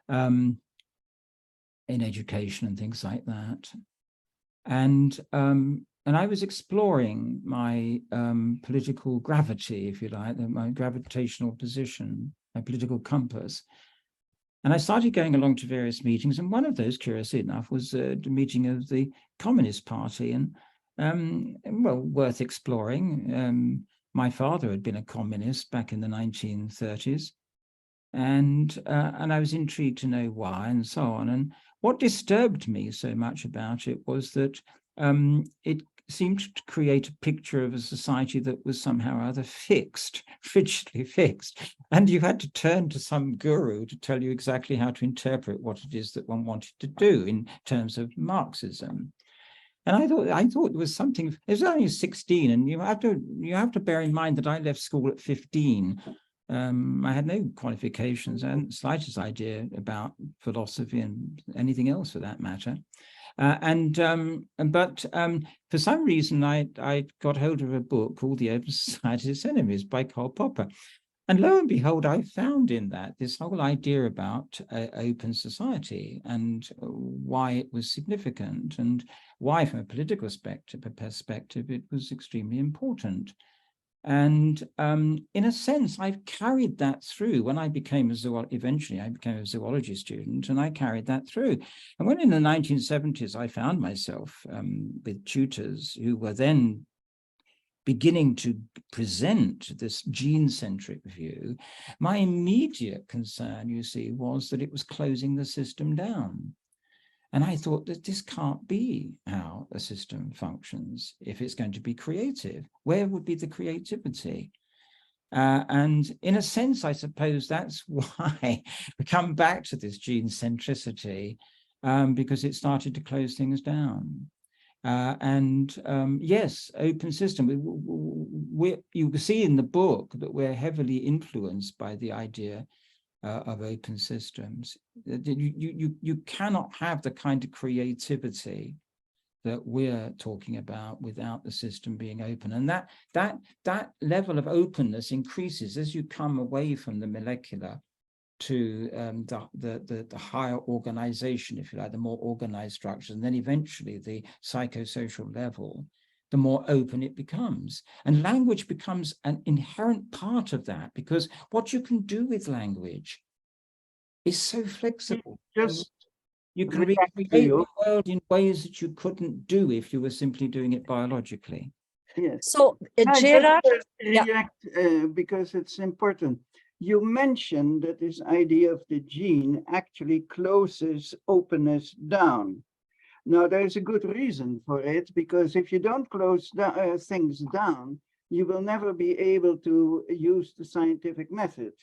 in education and things like that. And I was exploring my political gravity, if you like, my gravitational position, my political compass. And I started going along to various meetings, and one of those, curiously enough, was the meeting of the Communist Party, and well, worth exploring. My father had been a communist back in the 1930s, and I was intrigued to know why, and so on. And what disturbed me so much about it was that it seemed to create a picture of a society that was somehow or other fixed, rigidly fixed. And you had to turn to some guru to tell you exactly how to interpret what it is that one wanted to do in terms of Marxism. And I thought there was something, it was only 16, and you have to bear in mind that I left school at 15. I had no qualifications and slightest idea about philosophy and anything else for that matter. But for some reason, I got hold of a book called The Open Society's Enemies by Karl Popper. And lo and behold, I found in that this whole idea about open society and why it was significant and why, from a political perspective, it was extremely important. And in a sense, I've carried that through. When I became eventually I became a zoology student, and I carried that through. And when in the 1970s, I found myself with tutors who were then beginning to present this gene-centric view, my immediate concern, you see, was that it was closing the system down. And I thought that this can't be how a system functions if it's going to be creative. Where would be the creativity? And in a sense, I suppose that's why we come back to this gene centricity, because it started to close things down. Yes, open system. You see in the book that we're heavily influenced by the idea of open systems. You cannot have the kind of creativity that we're talking about without the system being open. And that level of openness increases as you come away from the molecular to the higher organization, if you like, the more organized structures, and then eventually the psychosocial level, the more open it becomes. And language becomes an inherent part of that, because what you can do with language is so flexible. You can recreate the world in ways that you couldn't do if you were simply doing it biologically. Yes. So, Gerard, react because it's important. You mentioned that this idea of the gene actually closes openness down. Now, there's a good reason for it, because if you don't close things down, you will never be able to use the scientific method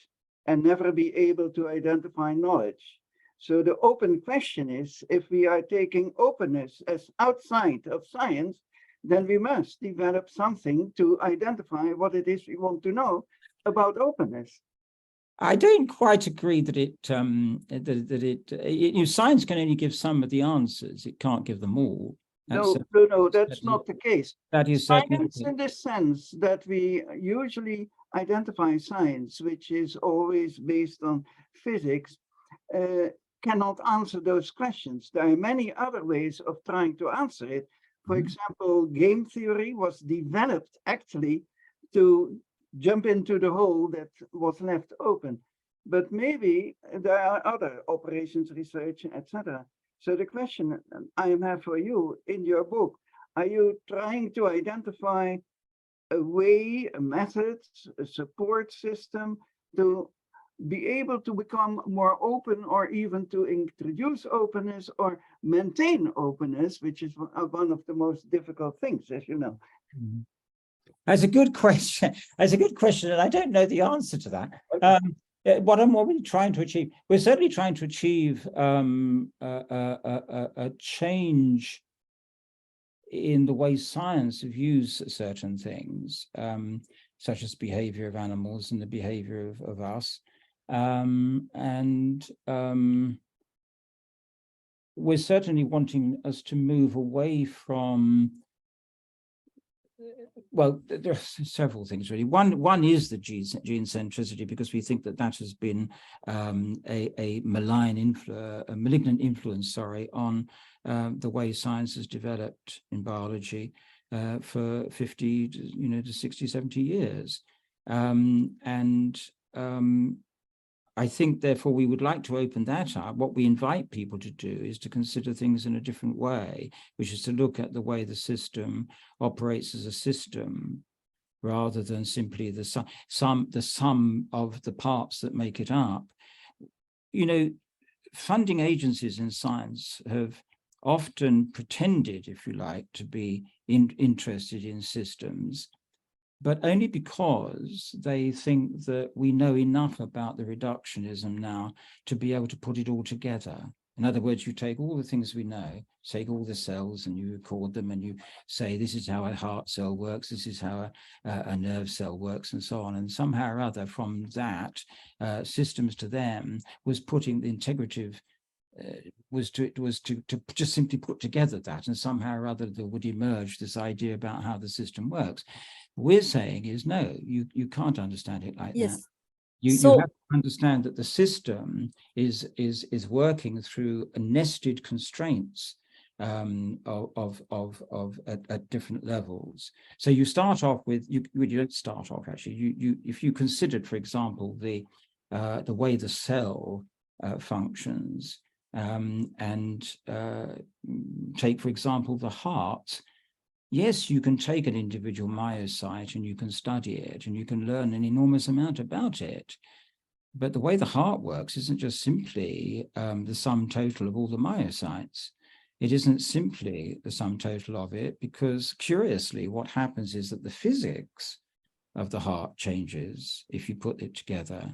and never be able to identify knowledge. So the open question is, if we are taking openness as outside of science, then we must develop something to identify what it is we want to know about openness. I don't quite agree that science can only give some of the answers. It can't give them all. No, that's not the case. That is science in the sense that we usually identify science, which is always based on physics, cannot answer those questions. There are many other ways of trying to answer it. For example, game theory was developed actually to jump into the hole that was left open. But maybe there are other operations research, etc. So the question I have for you in your book, are you trying to identify a way, a method, a support system to be able to become more open, or even to introduce openness or maintain openness, which is one of the most difficult things, as you know? That's a good question. That's a good question, and I don't know the answer to that. Okay. What are we trying to achieve? We're certainly trying to achieve a change in the way science views certain things, such as behavior of animals and the behavior of us. We're certainly wanting us to move away from, well, there are several things really. One is the gene centricity, because we think that has been a malignant influence, on the way science has developed in biology. for 50 to 60, 70 years. I think, therefore, we would like to open that up. What we invite people to do is to consider things in a different way, which is to look at the way the system operates as a system, rather than simply the sum of the parts that make it up. Funding agencies in science have often pretended, if you like, to be interested in systems, but only because they think that we know enough about the reductionism now to be able to put it all together. In other words, you take all the things we know, take all the cells and you record them and you say, this is how a heart cell works, this is how a nerve cell works, and so on. And somehow or other from that, systems to them was putting the integrative, was to just simply put together that, and somehow or other there would emerge this idea about how the system works. What we're saying is, no, you can't understand it like that. You have to understand that the system is working through nested constraints at different levels. So you start off with, you don't start off actually. If you considered, for example, the way the cell functions, and take, for example, the heart. Yes, you can take an individual myocyte and you can study it and you can learn an enormous amount about it. But the way the heart works isn't just simply the sum total of all the myocytes. It isn't simply the sum total of it, because curiously, what happens is that the physics of the heart changes if you put it together.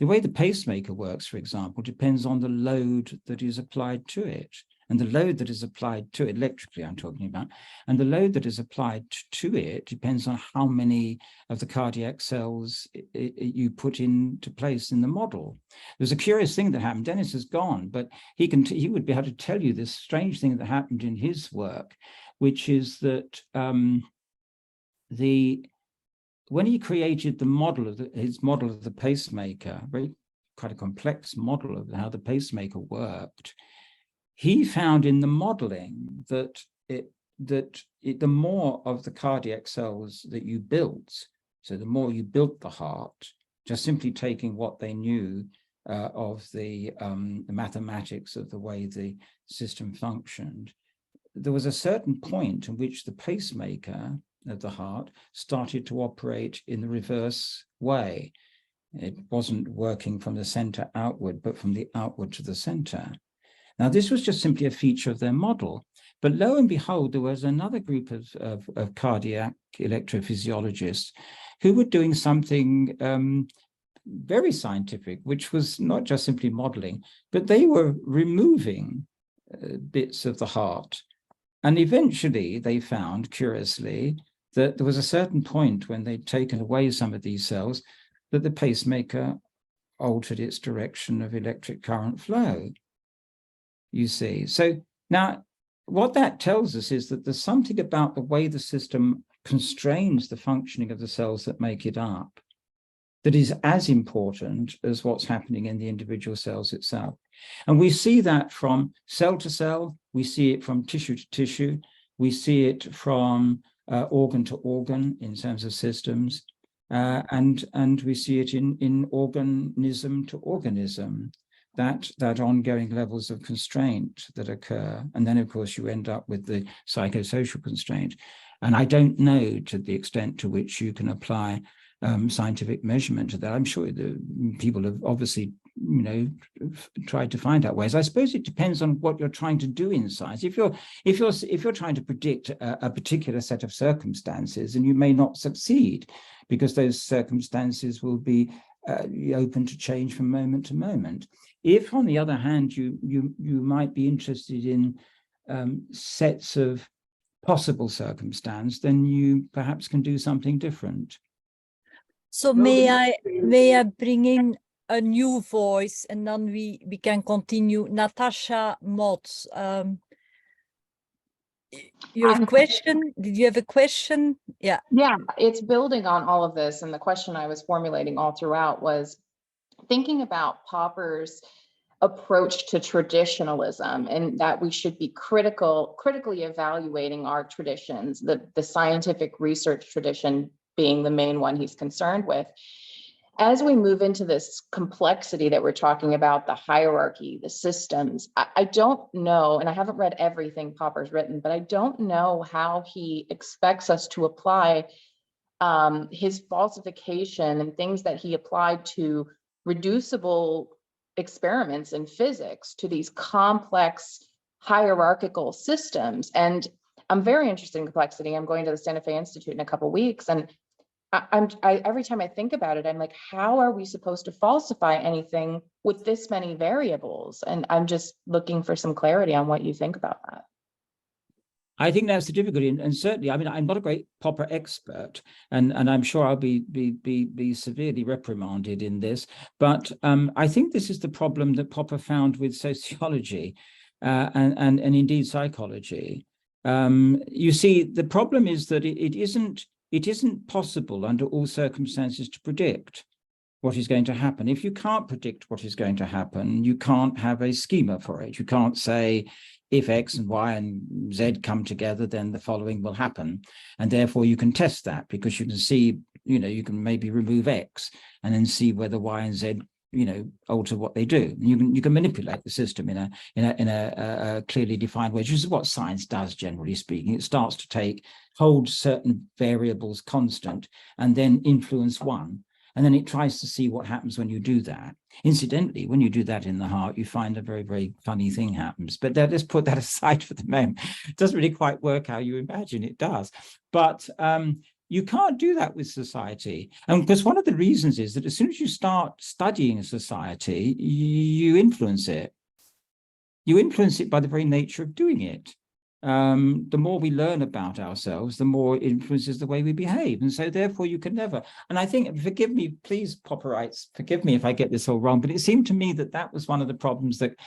The way the pacemaker works, for example, depends on the load that is applied to it. And the load that is applied to it, electrically I'm talking about, and the load that is applied to it depends on how many of the cardiac cells you put into place in the model. There's a curious thing that happened. Denis has gone, but he would be able to tell you this strange thing that happened in his work, which is that when he created the model of his model of the pacemaker, quite a complex model of how the pacemaker worked, he found in the modeling that the more of the cardiac cells that you built, so the more you built the heart, just simply taking what they knew of the mathematics of the way the system functioned, there was a certain point in which the pacemaker of the heart started to operate in the reverse way. It wasn't working from the center outward, but from the outward to the center. Now, this was just simply a feature of their model, but lo and behold, there was another group of cardiac electrophysiologists who were doing something very scientific, which was not just simply modeling, but they were removing bits of the heart. And eventually they found, curiously, that there was a certain point when they'd taken away some of these cells that the pacemaker altered its direction of electric current flow. You see. So now what that tells us is that there's something about the way the system constrains the functioning of the cells that make it up that is as important as what's happening in the individual cells itself. And we see that from cell to cell, we see it from tissue to tissue, we see it from organ to organ in terms of systems, and we see it in organism to organism. That ongoing levels of constraint that occur. And then, of course, you end up with the psychosocial constraint. And I don't know to the extent to which you can apply scientific measurement to that. I'm sure the people have obviously, tried to find out ways. I suppose it depends on what you're trying to do in science. If you're trying to predict a particular set of circumstances, and you may not succeed because those circumstances will be open to change from moment to moment. If, on the other hand, you might be interested in sets of possible circumstance, then you perhaps can do something different. So may I bring in a new voice, and then we can continue. Natasha Motz, your question, did you have a question? Yeah. Yeah, it's building on all of this. And the question I was formulating all throughout was thinking about Popper's approach to traditionalism, and that we should be critically evaluating our traditions, the scientific research tradition being the main one he's concerned with. As we move into this complexity that we're talking about, the hierarchy, the systems, I don't know, and I haven't read everything Popper's written, but I don't know how he expects us to apply his falsification and things that he applied to reducible experiments in physics to these complex hierarchical systems. And I'm very interested in complexity. I'm going to the Santa Fe Institute in a couple of weeks, and every time I think about it, I'm like, how are we supposed to falsify anything with this many variables? And I'm just looking for some clarity on what you think about that. I think that's the difficulty, and certainly, I mean, I'm not a great Popper expert, and I'm sure I'll be severely reprimanded in this. But I think this is the problem that Popper found with sociology, and indeed psychology. You see, the problem is that it isn't possible under all circumstances to predict what is going to happen. If you can't predict what is going to happen, you can't have a schema for it. You can't say, if X and Y and Z come together, then the following will happen. And therefore you can test that, because you can see, you can maybe remove X and then see whether Y and Z, alter what they do. You can manipulate the system in a clearly defined way, which is what science does, generally speaking. It starts to hold certain variables constant and then influence one. And then it tries to see what happens when you do that. Incidentally, when you do that in the heart, you find a very, very funny thing happens. But let's put that aside for the moment. It doesn't really quite work how you imagine it does. But you can't do that with society. And because one of the reasons is that as soon as you start studying a society, you influence it. You influence it by the very nature of doing it. The more we learn about ourselves, the more it influences the way we behave. And so therefore you can never, and I think, forgive me, please, Popperites, forgive me if I get this all wrong, but it seemed to me that was one of the problems that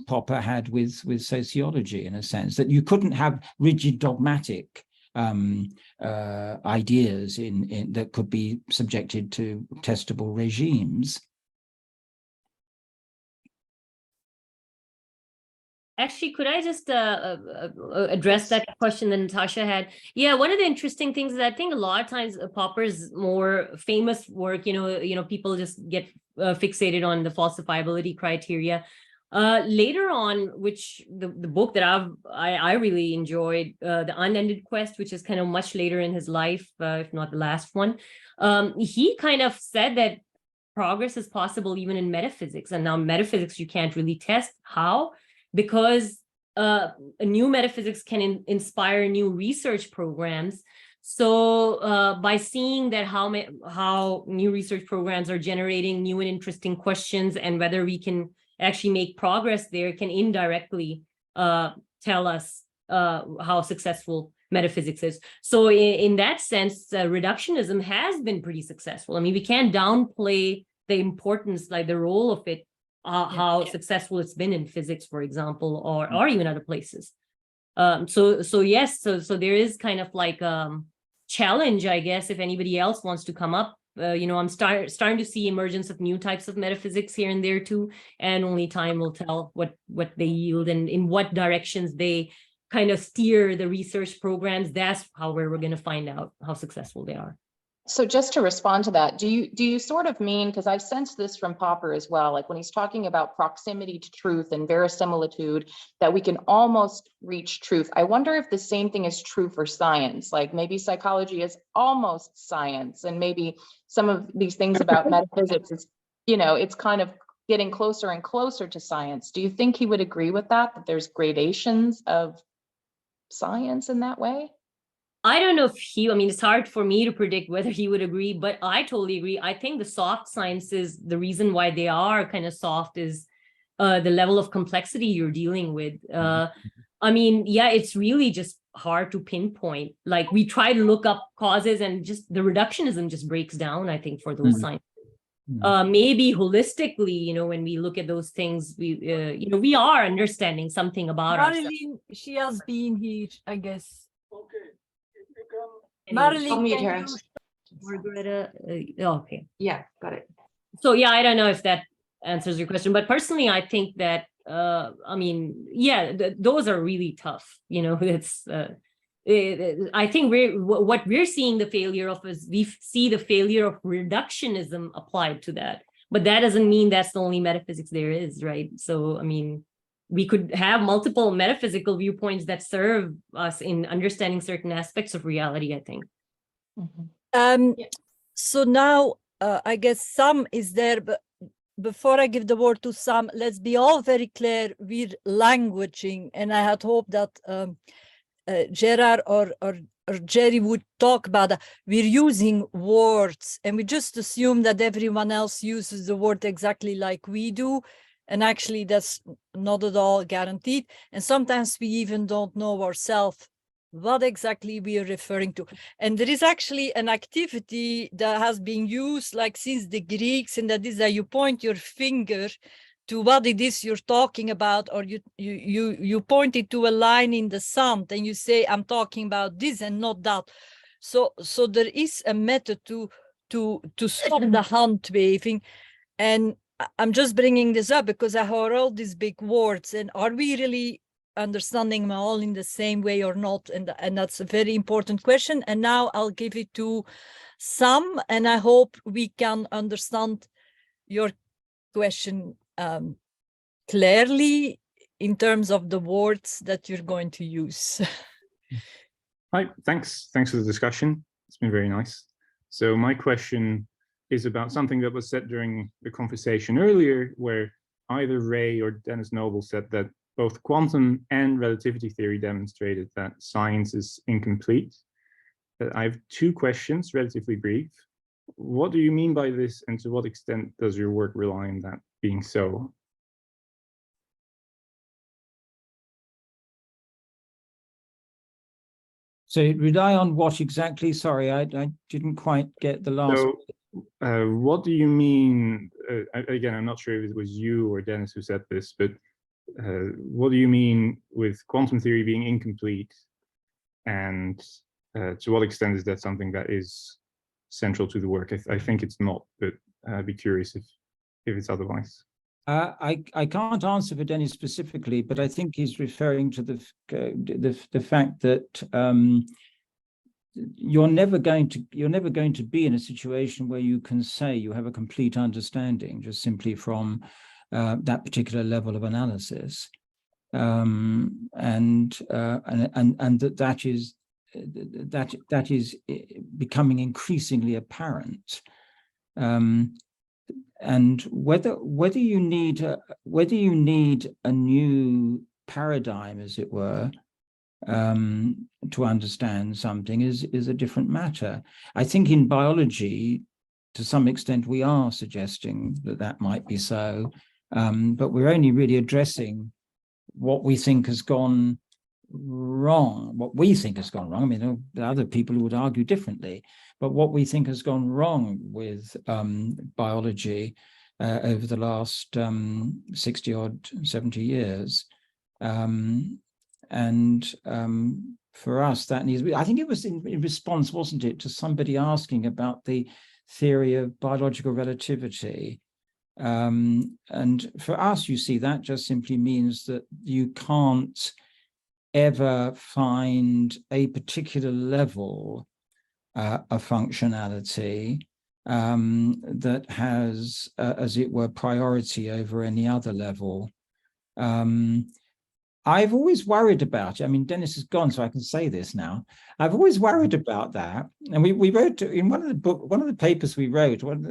Popper had with sociology, in a sense, that you couldn't have rigid dogmatic ideas that could be subjected to testable regimes. Actually, could I just address that question that Natasha had? Yeah, one of the interesting things is I think a lot of times Popper's more famous work, people just get fixated on the falsifiability criteria. Later on, which the book that I really enjoyed, The Unended Quest, which is kind of much later in his life, if not the last one, he kind of said that progress is possible even in metaphysics. And now metaphysics, you can't really test how, because a new metaphysics can inspire new research programs. So by seeing that how new research programs are generating new and interesting questions, and whether we can actually make progress there, can indirectly tell us how successful metaphysics is. So in that sense, reductionism has been pretty successful. I mean, we can't downplay the importance, like the role of it, how successful it's been in physics, for example, or even other places. So yes, so there is kind of like challenge, I guess, if anybody else wants to come up. I'm starting to see emergence of new types of metaphysics here and there too, and only time will tell what they yield and in what directions they kind of steer the research programs. That's how we're going to find out how successful they are. So just to respond to that, do you sort of mean, because I've sensed this from Popper as well, like when he's talking about proximity to truth and verisimilitude, that we can almost reach truth. I wonder if the same thing is true for science, like maybe psychology is almost science, and maybe some of these things about metaphysics is, it's kind of getting closer and closer to science. Do you think he would agree with that there's gradations of science in that way? I don't know if it's hard for me to predict whether he would agree, but I totally agree. I think the soft sciences, the reason why they are kind of soft is the level of complexity you're dealing with. It's really just hard to pinpoint. Like we try to look up causes and just the reductionism just breaks down, I think, for those sciences. Maybe holistically, when we look at those things, we are understanding something about ourselves. Marilyn, she has been here, I guess. Okay. Marilyn, I'll mute her. Margareta, okay. Yeah, got it. So yeah, I don't know if that answers your question. But personally, I think that, I mean, yeah, those are really tough. You know, it's, I think what we're seeing the failure of is we see the failure of reductionism applied to that. But that doesn't mean that's the only metaphysics there is, right? So, I mean, we could have multiple metaphysical viewpoints that serve us in understanding certain aspects of reality, I think. So now, I guess Sam is there, but before I give the word to Sam, let's be all very clear, we're languaging, and I had hoped that Gerard or Jerry would talk about that. We're using words, and we just assume that everyone else uses the word exactly like we do, and actually that's not at all guaranteed. And sometimes we even don't know ourselves what exactly we are referring to. And there is actually an activity that has been used like since the Greeks, and that is that you point your finger to what it is you're talking about, or you point it to a line in the sand and you say, I'm talking about this and not that. So there is a method to stop the hand waving. And I'm just bringing this up because I heard all these big words, and are we really understanding them all in the same way or not? And that's a very important question. And now I'll give it to Sam, and I hope we can understand your question clearly in terms of the words that you're going to use. Hi, thanks for the discussion. It's been very nice. So my question is about something that was said during the conversation earlier, where either Ray or Denis Noble said that both quantum and relativity theory demonstrated that science is incomplete. I have two questions, relatively brief. What do you mean by this, and to what extent does your work rely on that being so? So rely on what exactly? Sorry, I didn't quite get the last. So what do you mean? Again, I'm not sure if it was you or Denis who said this, but what do you mean with quantum theory being incomplete? And to what extent is that something that is central to the work? I think it's not, but I'd be curious if it's otherwise. I can't answer for Denis specifically, but I think he's referring to the fact that you're never going to be in a situation where you can say you have a complete understanding just simply from that particular level of analysis, and that is becoming increasingly apparent. And whether you need a new paradigm, as it were, to understand something is a different matter. I think in biology, to some extent, we are suggesting that might be so, but we're only really addressing what we think has gone wrong. What we think has gone wrong. I mean, there are other people who would argue differently, but what we think has gone wrong with biology over the last 60 odd, 70 years. For us, that needs, I think it was in response, wasn't it, to somebody asking about the theory of biological relativity. And for us, you see, that just simply means that you can't ever find a particular level of functionality that has, as it were, priority over any other level. I've always worried about it. I mean, Denis is gone, so I can say this now. I've always worried about that, and we wrote in one of the papers we wrote. One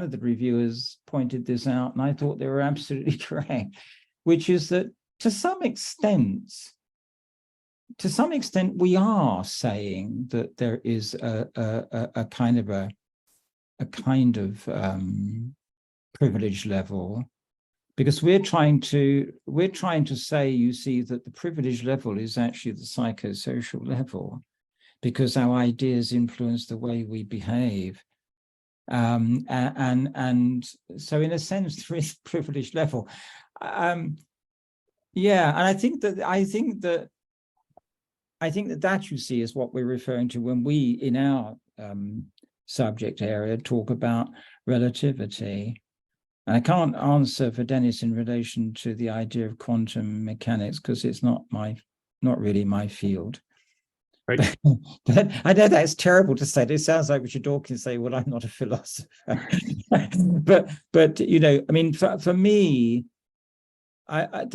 of the reviewers pointed this out, and I thought they were absolutely correct, which is that to some extent, we are saying that there is a kind of privilege level, because we're trying to say, you see, that the privilege level is actually the psychosocial level, because our ideas influence the way we behave. And so in a sense, there is privilege level. Yeah, and I think that you see is what we're referring to when we, in our subject area, talk about relativity. And I can't answer for Denis in relation to the idea of quantum mechanics because it's not really my field. Right. But I know that's terrible to say. It sounds like Richard Dawkins say, "Well, I'm not a philosopher." but you know, I mean, for me, I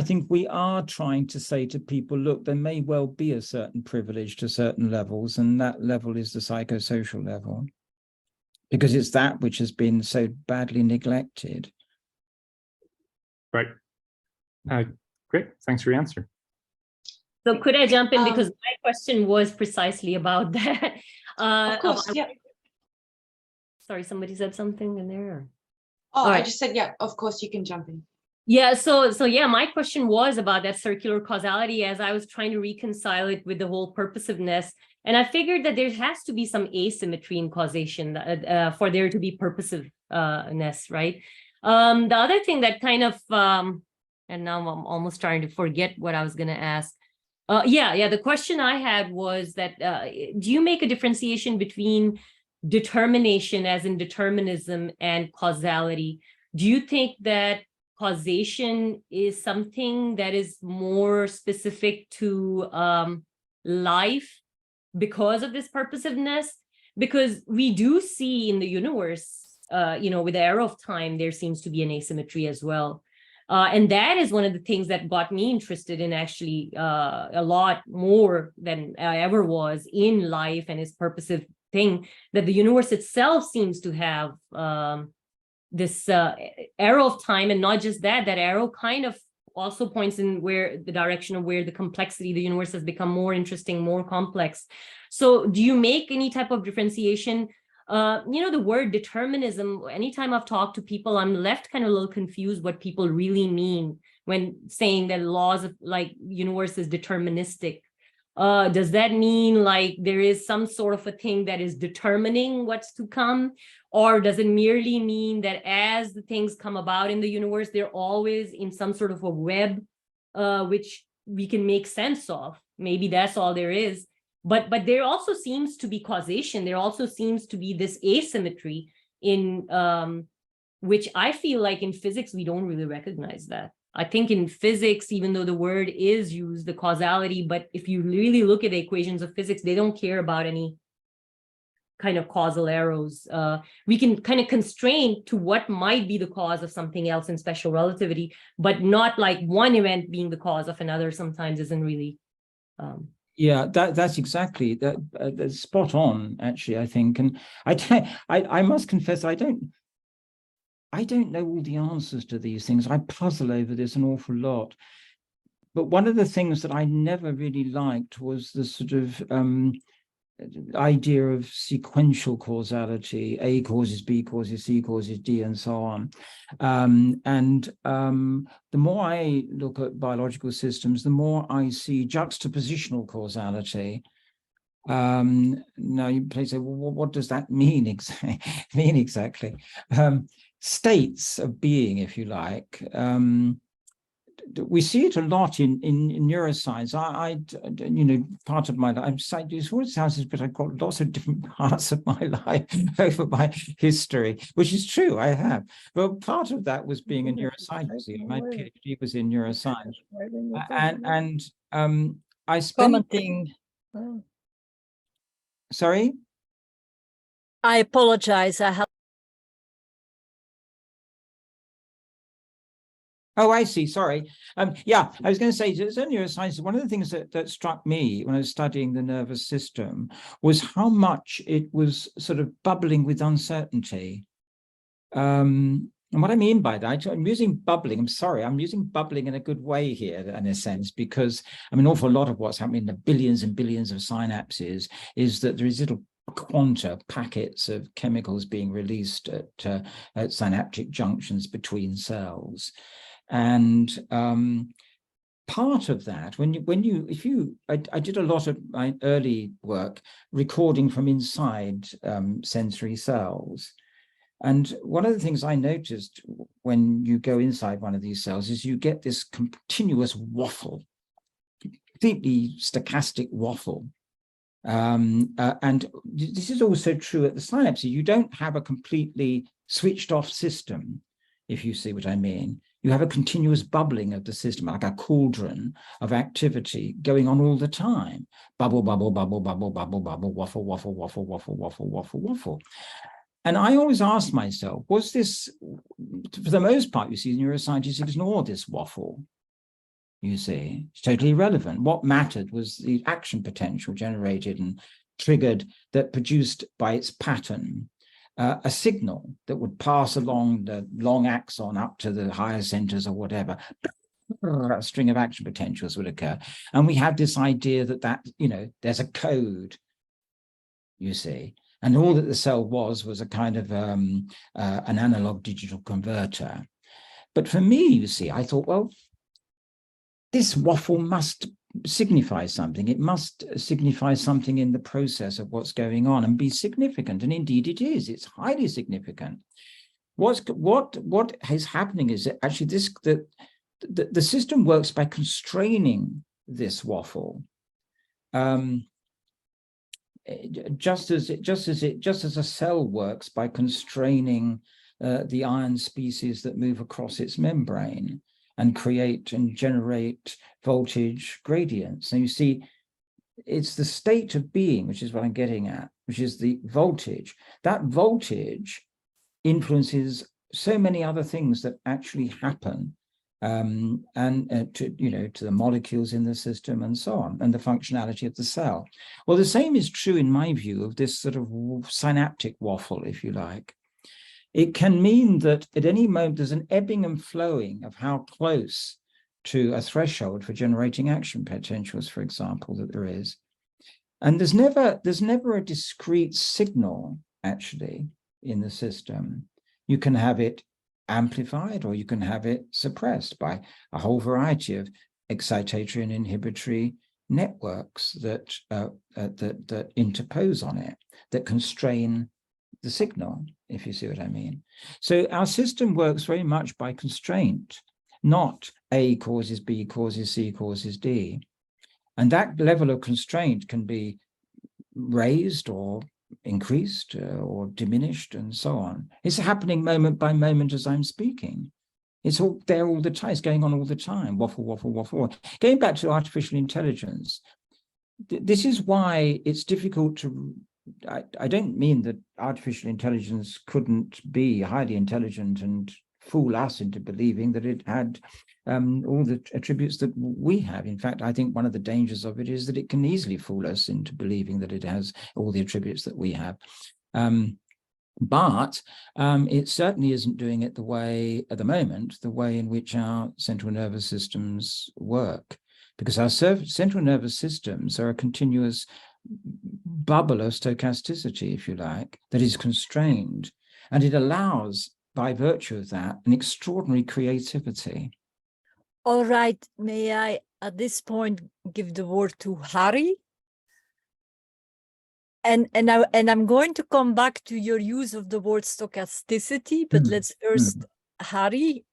think we are trying to say to people, look, there may well be a certain privilege to certain levels, and that level is the psychosocial level, because it's that which has been so badly neglected. Right. Great. Thanks for your answer. So could I jump in, because my question was precisely about that. Of course, yeah. Sorry, somebody said something in there. Oh, All I right. just said, yeah, of course you can jump in. Yeah, so yeah, my question was about that circular causality as I was trying to reconcile it with the whole purposiveness. And I figured that there has to be some asymmetry in causation for there to be purposiveness, right? The other thing that kind of, and now I'm almost trying to forget what I was going to ask. The question I had was that, do you make a differentiation between determination as in determinism and causality? Do you think that causation is something that is more specific to life because of this purposiveness? Because we do see in the universe, with the arrow of time, there seems to be an asymmetry as well. And that is one of the things that got me interested in actually a lot more than I ever was in life and its purposive thing, that the universe itself seems to have this arrow of time. And not just that, that arrow kind of also points in where the direction of where the complexity of the universe has become more interesting, more complex. So do you make any type of differentiation? The word determinism, anytime I've talked to people, I'm left kind of a little confused what people really mean when saying that laws of like universe is deterministic. Does that mean like there is some sort of a thing that is determining what's to come? Or does it merely mean that as the things come about in the universe, they're always in some sort of a web, which we can make sense of? Maybe that's all there is. But there also seems to be causation. There also seems to be this asymmetry in which I feel like in physics, we don't really recognize that. I think in physics, even though the word is used, the causality, but if you really look at the equations of physics, they don't care about any kind of causal arrows. We can kind of constrain to what might be the cause of something else in special relativity, but not like one event being the cause of another sometimes isn't really. Yeah, that's exactly that. That's spot on, actually, I think. And I must confess, I don't know all the answers to these things. I puzzle over this an awful lot. But one of the things that I never really liked was the sort of idea of sequential causality. A causes B causes C causes D and so on. The more I look at biological systems, the more I see juxtapositional causality. Now you may say, well, what does that mean exactly? States of being, if you like. We see it a lot in neuroscience. Part of my life, it always sounds as if I've got lots of different parts of my life over my history, which is true, I have. Well, part of that was being a neuroscientist. My PhD was in neuroscience. I spent... Commenting. Sorry? I apologize. I have. Oh, I see. Sorry. Yeah, I was going to say, as a neuroscientist, one of the things that struck me when I was studying the nervous system was how much it was sort of bubbling with uncertainty. And what I mean by that, I'm using bubbling. I'm sorry, I'm using bubbling in a good way here, in a sense, because an awful lot of what's happening in the billions and billions of synapses is that there is little quanta packets of chemicals being released at synaptic junctions between cells. And part of that, I did a lot of my early work recording from inside sensory cells. And one of the things I noticed when you go inside one of these cells is you get this continuous waffle, completely stochastic waffle. And this is also true at the synapses. You don't have a completely switched off system, if you see what I mean. You have a continuous bubbling of the system, like a cauldron of activity going on all the time. Bubble, bubble, bubble, bubble, bubble, bubble, waffle, waffle, waffle, waffle, waffle, waffle, waffle. And I always asked myself, was this, for the most part, you see, neuroscientists ignore this waffle. You see, it's totally irrelevant. What mattered was the action potential generated and triggered that produced by its pattern a signal that would pass along the long axon up to the higher centers or whatever. A string of action potentials would occur. And we have this idea that, you know, there's a code, you see, and all that the cell was a kind of an analog digital converter. But for me, you see, I thought, well, this waffle must signify something. It must signify something in the process of what's going on and be significant. And indeed it is. It's highly significant. What is happening is that actually the system works by constraining this waffle. Just as a cell works by constraining the ion species that move across its membrane and create and generate voltage gradients. And you see, it's the state of being, which is what I'm getting at, which is the voltage. That voltage influences so many other things that actually happen, to the molecules in the system and so on, and the functionality of the cell. Well, the same is true in my view of this sort of synaptic waffle, if you like. It can mean that at any moment there's an ebbing and flowing of how close to a threshold for generating action potentials, for example, that there is. And there's never a discrete signal actually in the system. You can have it amplified or you can have it suppressed by a whole variety of excitatory and inhibitory networks that interpose on it, that constrain the signal, if you see what I mean. So our system works very much by constraint, not A causes B causes C causes D. And that level of constraint can be raised or increased or diminished and so on. It's happening moment by moment as I'm speaking. It's all there all the time. It's going on all the time. Waffle, waffle, waffle. Going back to artificial intelligence, this is why it's difficult to, I don't mean that artificial intelligence couldn't be highly intelligent and fool us into believing that it had all the attributes that we have. In fact, I think one of the dangers of it is that it can easily fool us into believing that it has all the attributes that we have. But it certainly isn't doing it the way, at the moment, the way in which our central nervous systems work. Because our central nervous systems are a continuous bubble of stochasticity, if you like, that is constrained. And it allows, by virtue of that, an extraordinary creativity. All right, may I at this point give the word to Harry? And I'm going to come back to your use of the word stochasticity, but let's first, Harry.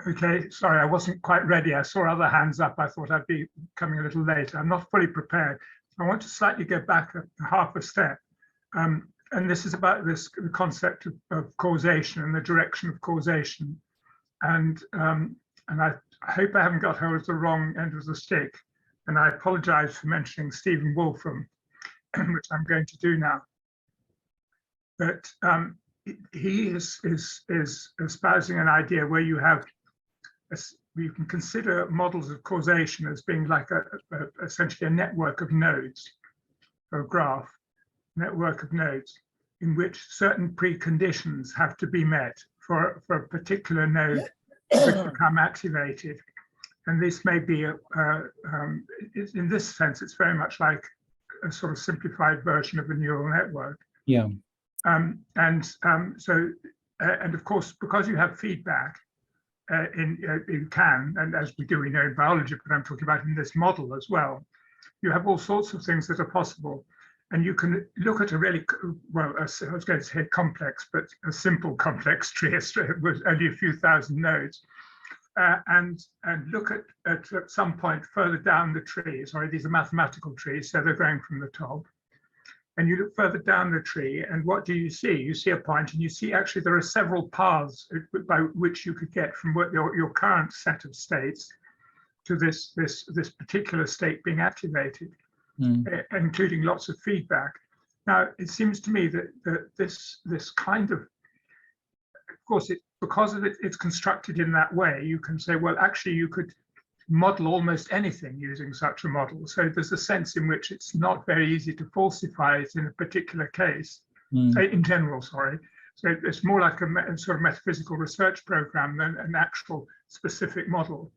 Okay, sorry, I wasn't quite ready. I saw other hands up. I thought I'd be coming a little later. I'm not fully prepared. I want to slightly go back half a step. And this is about the concept of causation and the direction of causation. And I hope I haven't got hold of the wrong end of the stick. And I apologize for mentioning Stephen Wolfram, which I'm going to do now. But he is espousing an idea where you can consider models of causation as being like essentially a network of nodes, or a graph, network of nodes, in which certain preconditions have to be met for a particular node to become activated. And this may be, in this sense, it's very much like a sort of simplified version of a neural network. Yeah. And of course, because you have feedback, you can, and as we do, we know in biology, but I'm talking about in this model as well, you have all sorts of things that are possible. And you can look at a really, well, I was going to say complex, but a simple complex tree with only a few thousand nodes. and look at some point further down the tree. Sorry, these are mathematical trees, so they're going from the top. And you look further down the tree, and what do you see? You see a point, and you see actually there are several paths by which you could get from what your current set of states to this particular state being activated, including lots of feedback. Now, it seems to me that this kind of course, because it's constructed in that way, you can say, well, actually, you could model almost anything using such a model. So there's a sense in which it's not very easy to falsify it in a particular case, in general, sorry. So it's more like a sort of metaphysical research program than an actual specific model.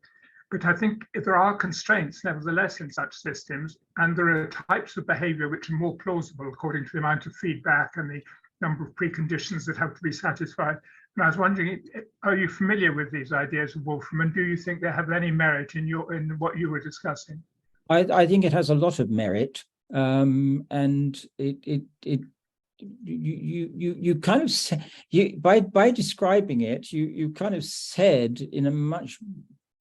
But I think there are constraints, nevertheless, in such systems, and there are types of behavior which are more plausible according to the amount of feedback and the number of preconditions that have to be satisfied. And I was wondering, are you familiar with these ideas of Wolfram, and do you think they have any merit in what you were discussing? I think it has a lot of merit, and you kind of by describing it, you kind of said in a much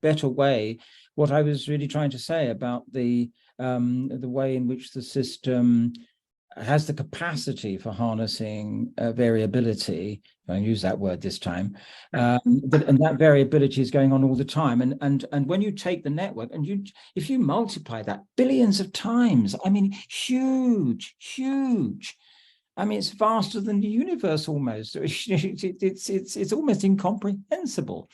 better way what I was really trying to say about the way in which the system has the capacity for harnessing variability. I use that word this time, and that variability is going on all the time. And when you take the network and if you multiply that billions of times, I mean, huge. I mean, it's vaster than the universe almost. It's almost incomprehensible.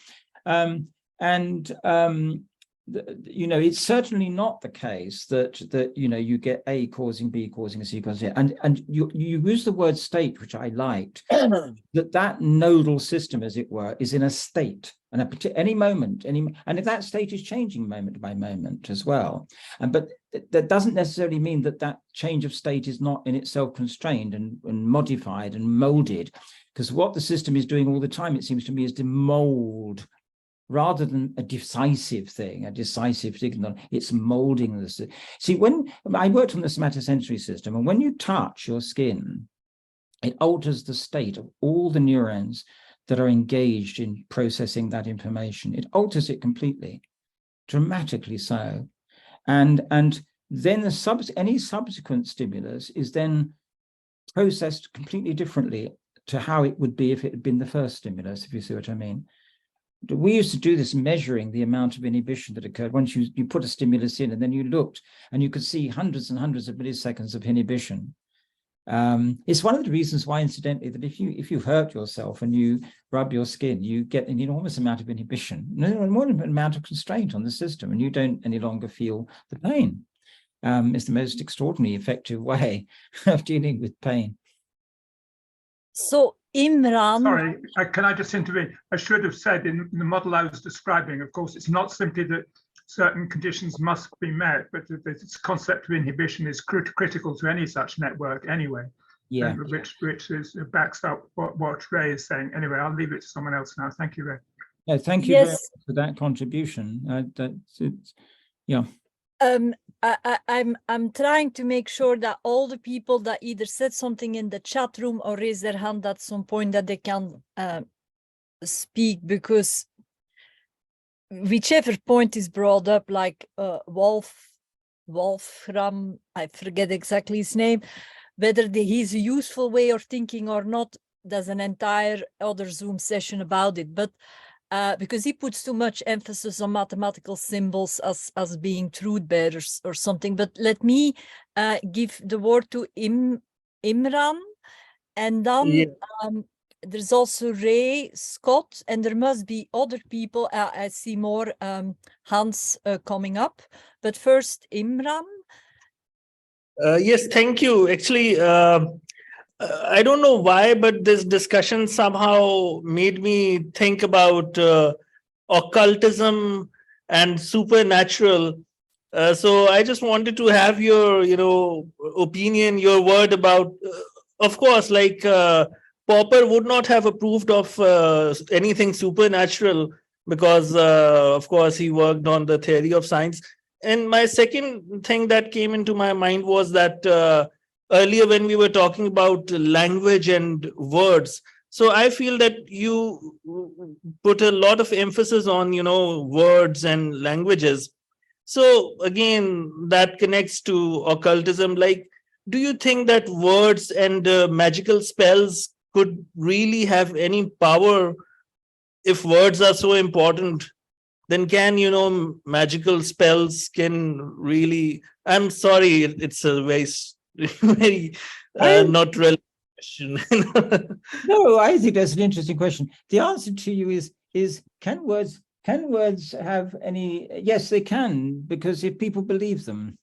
You know, it's certainly not the case that you know, you get A causing B causing C causing A. And you use the word state, which I liked, that nodal system, as it were, is in a state, and at any moment, and if that state is changing moment by moment as well. But that doesn't necessarily mean that change of state is not in itself constrained and modified and molded, because what the system is doing all the time, it seems to me, is to mold. Rather than a decisive thing, a decisive signal, it's molding this. See, when I worked on the somatosensory system, and when you touch your skin, it alters the state of all the neurons that are engaged in processing that information. It alters it completely, dramatically so. And then any subsequent stimulus is then processed completely differently to how it would be if it had been the first stimulus, if you see what I mean. We used to do this measuring the amount of inhibition that occurred once you put a stimulus in, and then you looked and you could see hundreds and hundreds of milliseconds of inhibition. It's one of the reasons why, incidentally, that if you hurt yourself and you rub your skin, you get an enormous amount of inhibition, more amount of constraint on the system, and you don't any longer feel the pain. It's the most extraordinary, effective way of dealing with pain. So Imran. Sorry, can I just intervene? I should have said in the model I was describing, of course, it's not simply that certain conditions must be met, but this concept of inhibition is critical to any such network anyway. Yeah. Which backs up what Ray is saying. Anyway, I'll leave it to someone else now. Thank you, Ray. Yeah, thank you very much for that contribution. Yeah. I'm trying to make sure that all the people that either said something in the chat room or raised their hand at some point that they can speak, because whichever point is brought up, like Wolfram, I forget exactly his name, whether he's a useful way of thinking or not, there's an entire other Zoom session about it. But because he puts too much emphasis on mathematical symbols as being truth bearers or something. But let me give the word to Imran, and then there's also Ray, Scott, and there must be other people. I see more hands coming up, but first Imran. Yes, thank you. Actually, I don't know why, but this discussion somehow made me think about occultism and supernatural. So I just wanted to have your, opinion, your word about, of course, like Popper would not have approved of anything supernatural because, of course, he worked on the theory of science. And my second thing that came into my mind was that earlier when we were talking about language and words, So I feel that you put a lot of emphasis on, words and languages. So again, that connects to occultism. Like, do you think that words and magical spells could really have any power? If words are so important, then can, magical spells can really, I'm sorry, it's a very, very not relevant question. No, I think that's an interesting question. The answer to you is can words have any? Yes, they can, because if people believe them,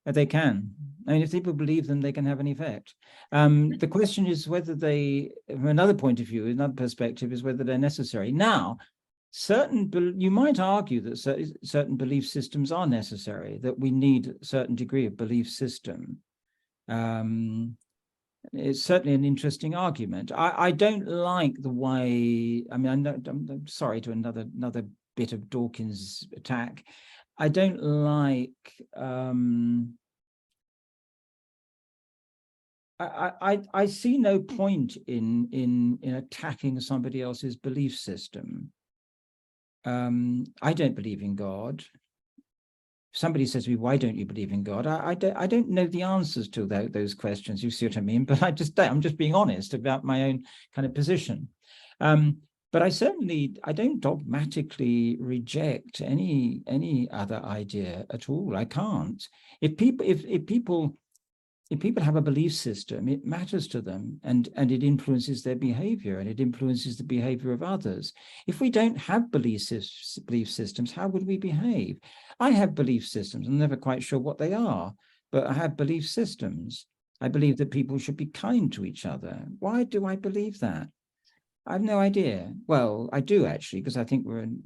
they can. I mean, if people believe them, they can have an effect. The question is whether they, from another point of view, another perspective, is whether they're necessary. Now, you might argue that certain belief systems are necessary, that we need a certain degree of belief system. It's certainly an interesting argument. I don't like the way, I mean, I'm sorry to another bit of Dawkins' attack. I don't like, I see no point in attacking somebody else's belief system. I don't believe in God. If somebody says to me, why don't you believe in God? I don't know the answers to those questions. You see what I mean? But I'm just being honest about my own kind of position. But I don't dogmatically reject any other idea at all. I can't. If people have a belief system, it matters to them, and it influences their behavior, and it influences the behavior of others. If we don't have belief systems, how would we behave? I have belief systems. I'm never quite sure what they are, but I have belief systems. I believe that people should be kind to each other. Why do I believe that? I have no idea. Well, I do actually, because I think we're in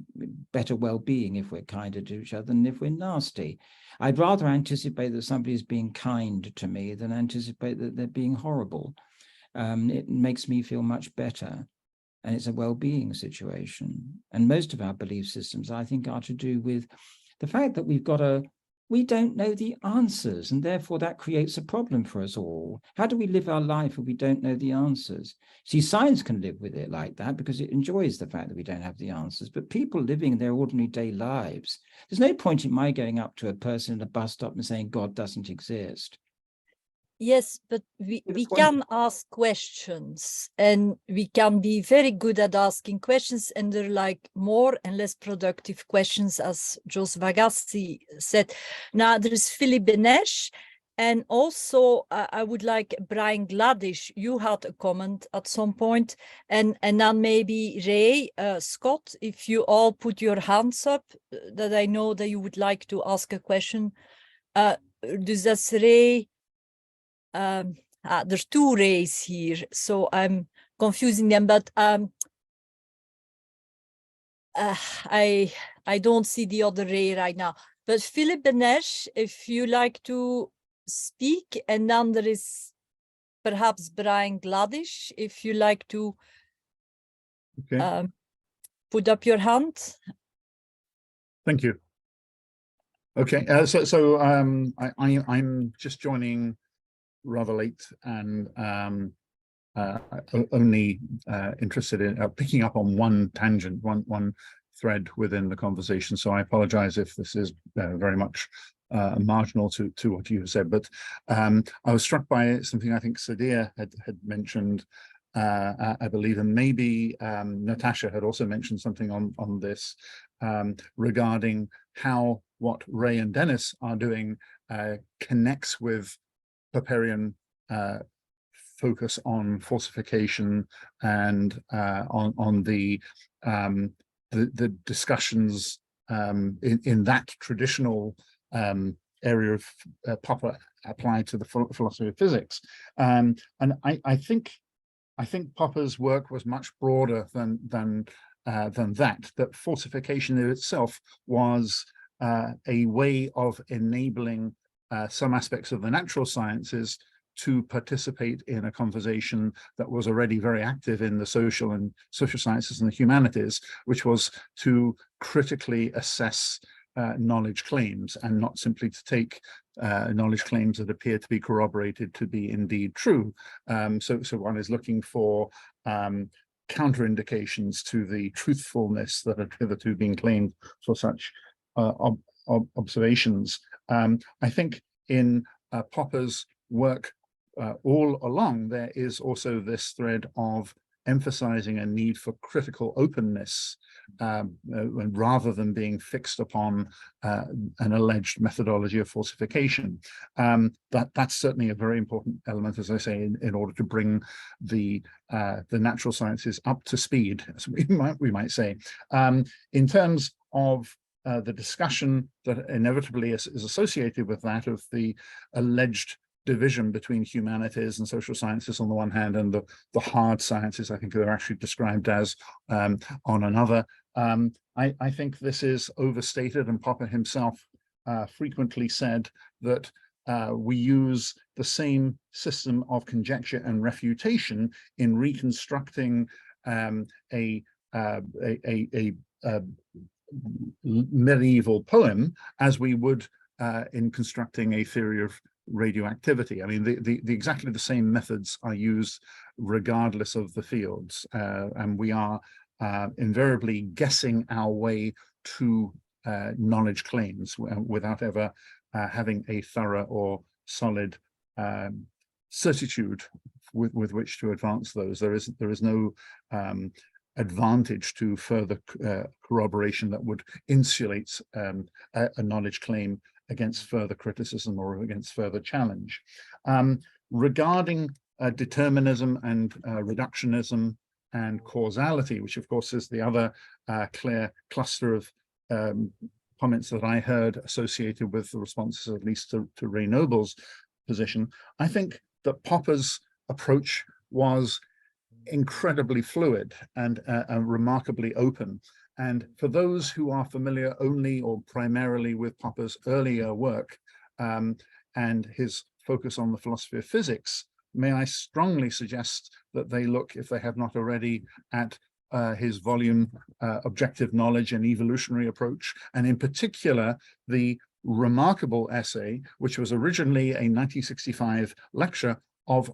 better well-being if we're kinder to each other than if we're nasty. I'd rather anticipate that somebody is being kind to me than anticipate that they're being horrible. It makes me feel much better, and it's a well-being situation. And most of our belief systems, I think, are to do with the fact that we don't know the answers, and therefore that creates a problem for us all. How do we live our life if we don't know the answers? See, science can live with it like that because it enjoys the fact that we don't have the answers, but people living their ordinary day lives, there's no point in my going up to a person at a bus stop and saying God doesn't exist. Yes, but we can ask questions, and we can be very good at asking questions, and they're like more and less productive questions, as Joseph Agassi said. Now there's Philip Benesh, and also I would like Brian Gladish. You had a comment at some point, and then maybe Ray, Scott, if you all put your hands up, that I know that you would like to ask a question. Dus that's Ray. There's two Rays here, so I'm confusing them, but I don't see the other Ray right now. But Philip Benesh, if you like to speak, and then there is perhaps Brian Gladish, if you like to put up your hand. Thank you. Okay, so I'm just joining rather late, and only interested in picking up on one tangent, one thread within the conversation. So I apologize if this is very much marginal to what you have said, but I was struck by something I think Sadia had mentioned, I believe, and maybe Natasha had also mentioned something on this regarding how what Ray and Denis are doing connects with Popperian focus on falsification and on the discussions in that traditional area of Popper applied to the philosophy of physics. And I think Popper's work was much broader than that falsification in itself was a way of enabling some aspects of the natural sciences to participate in a conversation that was already very active in the social sciences and the humanities, which was to critically assess knowledge claims and not simply to take knowledge claims that appear to be corroborated to be indeed true. So one is looking for counterindications to the truthfulness that had hitherto been claimed for such observations. I think in Popper's work all along, there is also this thread of emphasizing a need for critical openness rather than being fixed upon an alleged methodology of falsification. That's certainly a very important element, as I say, in order to bring the natural sciences up to speed, as we might say. In terms of the discussion that inevitably is associated with that of the alleged division between humanities and social sciences on the one hand and the hard sciences, I think they're actually described as on another. I think this is overstated, and Popper himself frequently said that we use the same system of conjecture and refutation in reconstructing a medieval poem as we would in constructing a theory of radioactivity. I mean, the exactly the same methods are used regardless of the fields, and we are invariably guessing our way to knowledge claims without ever having a thorough or solid certitude with which to advance those. There is no advantage to further corroboration that would insulate a knowledge claim against further criticism or against further challenge. Regarding determinism and reductionism and causality, which of course is the other clear cluster of comments that I heard associated with the responses, at least to Ray Noble's position, I think that Popper's approach was incredibly fluid and remarkably open. And for those who are familiar only or primarily with Popper's earlier work and his focus on the philosophy of physics, may I strongly suggest that they look, if they have not already, at his volume Objective Knowledge and Evolutionary Approach, and in particular the remarkable essay, which was originally a 1965 lecture on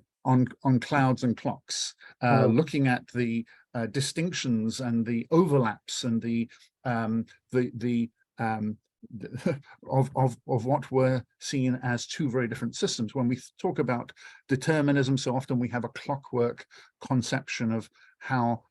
clouds and clocks, looking at the distinctions and the overlaps and of what were seen as two very different systems. When we talk about determinism, so often we have a clockwork conception of how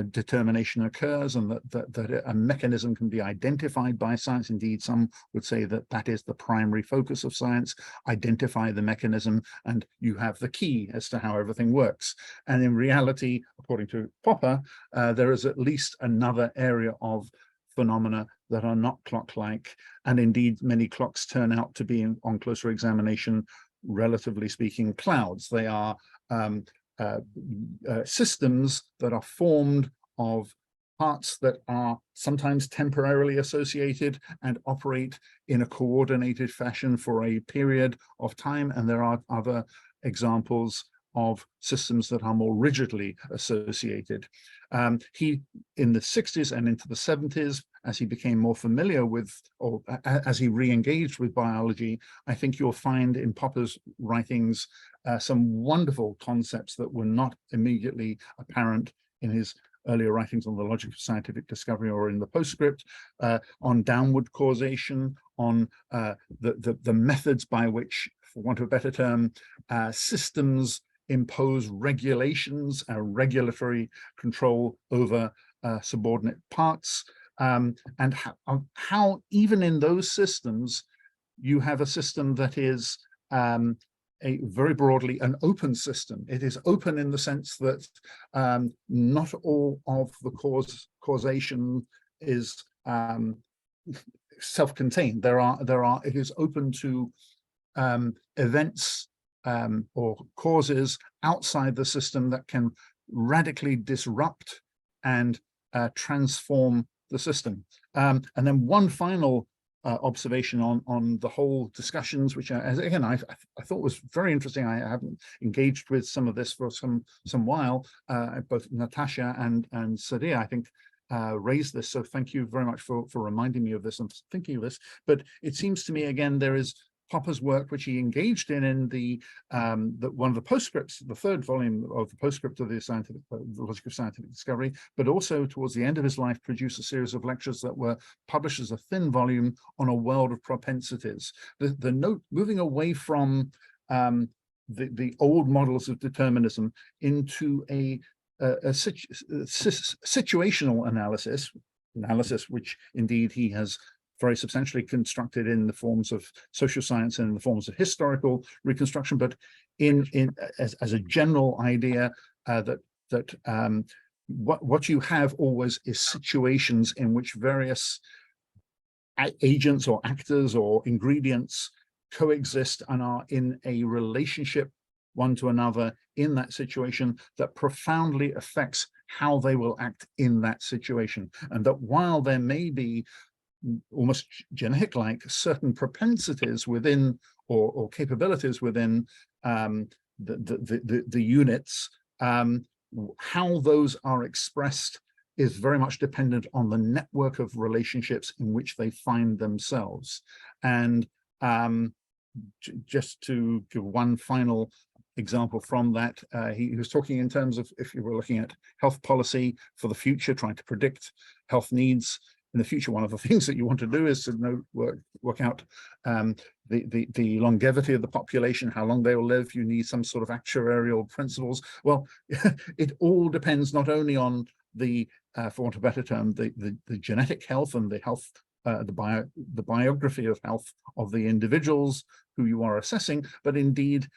determination occurs, and that a mechanism can be identified by science. Indeed, some would say that that is the primary focus of science: identify the mechanism and you have the key as to how everything works. And in reality, according to Popper, there is at least another area of phenomena that are not clock-like, and indeed many clocks turn out to be, on closer examination, relatively speaking, clouds. They are systems that are formed of parts that are sometimes temporarily associated and operate in a coordinated fashion for a period of time, and there are other examples of systems that are more rigidly associated. He, in the 60s and into the 70s, as he became more familiar with, or as he re-engaged with biology, I think you'll find in Popper's writings some wonderful concepts that were not immediately apparent in his earlier writings on the logic of scientific discovery or in the postscript, on downward causation, on the methods by which, for want of a better term, systems impose regulations, regulatory control over subordinate parts, and how even in those systems, you have a system that is a very broadly an open system. It is open in the sense that not all of the causation is self-contained. It is open to events or causes outside the system that can radically disrupt and transform the system. And then one final observation on the whole discussions, which again I thought was very interesting. I haven't engaged with some of this for some while. Both Natasha and Sadia, I think, raised this, so thank you very much for reminding me of this and thinking of this. But it seems to me, again, there is Popper's work, which he engaged in the one of the postscripts, the third volume of the postscript of the Logic of Scientific Discovery, but also towards the end of his life produced a series of lectures that were published as a thin volume on a world of propensities. The note moving away from the old models of determinism into a situational analysis, which indeed he has very substantially constructed in the forms of social science and in the forms of historical reconstruction, but as a general idea that what you have always is situations in which various agents or actors or ingredients coexist and are in a relationship one to another in that situation that profoundly affects how they will act in that situation. And that while there may be almost genetic-like certain propensities within or capabilities within the units, how those are expressed is very much dependent on the network of relationships in which they find themselves. And just to give one final example from that, he was talking in terms of, if you were looking at health policy for the future, trying to predict health needs in the future, one of the things that you want to do is to work out the longevity of the population, how long they will live. You need some sort of actuarial principles. Well, it all depends not only on the, for want of a better term, the genetic health and the health, the biography of health of the individuals who you are assessing, but indeed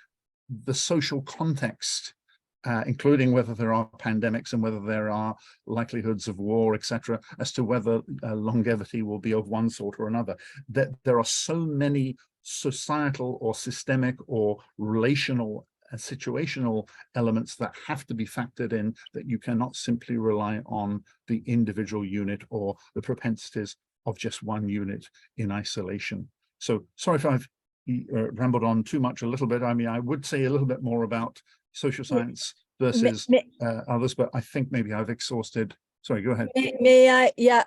the social context, including whether there are pandemics and whether there are likelihoods of war, etc., as to whether longevity will be of one sort or another. That there are so many societal or systemic or relational and situational elements that have to be factored in, that you cannot simply rely on the individual unit or the propensities of just one unit in isolation. So sorry if I've rambled on too much a little bit. I mean, I would say a little bit more about social science versus others, but I think maybe I've exhausted. Sorry, go ahead. May I, yeah,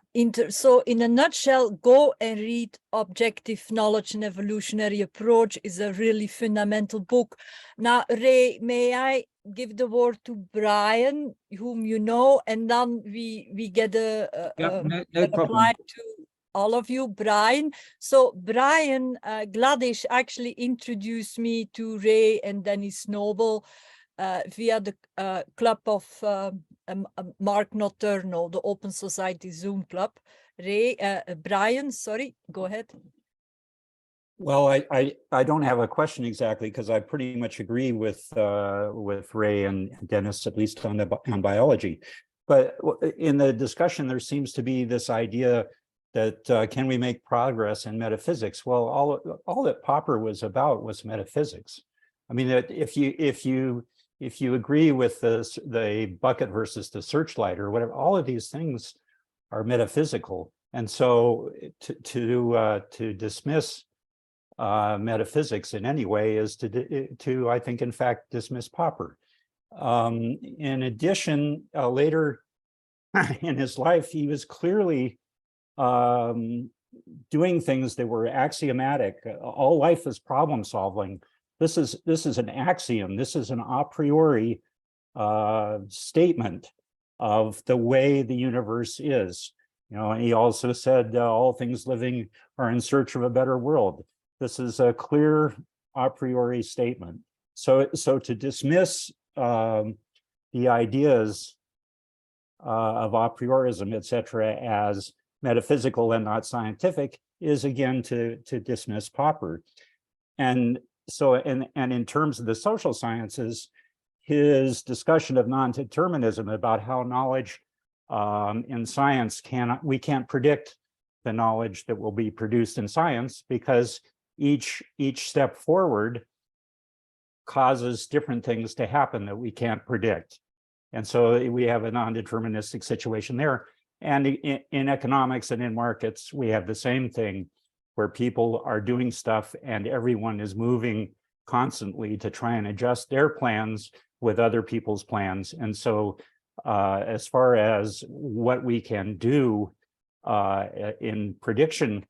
so in a nutshell, go and read Objective Knowledge and Evolutionary Approach is a really fundamental book. Now, Ray, may I give the word to Brian, whom you know, and then we get a reply to all of you. Brian. So Brian Gladish actually introduced me to Ray and Denis Noble via the club of Mark Notturno, the Open Society Zoom club. Ray, Brian, sorry, go ahead. Well, I don't have a question exactly, because I pretty much agree with Ray and Dennis, at least on biology. But in the discussion, there seems to be this idea that can we make progress in metaphysics? Well, all that Popper was about was metaphysics. I mean, if you agree with the bucket versus the searchlight or whatever, all of these things are metaphysical. And so to dismiss metaphysics in any way is to I think, in fact, dismiss Popper. In addition, later in his life, he was clearly doing things that were axiomatic. All life is problem solving. This is an axiom. This is an a priori statement of the way the universe is. You know, and he also said all things living are in search of a better world. This is a clear a priori statement. So to dismiss the ideas of a priorism, etc., as metaphysical and not scientific is again to dismiss Popper. And so, and in terms of the social sciences, his discussion of non-determinism about how knowledge in science we can't predict the knowledge that will be produced in science, because each step forward causes different things to happen that we can't predict. And so we have a non-deterministic situation there. And in economics and in markets, we have the same thing, where people are doing stuff and everyone is moving constantly to try and adjust their plans with other people's plans. And so as far as what we can do in prediction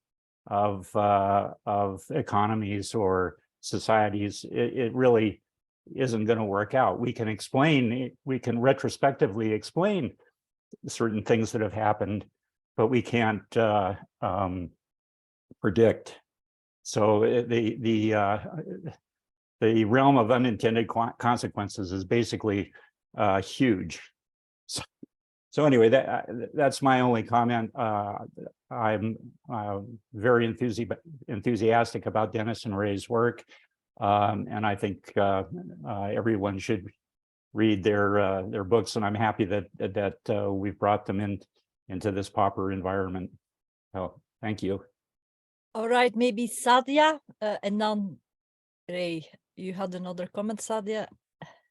of economies or societies, it really isn't going to work out. We can retrospectively explain certain things that have happened, but we can't predict. So the realm of unintended consequences is basically huge. So anyway, that's my only comment. I'm very enthusiastic about Denis and Ray's work, and I think everyone should read their books. And I'm happy that we've brought them into this Popper environment. So thank you. All right, maybe Sadia, and then Ray. You had another comment, Sadia?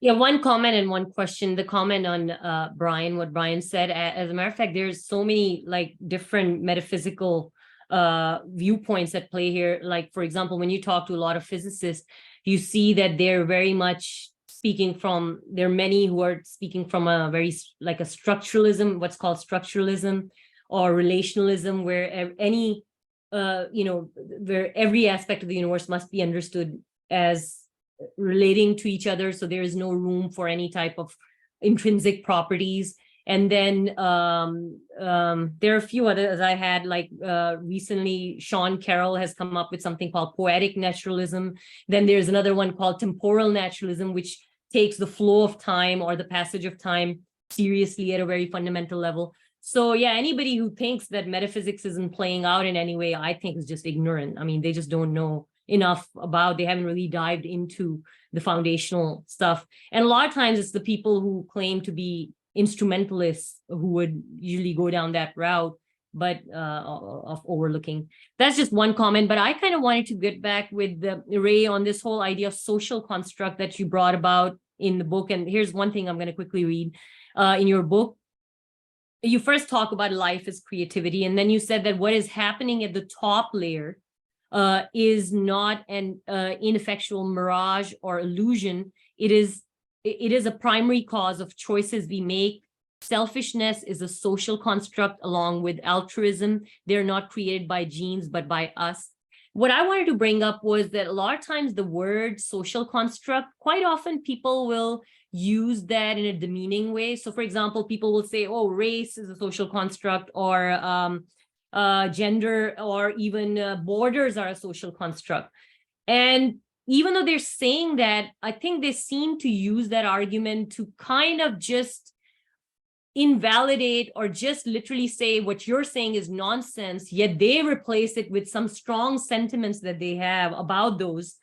Yeah, one comment and one question. The comment on Brian, what Brian said. As a matter of fact, there's so many like different metaphysical viewpoints at play here. Like, for example, when you talk to a lot of physicists, you see that they're very much speaking from, there are many who are speaking from a very like a structuralism, what's called structuralism or relationalism, where any, where every aspect of the universe must be understood as relating to each other. So there is no room for any type of intrinsic properties. And then there are a few others I had, like recently Sean Carroll has come up with something called poetic naturalism. Then there's another one called temporal naturalism, which takes the flow of time or the passage of time seriously at a very fundamental level. So yeah, anybody who thinks that metaphysics isn't playing out in any way, I think is just ignorant. I mean, they just don't know enough about, they haven't really dived into the foundational stuff. And a lot of times it's the people who claim to be instrumentalists who would usually go down that route, but of overlooking. That's just one comment, but I kind of wanted to get back with Ray on this whole idea of social construct that you brought about in the book. And here's one thing I'm going to quickly read. In your book, you first talk about life as creativity, and then you said that what is happening at the top layer is not an ineffectual mirage or illusion. It is a primary cause of choices we make. Selfishness is a social construct along with altruism. They're not created by genes, but by us. What I wanted to bring up was that a lot of times the word social construct, quite often people will use that in a demeaning way. So for example, people will say, oh, race is a social construct, or gender, or even borders are a social construct. And even though they're saying that, I think they seem to use that argument to kind of just invalidate or just literally say what you're saying is nonsense, yet they replace it with some strong sentiments that they have about those,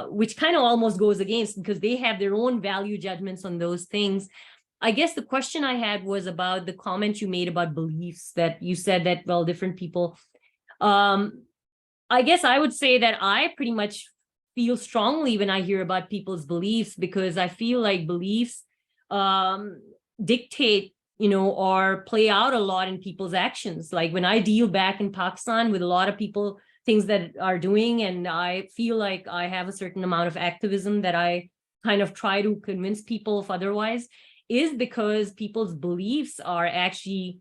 which kind of almost goes against, because they have their own value judgments on those things. I guess the question I had was about the comment you made about beliefs, that you said that, well, different people. I guess I would say that I pretty much feel strongly when I hear about people's beliefs, because I feel like beliefs dictate, or play out a lot in people's actions. Like when I deal back in Pakistan with a lot of people, things that are doing, and I feel like I have a certain amount of activism that I kind of try to convince people of otherwise, is because people's beliefs are actually,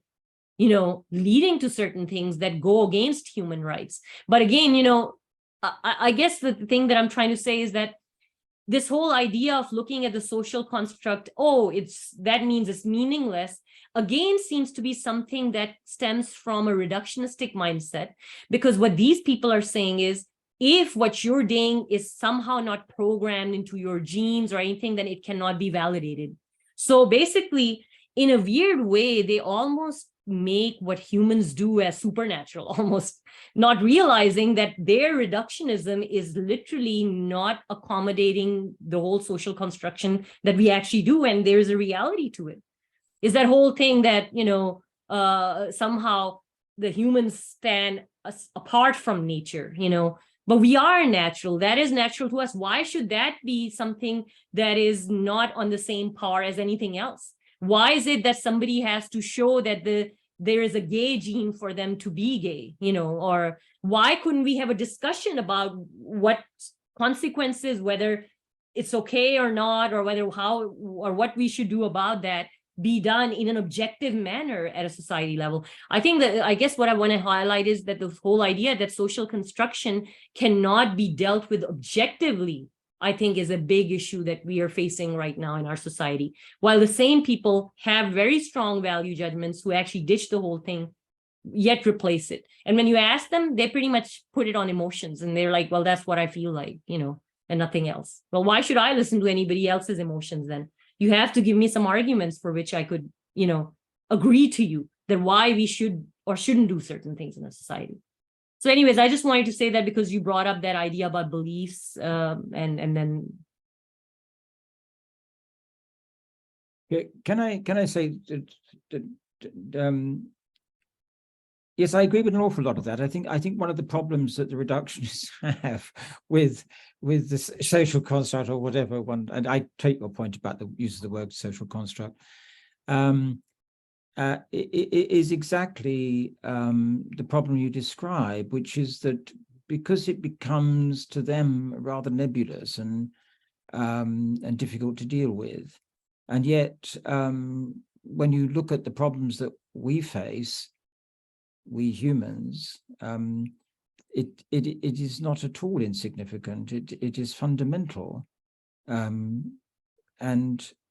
leading to certain things that go against human rights. But again, I guess the thing that I'm trying to say is that this whole idea of looking at the social construct, that means it's meaningless, again, seems to be something that stems from a reductionistic mindset. Because what these people are saying is, if what you're doing is somehow not programmed into your genes or anything, then it cannot be validated. So basically, in a weird way, they almost make what humans do as supernatural, almost not realizing that their reductionism is literally not accommodating the whole social construction that we actually do. And there's a reality to it. Is that whole thing that, somehow the humans stand apart from nature, but we are natural. That is natural to us. Why should that be something that is not on the same par as anything else? Why is it that somebody has to show that there is a gay gene for them to be gay, or why couldn't we have a discussion about what consequences, whether it's okay or not, or what we should do about that, be done in an objective manner at a society level. I think that, I guess what I want to highlight is that the whole idea that social construction cannot be dealt with objectively, I think, is a big issue that we are facing right now in our society. While the same people have very strong value judgments who actually ditch the whole thing, yet replace it. And when you ask them, they pretty much put it on emotions, and they're like, well, that's what I feel like, you know, and nothing else. Well, why should I listen to anybody else's emotions then? You have to give me some arguments for which I could, you know, agree to you that why we should or shouldn't do certain things in a society. So anyways, I just wanted to say that because you brought up that idea about beliefs, and then. Can I say yes, I agree with an awful lot of that. I think one of the problems that the reductionists have with the social construct or whatever one, and I take your point about the use of the word social construct, is exactly the problem you describe, which is that because it becomes to them rather nebulous and difficult to deal with, and yet when you look at the problems that we face, we humans, it is not at all insignificant. It is fundamental. And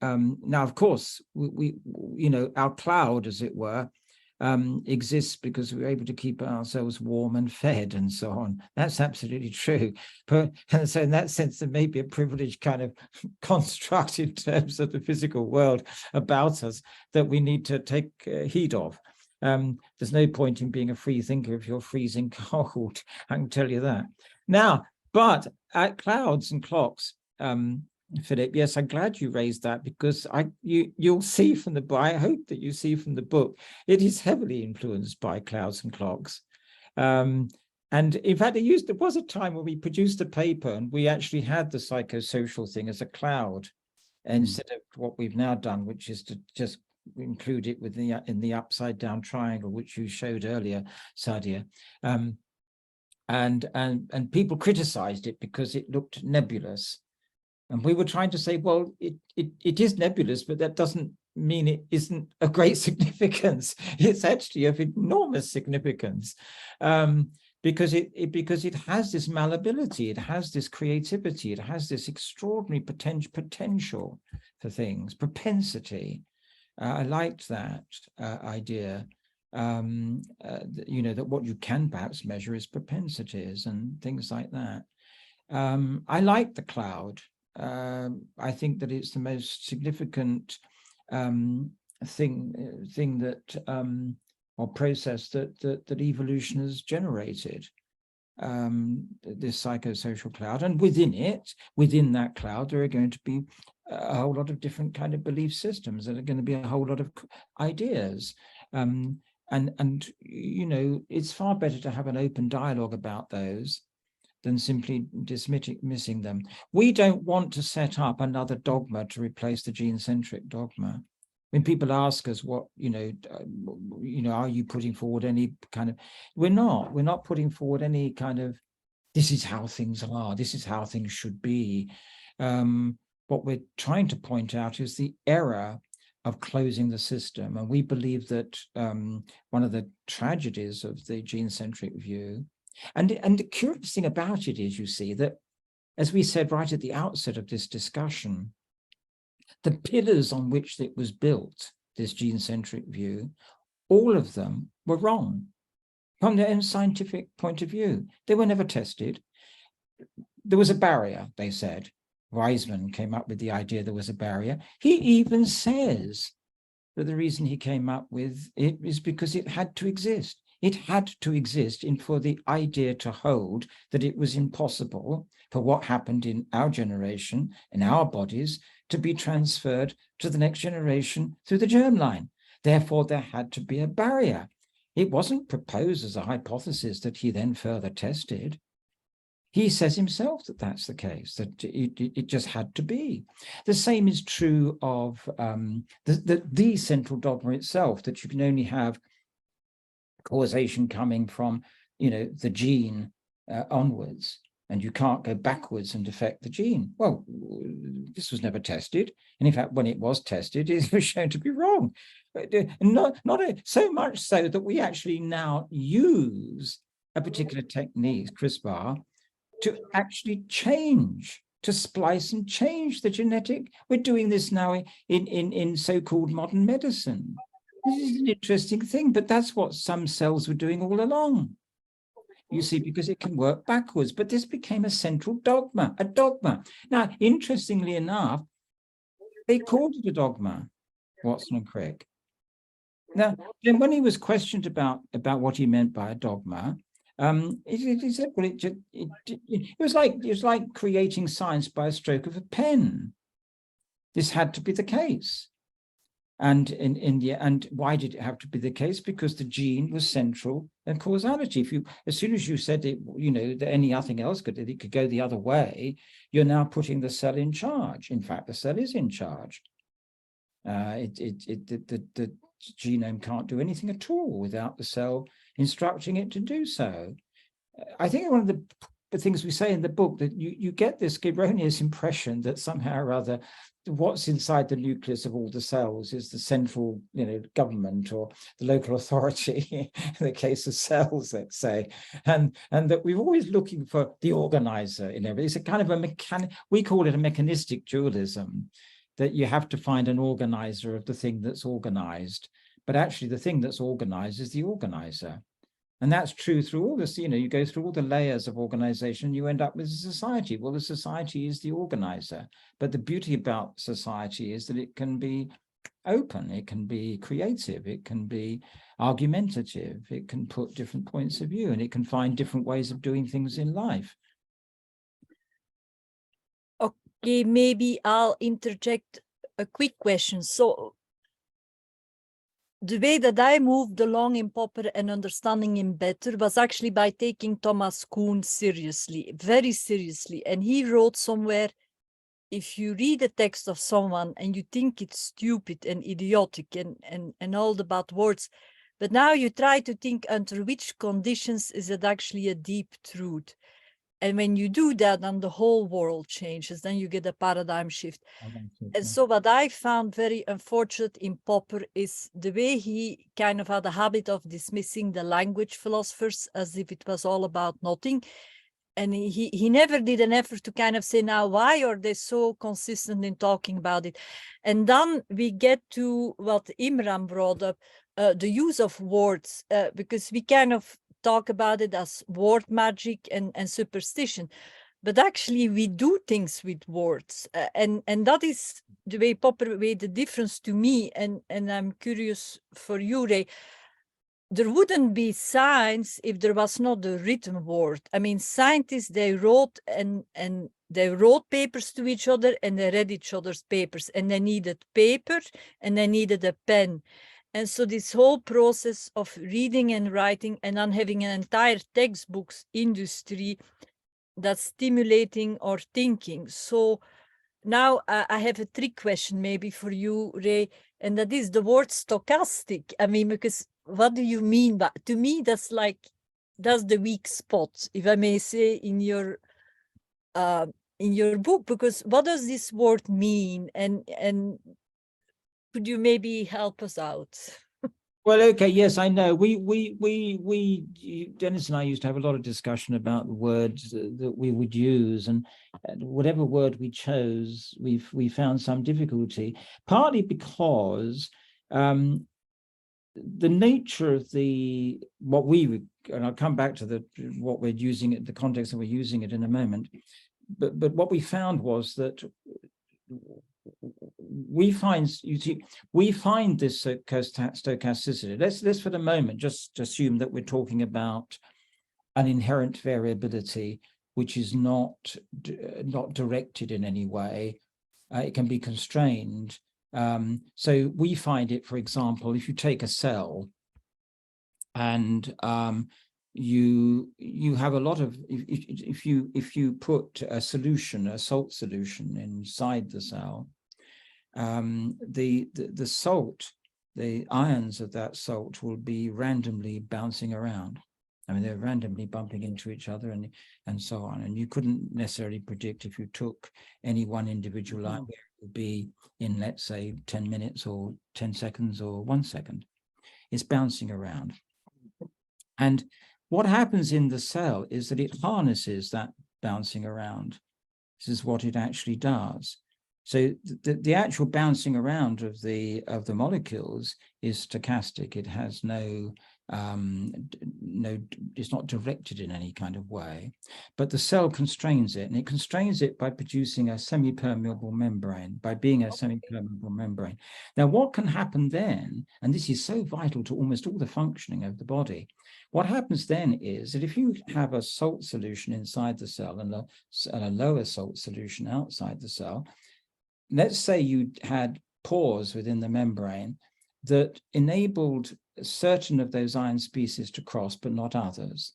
now, of course, we you know, our cloud, as it were, exists because we're able to keep ourselves warm and fed and so on. That's absolutely true. And so in that sense, there may be a privileged kind of construct in terms of the physical world about us that we need to take heed of. There's no point in being a free thinker if you're freezing cold, I can tell you that. Now, but at clouds and clocks, Philip, yes, I'm glad you raised that, because you'll see from the book, I hope that you see from the book, it is heavily influenced by clouds and clocks. And in fact, there was a time when we produced a paper and we actually had the psychosocial thing as a cloud, instead of what we've now done, which is to just include it with in the upside down triangle, which you showed earlier, Sadia. And people criticized it because it looked nebulous. And we were trying to say, well, it is nebulous, but that doesn't mean it isn't of great significance. It's actually of enormous significance, because it has this malleability, it has this creativity, it has this extraordinary potential for things, propensity. I liked that idea. You know, that what you can perhaps measure is propensities and things like that. I like the cloud. I think that it's the most significant thing that or process that evolution has generated. This psychosocial cloud, and within that cloud, there are going to be a whole lot of different kind of belief systems. There are going to be a whole lot of ideas, and you know, it's far better to have an open dialogue about those than simply dismissing them. We don't want to set up another dogma to replace the gene-centric dogma. When people ask us what, you know, are you putting forward any kind of, we're not putting forward any kind of, this is how things are, this is how things should be. What we're trying to point out is the error of closing the system. And we believe that one of the tragedies of the gene-centric view, and the curious thing about it is, you see, that as we said right at the outset of this discussion, the pillars on which it was built, this gene-centric view, all of them were wrong from their own scientific point of view. They were never tested. There was a barrier, they said. Weizmann came up with the idea there was a barrier. He even says that the reason he came up with it is because it had to exist. It had to exist for the idea to hold that it was impossible for what happened in our generation, in our bodies, to be transferred to the next generation through the germline. Therefore, there had to be a barrier. It wasn't proposed as a hypothesis that he then further tested. He says himself that that's the case, that it just had to be. The same is true of the central dogma itself, that you can only have causation coming from, you know, the gene onwards. and you can't go backwards and affect the gene. Well, this was never tested. And in fact, when it was tested, it was shown to be wrong. So much so that we actually now use a particular technique, CRISPR, to actually change, to splice and change the genetic. We're doing this now in so-called modern medicine. This is an interesting thing, but that's what some cells were doing all along. You see, because it can work backwards, but this became a central dogma, a dogma. Now, interestingly enough, they called it a dogma, Watson and Crick. Now, then when he was questioned about what he meant by a dogma, he said, well, it was like creating science by a stroke of a pen. This had to be the case. And in India, and why did it have to be the case? Because the gene was central and causality. As soon as you said it, that anything else it could go the other way, you're now putting the cell in charge. In fact, the cell is in charge. The genome can't do anything at all without the cell instructing it to do so. I think one of the things we say in the book, that you get this erroneous impression that somehow or other what's inside the nucleus of all the cells is the central government or the local authority in the case of cells, let's say, and that we're always looking for the organizer in everything. It's a kind of we call it a mechanistic dualism, that you have to find an organizer of the thing that's organized, but actually the thing that's organized is the organizer. And that's true through all this, you go through all the layers of organization, you end up with a society. Well, the society is the organizer. But the beauty about society is that it can be open, it can be creative, it can be argumentative, it can put different points of view, and it can find different ways of doing things in life. Okay, maybe I'll interject a quick question. So the way that I moved along in Popper and understanding him better was actually by taking Thomas Kuhn seriously, very seriously. And he wrote somewhere, if you read a text of someone and you think it's stupid and idiotic and all the bad words, but now you try to think under which conditions is it actually a deep truth. And when you do that, then the whole world changes. Then you get a paradigm shift. And so what I found very unfortunate in Popper is the way he kind of had a habit of dismissing the language philosophers as if it was all about nothing. And he never did an effort to kind of say, now, why are they so consistent in talking about it? And then we get to what Imran brought up, the use of words, because we kind of talk about it as word magic and superstition, but actually we do things with words, and that is the way Popper made the difference to me. And I'm curious for you, Ray. There wouldn't be science if there was not the written word. I mean, scientists, they wrote and they wrote papers to each other and they read each other's papers, and they needed paper and they needed a pen. And so this whole process of reading and writing and then having an entire textbooks industry that's stimulating our thinking. So now I have a trick question maybe for you, Ray, and that is the word stochastic. I mean, because what do you mean by, to me, that's the weak spot, if I may say, in your book, because what does this word mean? And could you maybe help us out? Well, okay, yes, I know. Denis and I used to have a lot of discussion about the words that we would use, and whatever word we chose, we found some difficulty, partly because the nature of and I'll come back to what we're using it, the context that we're using it in a moment, but what we found was that we find this stochasticity. Let's for the moment just assume that we're talking about an inherent variability which is not directed in any way. It can be constrained. So we find it, for example, if you take a cell and you have a lot of, if you put a salt solution inside the cell, the salt, the ions of that salt will be randomly bouncing around. I mean, they're randomly bumping into each other and so on. And you couldn't necessarily predict if you took any one individual line where it would be in, let's say, 10 minutes or 10 seconds or 1 second. It's bouncing around. And what happens in the cell is that it harnesses that bouncing around. This is what it actually does. So the actual bouncing around of the molecules is stochastic. It has it's not directed in any kind of way, but the cell constrains it, and it constrains it by producing a semi-permeable membrane, by being a semi-permeable membrane. Now, what can happen then, and this is so vital to almost all the functioning of the body, what happens then is that if you have a salt solution inside the cell and a lower salt solution outside the cell, let's say you had pores within the membrane that enabled certain of those ion species to cross, but not others,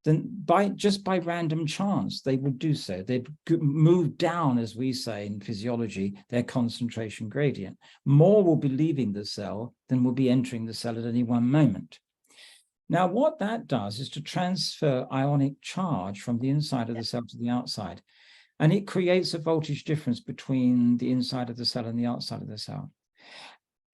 then just by random chance, they would do so. They'd move down, as we say in physiology, their concentration gradient. More will be leaving the cell than will be entering the cell at any one moment. Now, what that does is to transfer ionic charge from the inside of the cell to the outside. And it creates a voltage difference between the inside of the cell and the outside of the cell.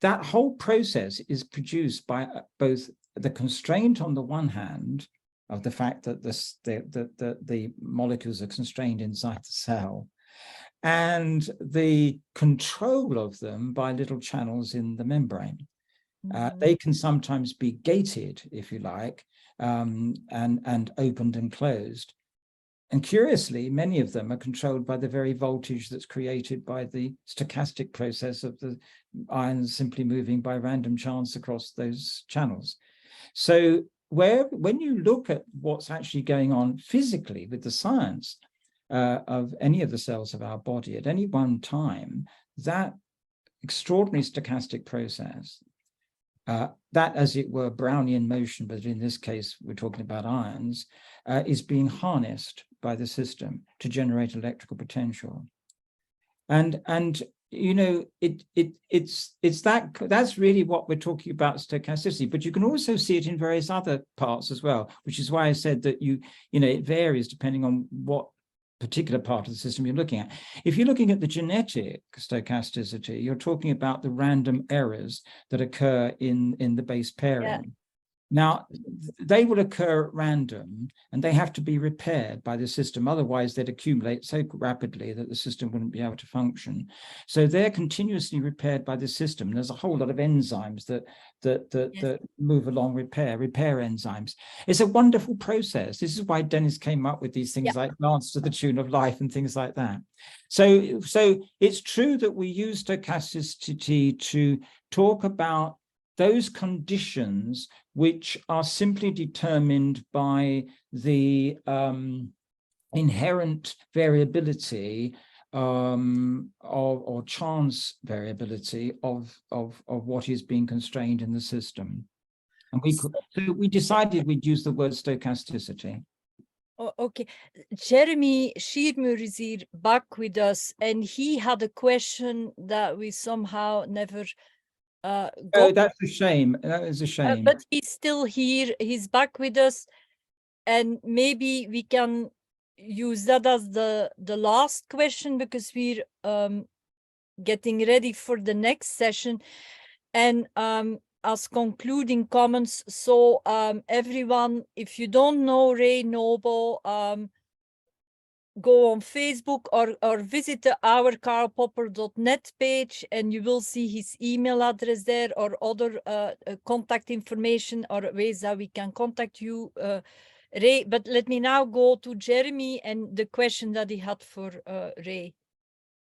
That whole process is produced by both the constraint on the one hand of the fact that the molecules are constrained inside the cell, and the control of them by little channels in the membrane. They can sometimes be gated, if you like, and opened and closed. And curiously, many of them are controlled by the very voltage that's created by the stochastic process of the ions simply moving by random chance across those channels. So when you look at what's actually going on physically with the science of any of the cells of our body at any one time, that extraordinary stochastic process, that, as it were, Brownian motion, but in this case, we're talking about ions, is being harnessed by the system to generate electrical potential. And you know, that's really what we're talking about, stochasticity. But you can also see it in various other parts as well, which is why I said that you know, it varies depending on what particular part of the system you're looking at. If you're looking at the genetic stochasticity, you're talking about the random errors that occur in the base pairing. Yeah. Now, they will occur at random, and they have to be repaired by the system. Otherwise, they'd accumulate so rapidly that the system wouldn't be able to function. So they're continuously repaired by the system. There's a whole lot of enzymes that move along repair enzymes. It's a wonderful process. This is why Denis came up with these things like dance to the tune of life and things like that. So it's true that we use stochasticity to talk about those conditions which are simply determined by the inherent variability or chance variability of what is being constrained in the system. And we decided we'd use the word stochasticity. Oh, okay. Jeremy Shearmur is here back with us, and he had a question that we somehow never oh, that's a shame. That is a shame. But he's still here. He's back with us, and maybe we can use that as the last question, because we're getting ready for the next session. And as concluding comments, so everyone, if you don't know Ray Noble, go on Facebook or visit the ourkarlpopper.net page, and you will see his email address there, or other contact information or ways that we can contact you, Ray. But let me now go to Jeremy and the question that he had for Ray.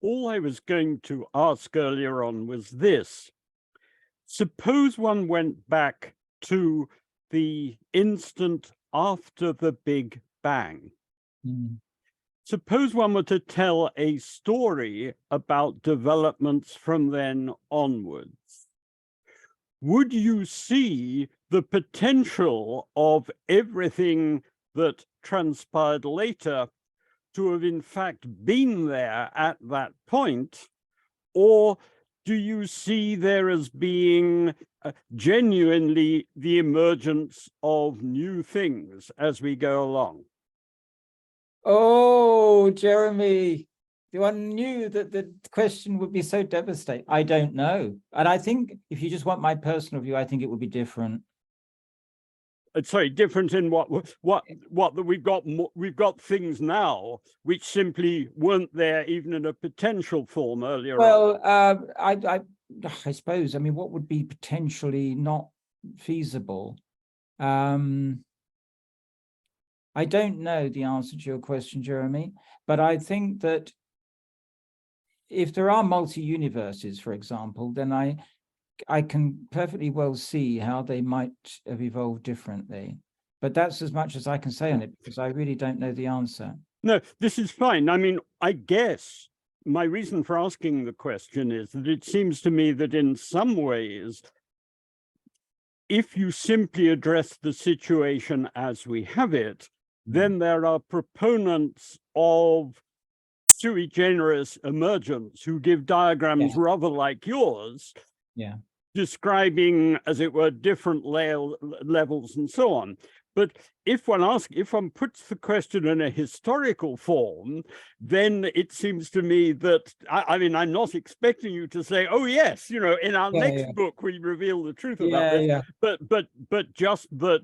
All I was going to ask earlier on was this. Suppose one went back to the instant after the Big Bang. Suppose one were to tell a story about developments from then onwards. Would you see the potential of everything that transpired later to have in fact been there at that point? Or do you see there as being genuinely the emergence of new things as we go along? Oh, Jeremy, one knew that the question would be so devastating. I don't know. And I think if you just want my personal view, I think it would be different. Sorry, different in what that we've got things now which simply weren't there even in a potential form earlier on. Well, I suppose, I mean, what would be potentially not feasible? I don't know the answer to your question, Jeremy, but I think that if there are multi-universes, for example, then I can perfectly well see how they might have evolved differently. But that's as much as I can say on it, because I really don't know the answer. No, this is fine. I mean, I guess my reason for asking the question is that it seems to me that in some ways, if you simply address the situation as we have it, then there are proponents of sui generis emergence who give diagrams rather like yours, describing, as it were, different levels and so on. But if one puts the question in a historical form, then it seems to me that, I mean, I'm not expecting you to say, oh yes, you know, in our next book, we reveal the truth about this, but just that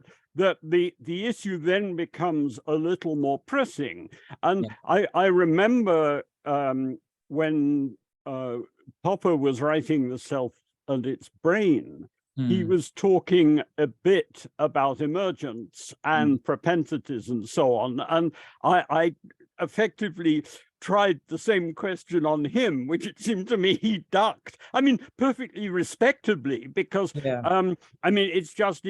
the issue then becomes a little more pressing. And I remember when Popper was writing The Self and Its Brain, he was talking a bit about emergence and propensities and so on. And I effectively tried the same question on him, which it seemed to me he ducked. I mean, perfectly respectably, because I mean, it's just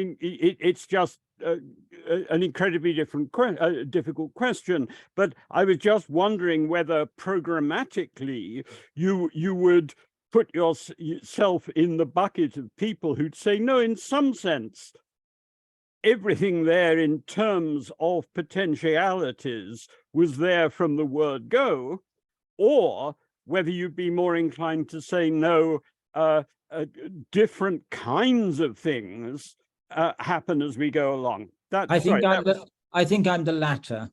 an incredibly difficult question. But I was just wondering whether programmatically you would put yourself in the bucket of people who'd say, no, in some sense, everything there in terms of potentialities was there from the word go, or whether you'd be more inclined to say, no, different kinds of things happen as we go along. I think I'm the latter.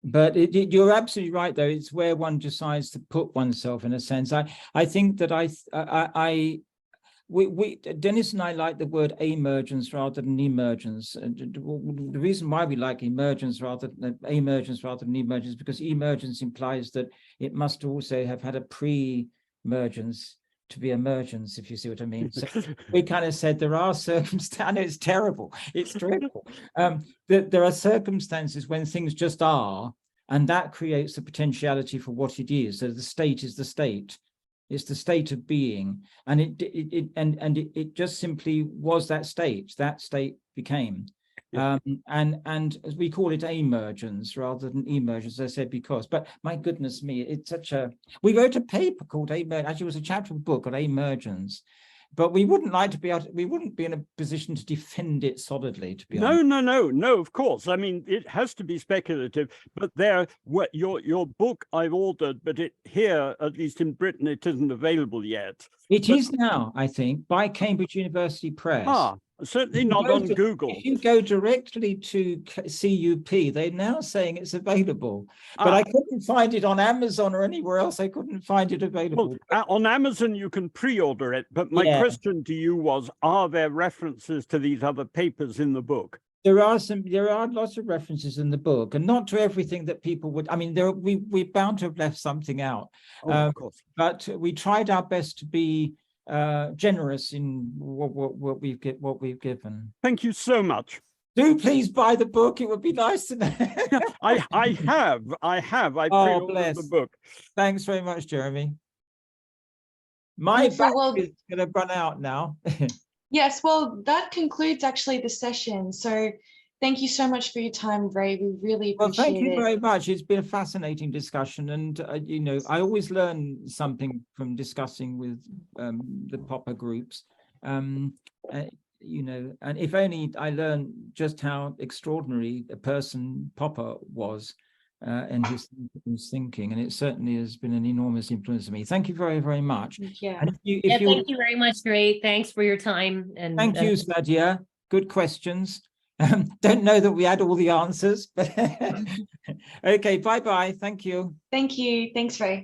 But you're absolutely right, though. It's where one decides to put oneself, in a sense. I think that Denis and I like the word emergence rather than emergence. The reason why we like emergence rather than emergence is because emergence implies that it must also have had a pre-emergence to be emergence, if you see what I mean. So we kind of said there are circumstances, I know it's terrible, it's dreadful, that there are circumstances when things just are, and that creates the potentiality for what it is. So the state is the state. It's the state of being, and it just simply was that state became. And as we call it emergence rather than emergence, as I said, because, but my goodness me, it's such a, we wrote a paper called emergence, actually it was a chapter of a book on emergence, but we wouldn't like to be able to, we wouldn't be in a position to defend it solidly, to be honest. No, of course. I mean, it has to be speculative, but your book I've ordered, but here, at least in Britain, it isn't available yet. It is now, I think, by Cambridge University Press. Certainly not on Google. If you go directly to CUP, they're now saying it's available. But I couldn't find it on Amazon or anywhere else. I couldn't find it available. Well, on Amazon, you can pre-order it. But my question to you was, are there references to these other papers in the book? There are lots of references in the book, and not to everything that people would. I mean, we're bound to have left something out. Of course. But we tried our best to be generous in what we've given. Thank you so much. Do please buy the book. It would be nice to know. I have. I pre-ordered the book. Thanks very much, Jeremy. My battery is going to run out now. Yes, well, that concludes actually the session. So thank you so much for your time, Ray. We really appreciate it. Thank you very much. It's been a fascinating discussion. And, you know, I always learn something from discussing with the Popper groups, you know, and if only I learned just how extraordinary a person Popper was. and his thinking, and it certainly has been an enormous influence on me. Thank you very, very much. Yeah. And Thank you very much, Ray. Thanks for your time. And thank you, Sadia. Good questions. Don't know that we had all the answers, but okay, bye-bye. Thank you. Thank you. Thanks, Ray.